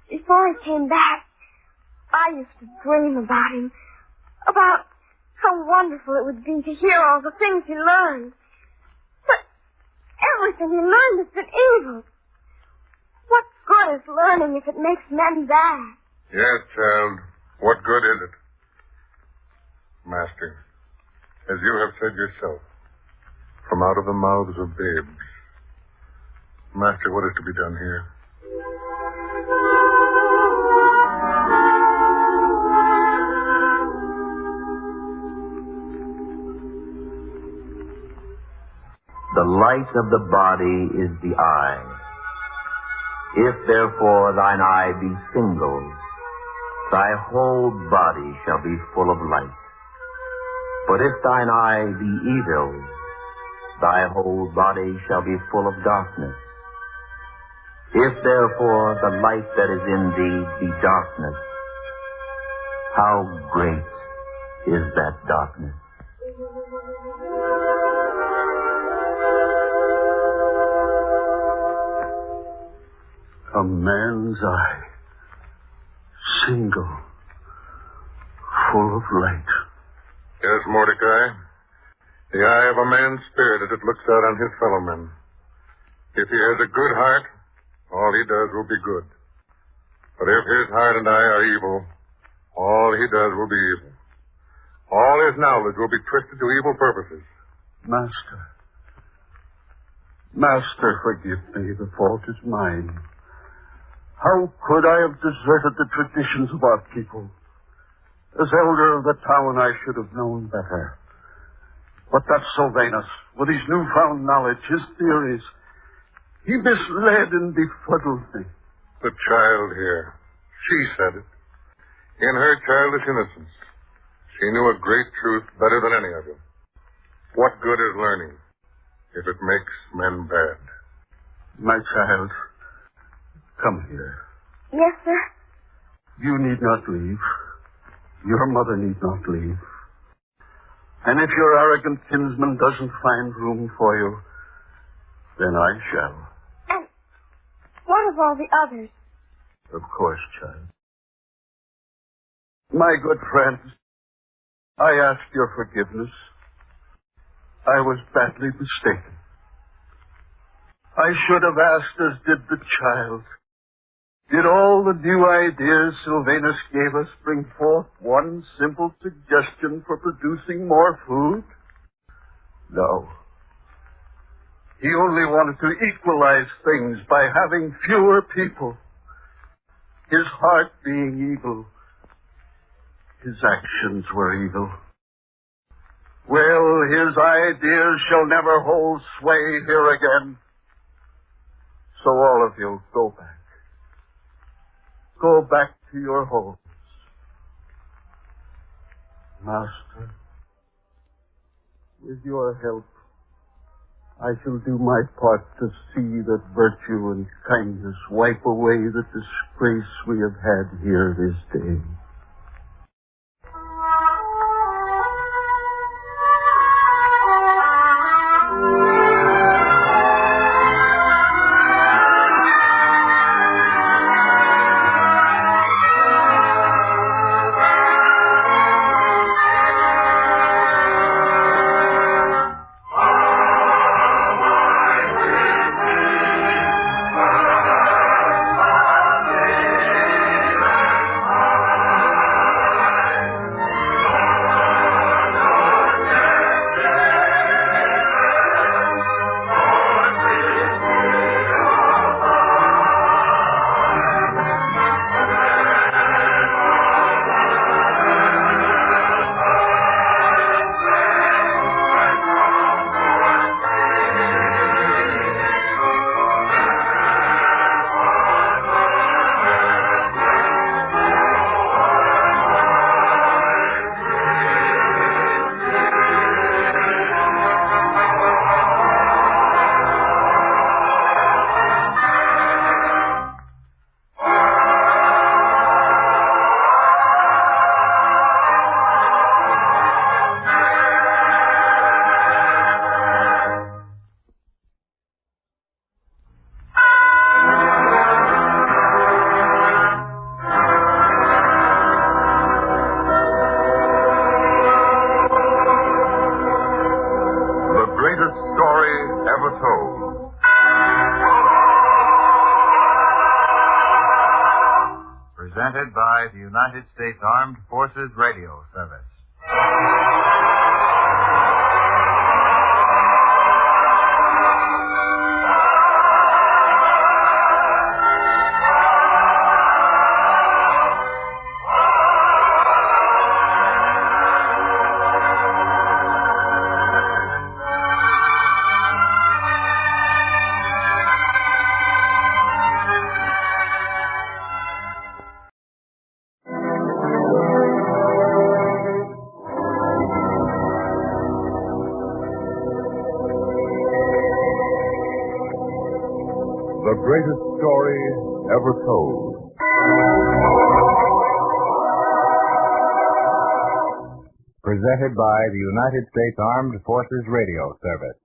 Before he came back, I used to dream about him. About how wonderful it would be to hear all the things he learned. But everything he learned has been evil. What good is learning if it makes men bad? Yes, child. What good is it? Master, as you have said yourself, from out of the mouths of babes. Master, what is to be done here? The light of the body is the eye. If therefore thine eye be single, thy whole body shall be full of light. But if thine eye be evil, thy whole body shall be full of darkness. If therefore the light that is in thee be darkness, how great is that darkness? A man's eye, single, full of light. Yes, Mordecai. The eye of a man's spirit as it looks out on his fellow men. If he has a good heart, all he does will be good. But if his heart and eye are evil, all he does will be evil. All his knowledge will be twisted to evil purposes. Master, forgive me. The fault is mine. How could I have deserted the traditions of our people? As elder of the town, I should have known better. But that Sylvanus, with his newfound knowledge, his theories, he misled and befuddled me. The child here. She said it. In her childish innocence, she knew a great truth better than any of them. What good is learning if it makes men bad? My child, come here. Yes, sir. You need not leave. Your mother need not leave. And if your arrogant kinsman doesn't find room for you, then I shall. And what of all the others? Of course, child. My good friends, I ask your forgiveness. I was badly mistaken. I should have asked as did the child. Did all the new ideas Sylvanus gave us bring forth one simple suggestion for producing more food? No. He only wanted to equalize things by having fewer people. His heart being evil, his actions were evil. Well, his ideas shall never hold sway here again. So all of you, go back. go back to your homes. Master, with your help, I shall do my part to see that virtue and kindness wipe away the disgrace we have had here this day. Presented by the United States Armed Forces Radio Service. The greatest story ever told. Presented by the United States Armed Forces Radio Service.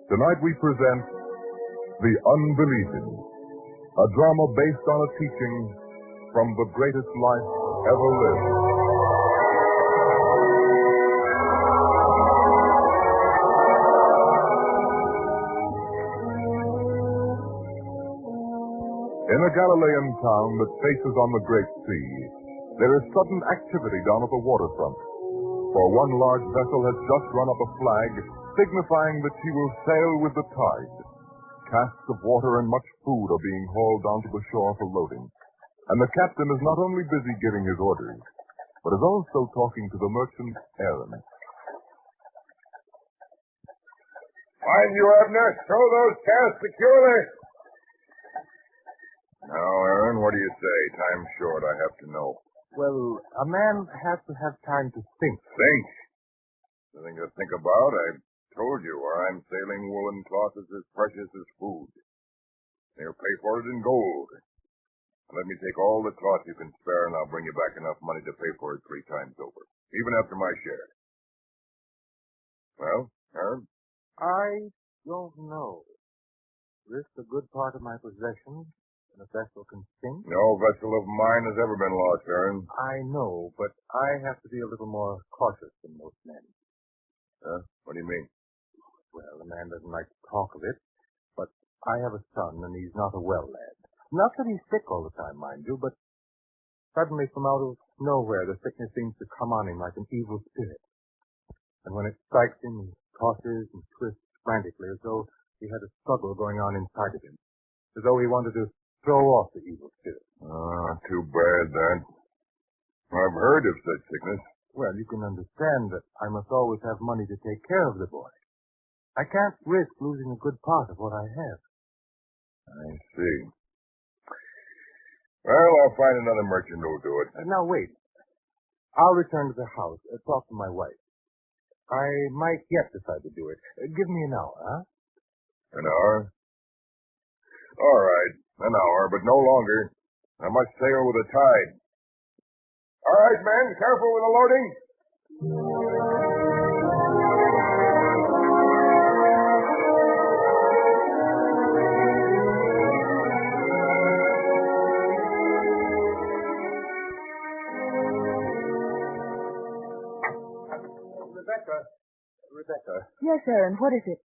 Tonight we present The Unbelieving, a drama based on a teaching from the greatest life ever lived. In a Galilean town that faces on the Great Sea, there is sudden activity down at the waterfront. For one large vessel has just run up a flag signifying that she will sail with the tide. Casks of water and much food are being hauled down to the shore for loading. And the captain is not only busy giving his orders, but is also talking to the merchant, Aaron. Mind you, Abner, stow those casks securely. Now, Aaron, what do you say? Time's short. I have to know. Well, a man has to have time to think. Think? Nothing to think about. I told you where I'm sailing woolen cloth is as precious as food. They'll pay for it in gold. Let me take all the cloth you can spare, and I'll bring you back enough money to pay for it 3 times over, even after my share. Well, Aaron? I don't know. Risk a good part of my possessions, and a vessel can sink. No vessel of mine has ever been lost, Aaron. I know, but I have to be a little more cautious than most men. What do you mean? Well, a man doesn't like to talk of it, but I have a son, and he's not a well lad. Not that he's sick all the time, mind you, but Suddenly, from out of nowhere, the sickness seems to come on him like an evil spirit. And when it strikes him, he tosses and twists frantically as though he had a struggle going on inside of him, as though he wanted to throw off the evil spirit. Too bad, that. I've heard of such sickness. Well, you can understand that I must always have money to take care of the boy. I can't risk losing a good part of what I have. I see. Well, I'll find another merchant who'll do it. Now, wait. I'll return to the house, talk to my wife. I might yet decide to do it. Give me an hour, huh? An hour? All right, an hour, but no longer. I must sail with the tide. All right, men, careful with the loading. Rebecca. Yes, Aaron, what is it?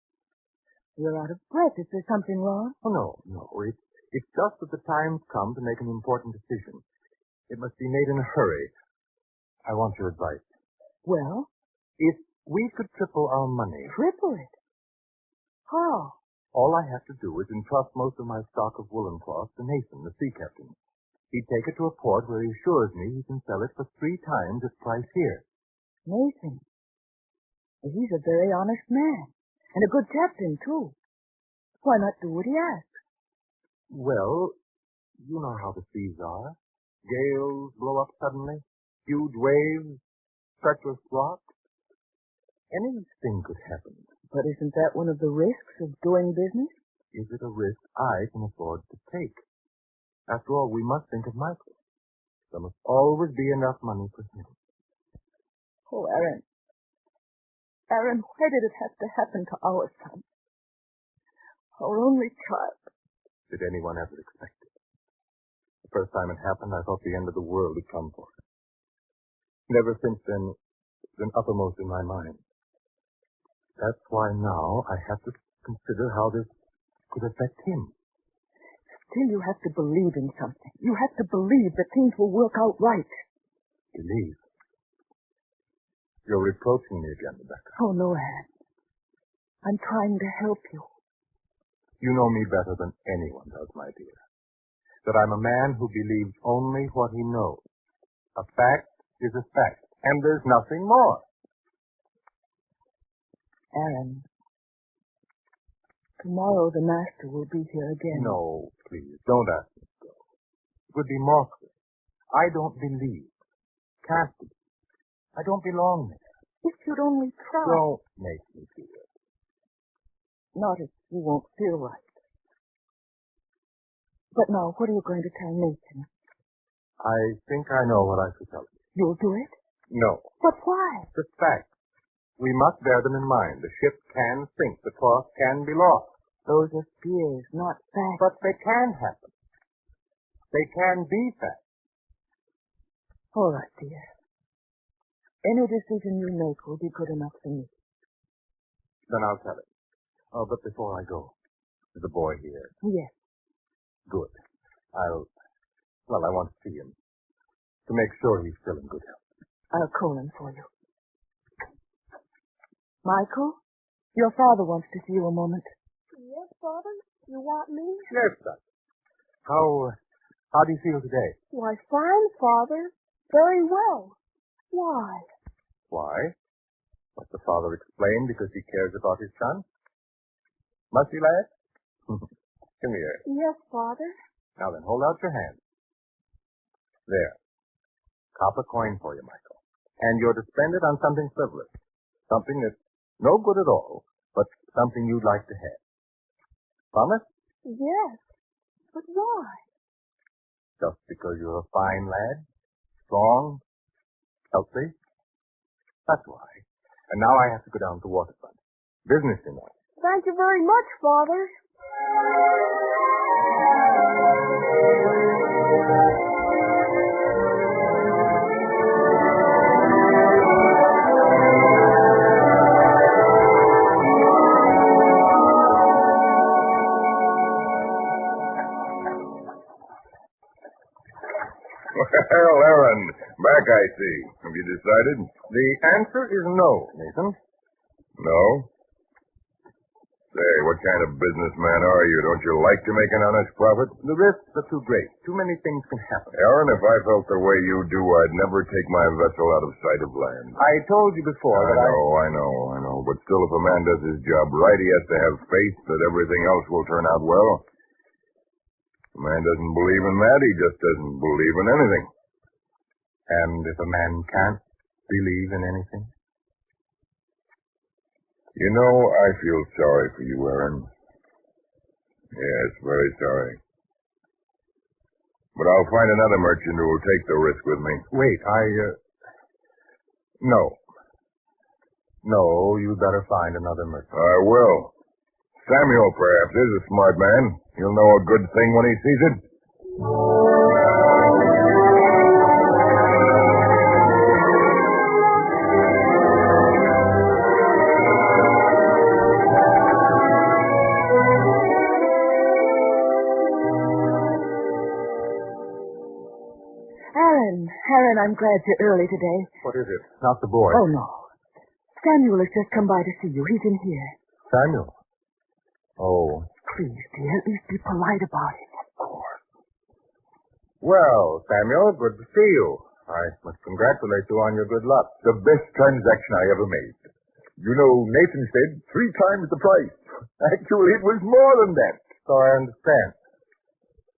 You're out of breath. Is there something wrong? Oh, no. It's just that the time's come to make an important decision. It must be made in a hurry. I want your advice. Well? If we could triple our money... Triple it? How? All I have to do is entrust most of my stock of woolen cloth to Nathan, the sea captain. He'd take it to a port where he assures me he can sell it for 3 times its price here. Nathan? He's a very honest man. And a good captain, too. Why not do what he asks? Well, you know how the seas are. Gales blow up suddenly. Huge waves. Treacherous rocks. Anything could happen. But isn't that one of the risks of doing business? Is it a risk I can afford to take? After all, we must think of Michael. There must always be enough money for him. Oh, Aaron. Aaron, why did it have to happen to our son? Our only child. Did anyone ever expect it? The first time it happened, I thought the end of the world had come for us. And ever since then, it's been uppermost in my mind. That's why now I have to consider how this could affect him. Still, you have to believe in something. You have to believe that things will work out right. Believe? You're reproaching me again, Rebecca. Oh, no, Aaron. I'm trying to help you. You know me better than anyone does, my dear. That I'm a man who believes only what he knows. A fact is a fact, and there's nothing more. Aaron, tomorrow the master will be here again. No, please, don't ask me to go. It would be mockery. I don't believe. Can't believe. I don't belong there. If you'd only try. Don't make me do it. Not if you won't feel right. But now, what are you going to tell Nathan? I think I know what I should tell him. You'll do it? No. But why? The fact. We must bear them in mind. The ship can sink. The cloth can be lost. Those are fears, not facts. But they can happen. They can be facts. All right, dear. Any decision you make will be good enough for me. Then I'll tell him. Oh, but before I go, is the boy here? Yes. Good. I want to see him. To make sure he's still in good health. I'll call him for you. Michael, your father wants to see you a moment. Yes, Father? You want me? Yes, son. How do you feel today? Why, fine, Father. Very well. Why? Why? Must the father explain because he cares about his son? Must he, lad? Come here. Yes, Father. Now then, hold out your hand. There. Copper coin for you, Michael. And you're to spend it on something frivolous. Something that's no good at all, but something you'd like to have. Promise? Yes. But why? Just because you're a fine lad? Strong? Healthy? That's why. And now I have to go down to the waterfront. Business, you know. Thank you very much, Father. Well, I see. Have you decided? The answer is no, Nathan. No? Say, what kind of businessman are you? Don't you like to make an honest profit? The risks are too great. Too many things can happen. Aaron, if I felt the way you do, I'd never take my vessel out of sight of land. I told you before that I know. But still, if a man does his job right, he has to have faith that everything else will turn out well. If a man doesn't believe in that, he just doesn't believe in anything. And if a man can't believe in anything? You know, I feel sorry for you, Aaron. Yes, very sorry. But I'll find another merchant who will take the risk with me. Wait, No. No, you'd better find another merchant. I will. Samuel, perhaps, is a smart man. He'll know a good thing when he sees it. Aaron, I'm glad you're early today. What is it? Not the boy. Oh, no. Samuel has just come by to see you. He's in here. Samuel? Oh. Please, dear, at least be polite about it. Of course. Well, Samuel, good to see you. I must congratulate you on your good luck. The best transaction I ever made. You know, Nathan said 3 times the price. Actually, it was more than that. So I understand.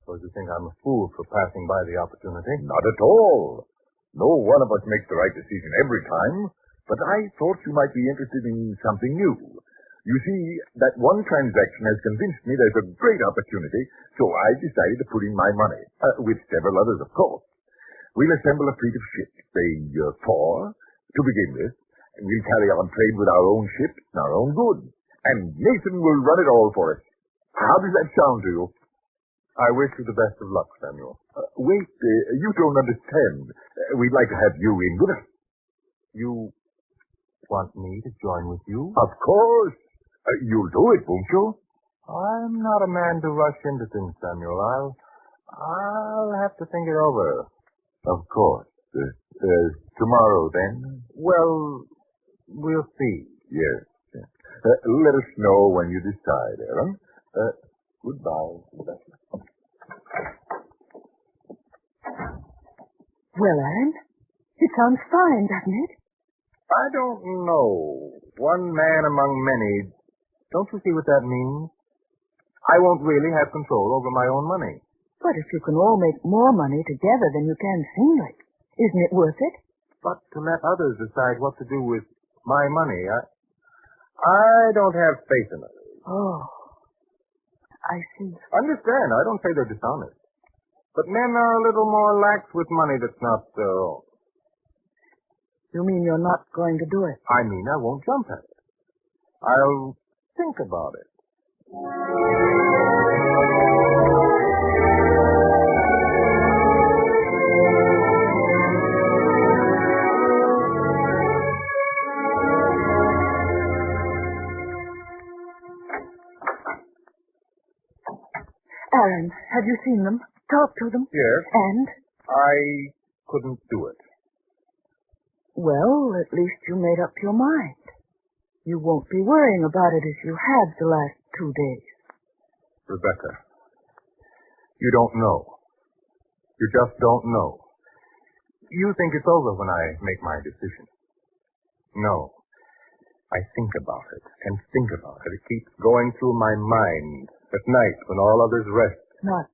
Suppose you think I'm a fool for passing by the opportunity? Not at all. No one of us makes the right decision every time, but I thought you might be interested in something new. You see, that one transaction has convinced me there's a great opportunity, so I decided to put in my money, with several others, of course. We'll assemble a fleet of ships, say 4, to begin with, and we'll carry on trade with our own ships and our own goods, and Nathan will run it all for us. How does that sound to you? I wish you the best of luck, Samuel. Wait, you don't understand. We'd like to have you in with us. You want me to join with you? Of course. You'll do it, won't you? I'm not a man to rush into things, Samuel. I'll have to think it over. Of course. Tomorrow, then? Well, we'll see. Yes. Let us know when you decide, Aaron. Goodbye. Well, Aaron, it sounds fine, doesn't it? I don't know. One man among many. Don't you see what that means? I won't really have control over my own money. But if you can all make more money together than you can singly, isn't it worth it? But to let others decide what to do with my money, I don't have faith in it. Oh, I see. Understand, I don't say they're dishonest. But men are a little more lax with money that's not so. You mean you're not going to do it? I mean I won't jump at it. I'll think about it. Aaron, have you seen them? Talked to them? Yes. And? I couldn't do it. Well, at least you made up your mind. You won't be worrying about it as you have the last 2 days. Rebecca, you don't know. You just don't know. You think it's over when I make my decision. No. I think about it and think about it. It keeps going through my mind at night when all others rest. Not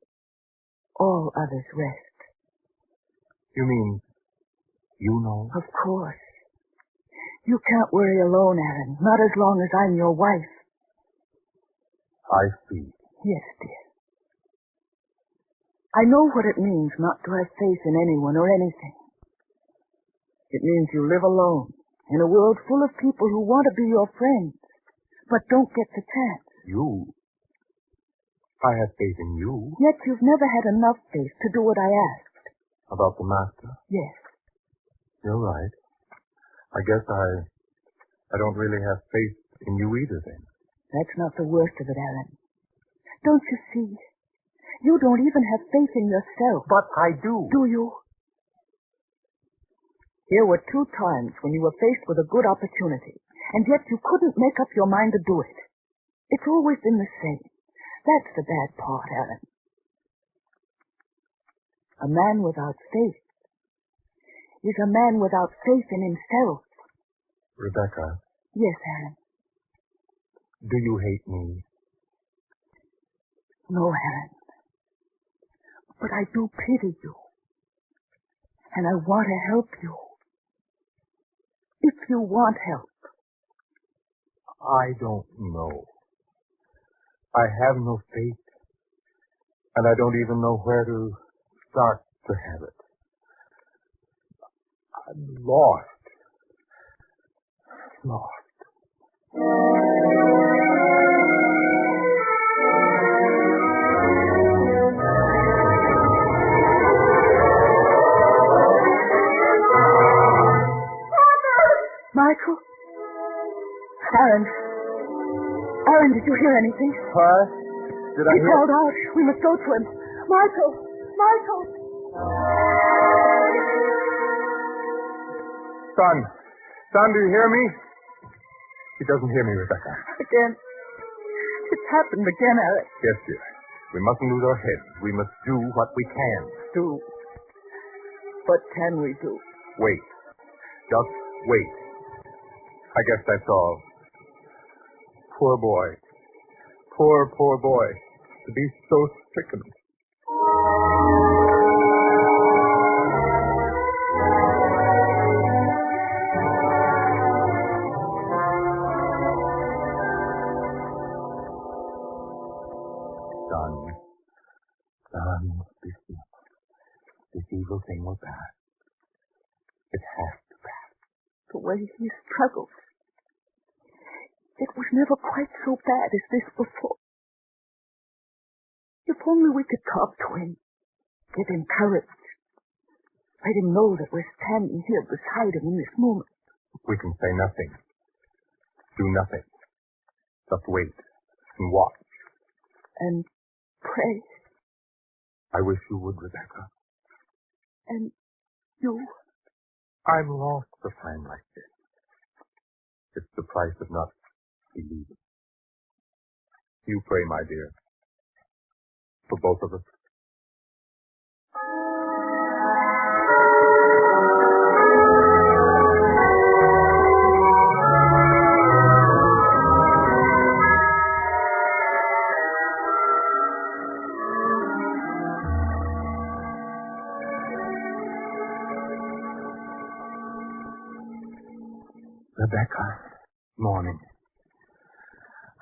all others rest. You mean you know? Of course. You can't worry alone, Aaron. Not as long as I'm your wife. I see. Yes, dear. I know what it means not to have faith in anyone or anything. It means you live alone in a world full of people who want to be your friends, but don't get the chance. You? I have faith in you. Yet you've never had enough faith to do what I asked. About the master? Yes. You're right. I guess I don't really have faith in you either, then. That's not the worst of it, Aaron. Don't you see? You don't even have faith in yourself. But I do. Do you? Here were 2 times when you were faced with a good opportunity, and yet you couldn't make up your mind to do it. It's always been the same. That's the bad part, Alan. A man without faith is a man without faith in himself. Rebecca. Yes, Alan. Do you hate me? No, Alan. But I do pity you. And I want to help you. If you want help. I don't know. I have no faith. And I don't even know where to start to have it. I'm lost. Michael? Aaron, did you hear anything? What? Did I He hear? called out. We must go to him. Michael! Son, do you hear me? He doesn't hear me, Rebecca. Again. It's happened again, Aaron. Yes, dear. We mustn't lose our heads. We must do what we can. Do. What can we do? Wait. Just wait. I guess that's all. Poor boy. Poor boy. To be so stricken. Son, this evil thing will pass. It has to pass. The way he struggles. It was never quite so bad as this before. If only we could talk to him, give him courage, let him know that we're standing here beside him in this moment. We can say nothing, do nothing, just wait and watch. And pray. I wish you would, Rebecca. And you? I'm lost a time like this. It's the price of not believing. You pray, my dear, for both of us. Rebecca, morning.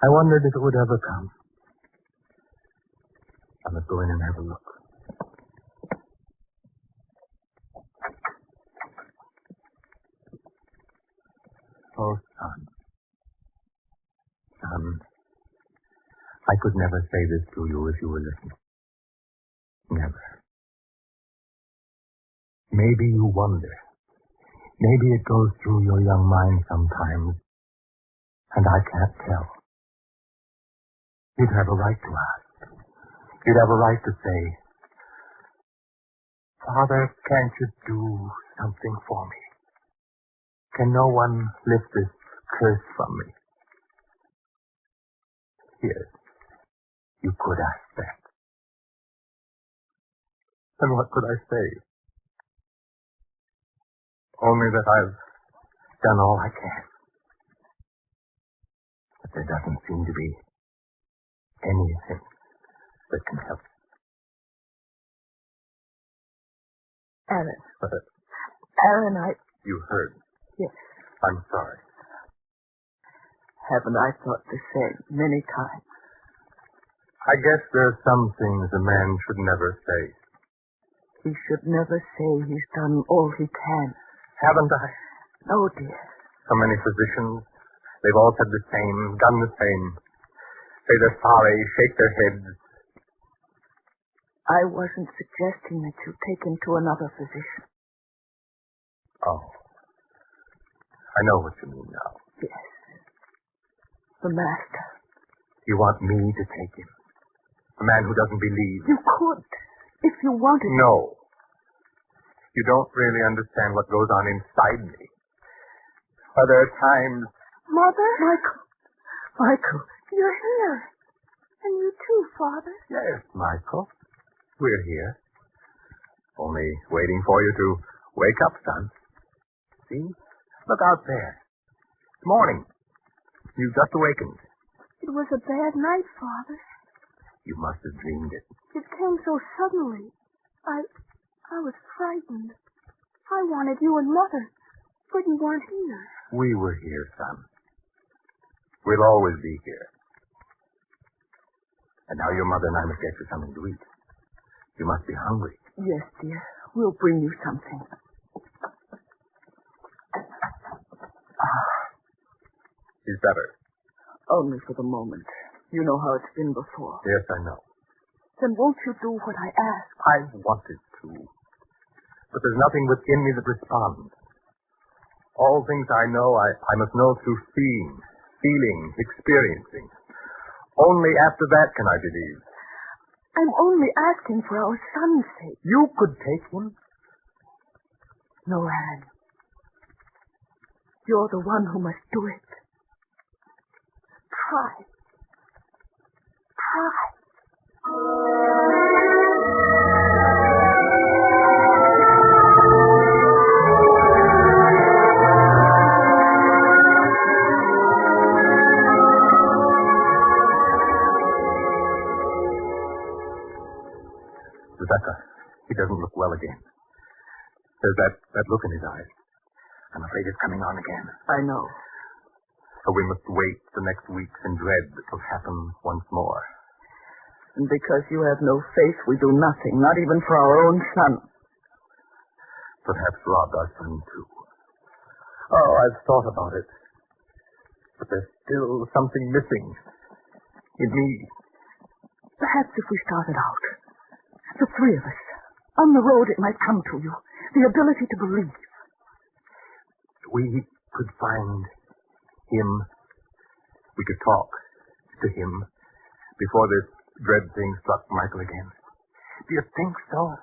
I wondered if it would ever come. I must go in and have a look. Oh, son. Son, I could never say this to you if you were listening. Never. Maybe you wonder. Maybe it goes through your young mind sometimes, and I can't tell. You'd have a right to ask. You'd have a right to say, Father, can't you do something for me? Can no one lift this curse from me? Yes, you could ask that. And what could I say? Only that I've done all I can. But there doesn't seem to be anything that can help. Aaron, You heard. Yes. I'm sorry. Haven't I thought the same many times? I guess there are some things a man should never say. He should never say he's done all he can. Haven't I? No, dear. So many physicians, they've all said the same, done the same. Say they're sorry, shake their heads. I wasn't suggesting that you take him to another physician. Oh. I know what you mean now. Yes. The master. You want me to take him? A man who doesn't believe? You could, if you wanted. No. You don't really understand what goes on inside me. Other times... Mother? Michael, you're here. And you too, Father. Yes, Michael. We're here. Only waiting for you to wake up, son. See? Look out there. It's morning. You've just awakened. It was a bad night, Father. You must have dreamed it. It came so suddenly. I was frightened. I wanted you and Mother, but you weren't here. We were here, son. We'll always be here. And now your mother and I must get you something to eat. You must be hungry. Yes, dear. We'll bring you something. Is better. Only for the moment. You know how it's been before. Yes, I know. Then won't you do what I ask? I wanted to. But there's nothing within me that responds. All things I know, I must know through seeing, feeling, experiencing. Only after that can I believe. I'm only asking for our son's sake. You could take him. No, Anne. You're the one who must do it. Try. Rebecca, he doesn't look well again. There's that look in his eyes. I'm afraid it's coming on again. I know. So we must wait the next weeks in dread that will happen once more. And because you have no faith, we do nothing, not even for our own son. Perhaps rob our son, too. Oh, I've thought about it. But there's still something missing. In me. Perhaps if we started out, the three of us, on the road it might come to you. The ability to believe. We could find him. We could talk to him before this dread thing struck Michael again. Do you think so?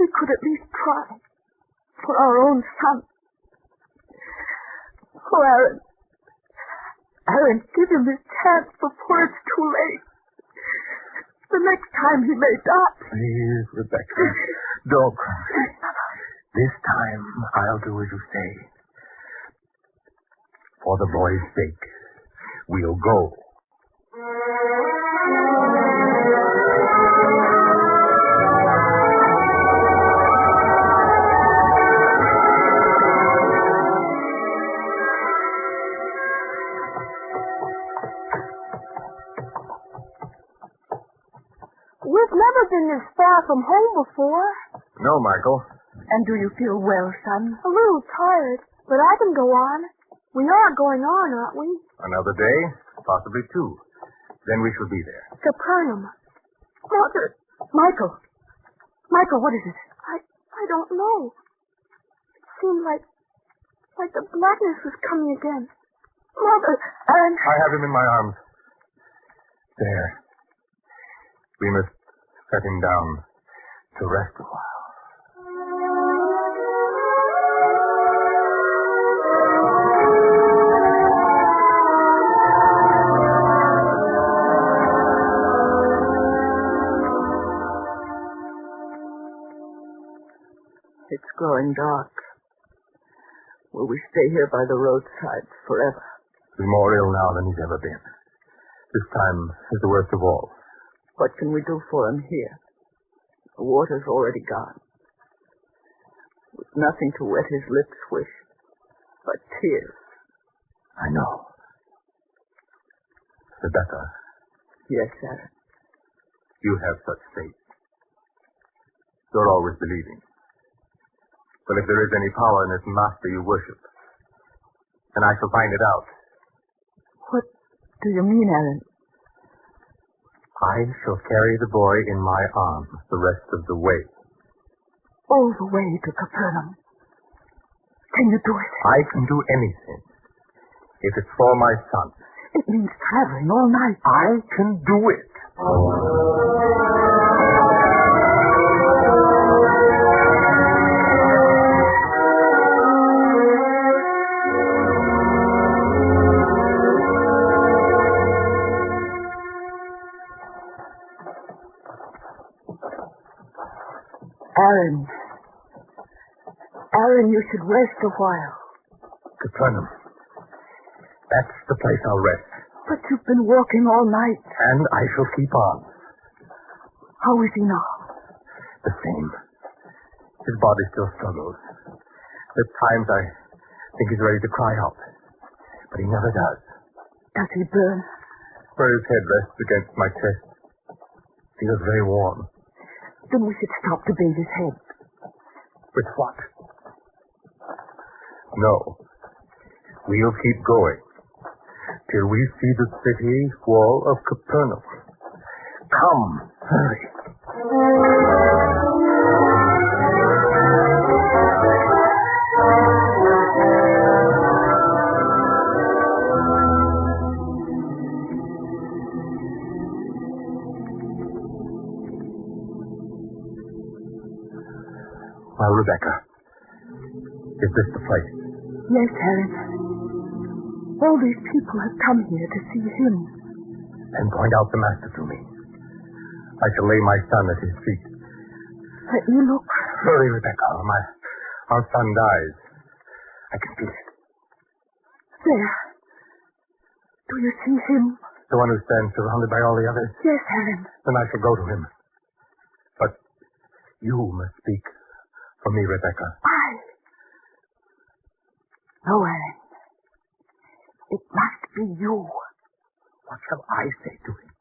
We could at least try. For our own son. Oh, Aaron. Aaron, give him his chance before it's too late. The next time he may die. Please, Rebecca, don't cry. This time I'll do as you say. For the boy's sake, we'll go. We've never been this far from home before. No, Michael. And do you feel well, son? A little tired, but I can go on. We are going on, aren't we? Another day, possibly two. Then we shall be there. Capernaum. Mother. Michael, what is it? I don't know. It seemed like the blackness was coming again. Mother, and... I have him in my arms. There. We must set him down to rest a while. It's growing dark. Will we stay here by the roadside forever? He's more ill now than he's ever been. This time is the worst of all. What can we do for him here? The water's already gone. With nothing to wet his lips with but tears. I know. Rebecca. Yes, Aaron. You have such faith. You're always believing. But if there is any power in this master you worship, then I shall find it out. What do you mean, Aaron? I shall carry the boy in my arms the rest of the way. All the way to Capernaum. Can you do it? I can do anything. If it's for my son. It means traveling all night. I can do it. Aaron. Aaron, you should rest a while. Capernaum. That's the place I'll rest. But you've been walking all night. And I shall keep on. How is he now? The same. His body still struggles. At times I think he's ready to cry out. But he never does. Does he burn? Where his head rests against my chest. Feels very warm. Then we should stop to bathe his head. With what? No. We'll keep going. Till we see the city wall of Capernaum. Come, hurry. Well, Rebecca, is this the place? Yes, Aaron. All these people have come here to see him. Then point out the master to me. I shall lay my son at his feet. Let me look. Hurry, Rebecca, or our son dies. I can feel it. There. Do you see him? The one who stands surrounded by all the others? Yes, Aaron. Then I shall go to him. But you must speak for me, Rebecca. No, Aaron. It must be you. What shall I say to him?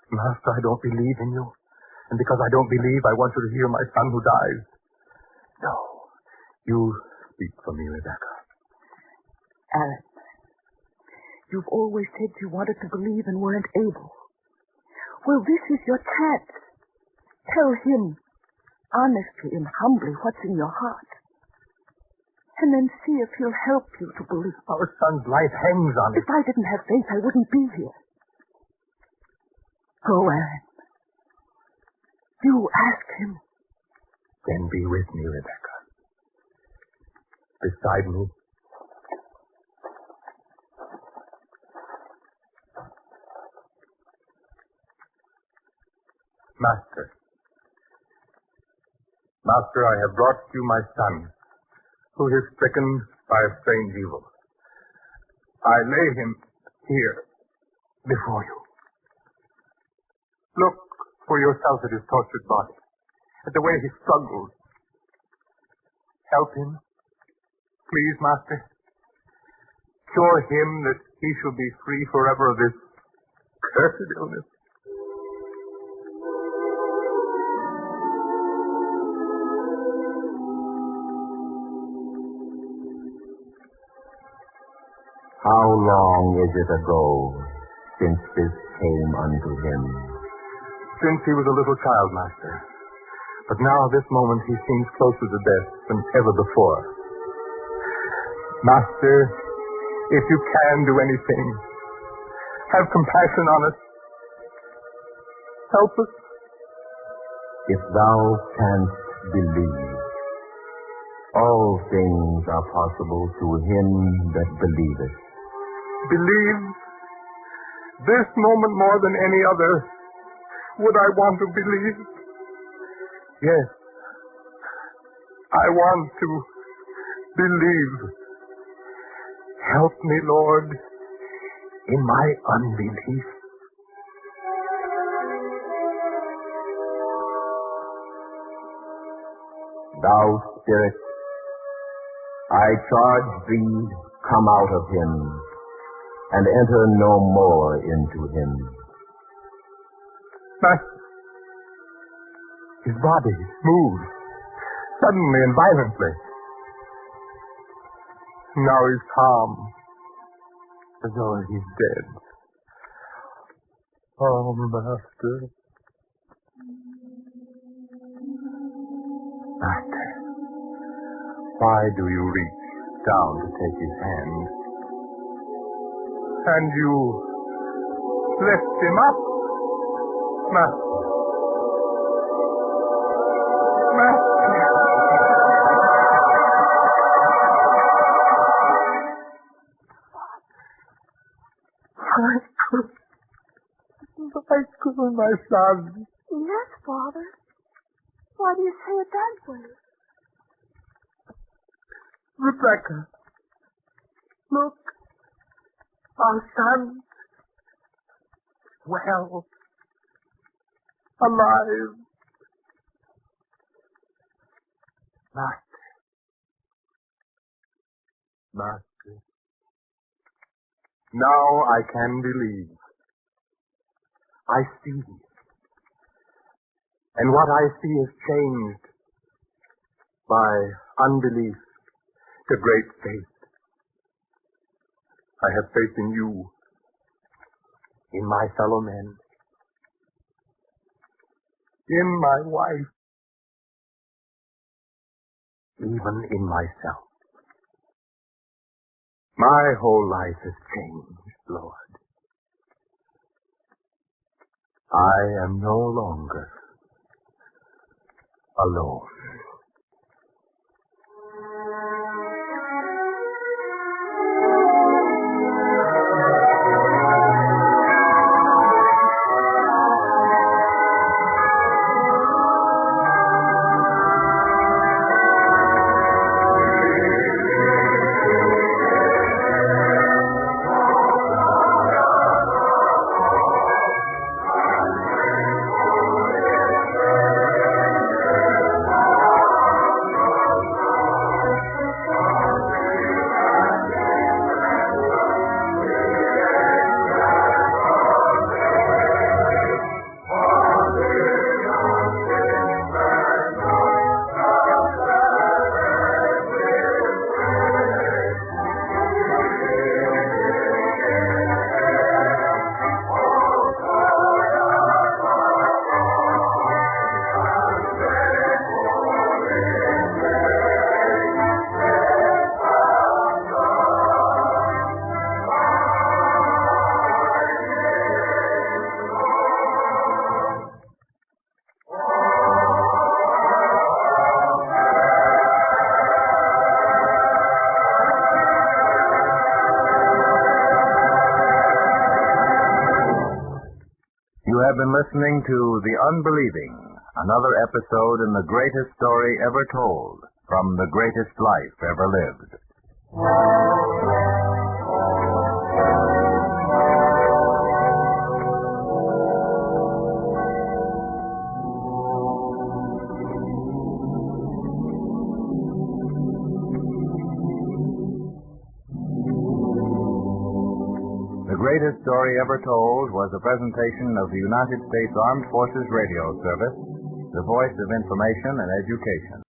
Master, I don't believe in you. And because I don't believe, I want you to hear my son who dies. No. You speak for me, Rebecca. Aaron, you've always said you wanted to believe and weren't able. Well, this is your chance. Tell him, honestly and humbly, what's in your heart. And then see if he'll help you to believe. Our son's life hangs on it. If I didn't have faith, I wouldn't be here. Go, Aaron. You ask him. Then be with me, Rebecca. Beside me. Master. Master, I have brought you my son, who is stricken by a strange evil. I lay him here before you. Look for yourself at his tortured body, at the way he struggles. Help him, please, Master. Cure him that he shall be free forever of this cursed illness. How long is it ago since this came unto him? Since he was a little child, Master. But now, this moment, he seems closer to death than ever before. Master, if you can do anything, have compassion on us. Help us. If thou canst believe, all things are possible to him that believeth. Believe? This moment more than any other, would I want to believe? Yes. I want to believe. Help me, Lord, in my unbelief. Thou spirit, I charge thee, come out of him, and enter no more into him. Master, his body moves suddenly and violently. Now he's calm, as though he's dead. Oh, Master. Master, why do you reach down to take his hand? And you lift him up, Master. Michael, my son. Yes, Father. Why do you say it that way? Rebecca, look. Our son. Well. Alive. Master. Now I can believe. I see. And what I see is changed by unbelief to great faith. I have faith in you, in my fellow men, in my wife, even in myself. My whole life has changed, Lord. I am no longer alone. You have been listening to The Unbelieving, another episode in the greatest story ever told, from the greatest life ever lived. The Greatest Story Ever Told was a presentation of the United States Armed Forces Radio Service, the voice of information and education.